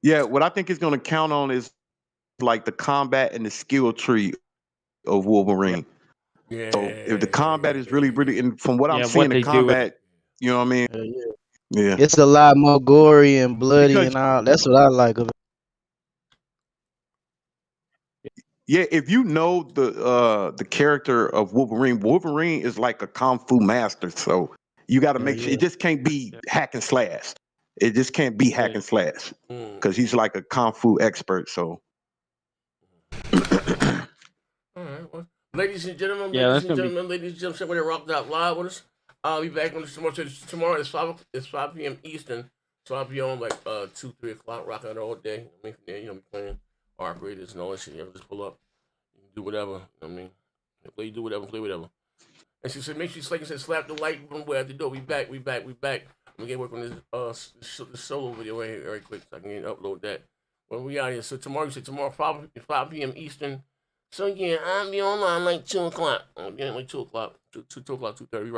yeah. What I think it's gonna count on is like the combat and the skill tree of Wolverine. Yeah. So if the combat is really, and from what I'm Yeah, seeing, what the they do with combat, you know what I mean? Yeah. It's a lot more gory and bloody Because- and all. That's what I like of it. Yeah, if you know the character of Wolverine is like a kung fu master. So you got to make sure it just can't be hack and slash. It just can't be hack and slash because he's like a kung fu expert. So. All right. Well, ladies and gentlemen, Yeah, ladies and gentlemen, we're rocked out live with us. I'll be back on this tomorrow. It's 5 p.m. Eastern, so I'll be on like 2-3 o'clock, rocking out all day. I mean, from there, be playing operators and all that shit. Just pull up, do whatever. I mean, play whatever. And she said, make sure you slap the like button where at the door. We back. We get work on this solo video right here very quick so I can upload that. When we out here, so tomorrow 5 p.m. Eastern. So yeah, I'll be online like 2 o'clock. I'll be like 2 o'clock, 2 o'clock, 2:30.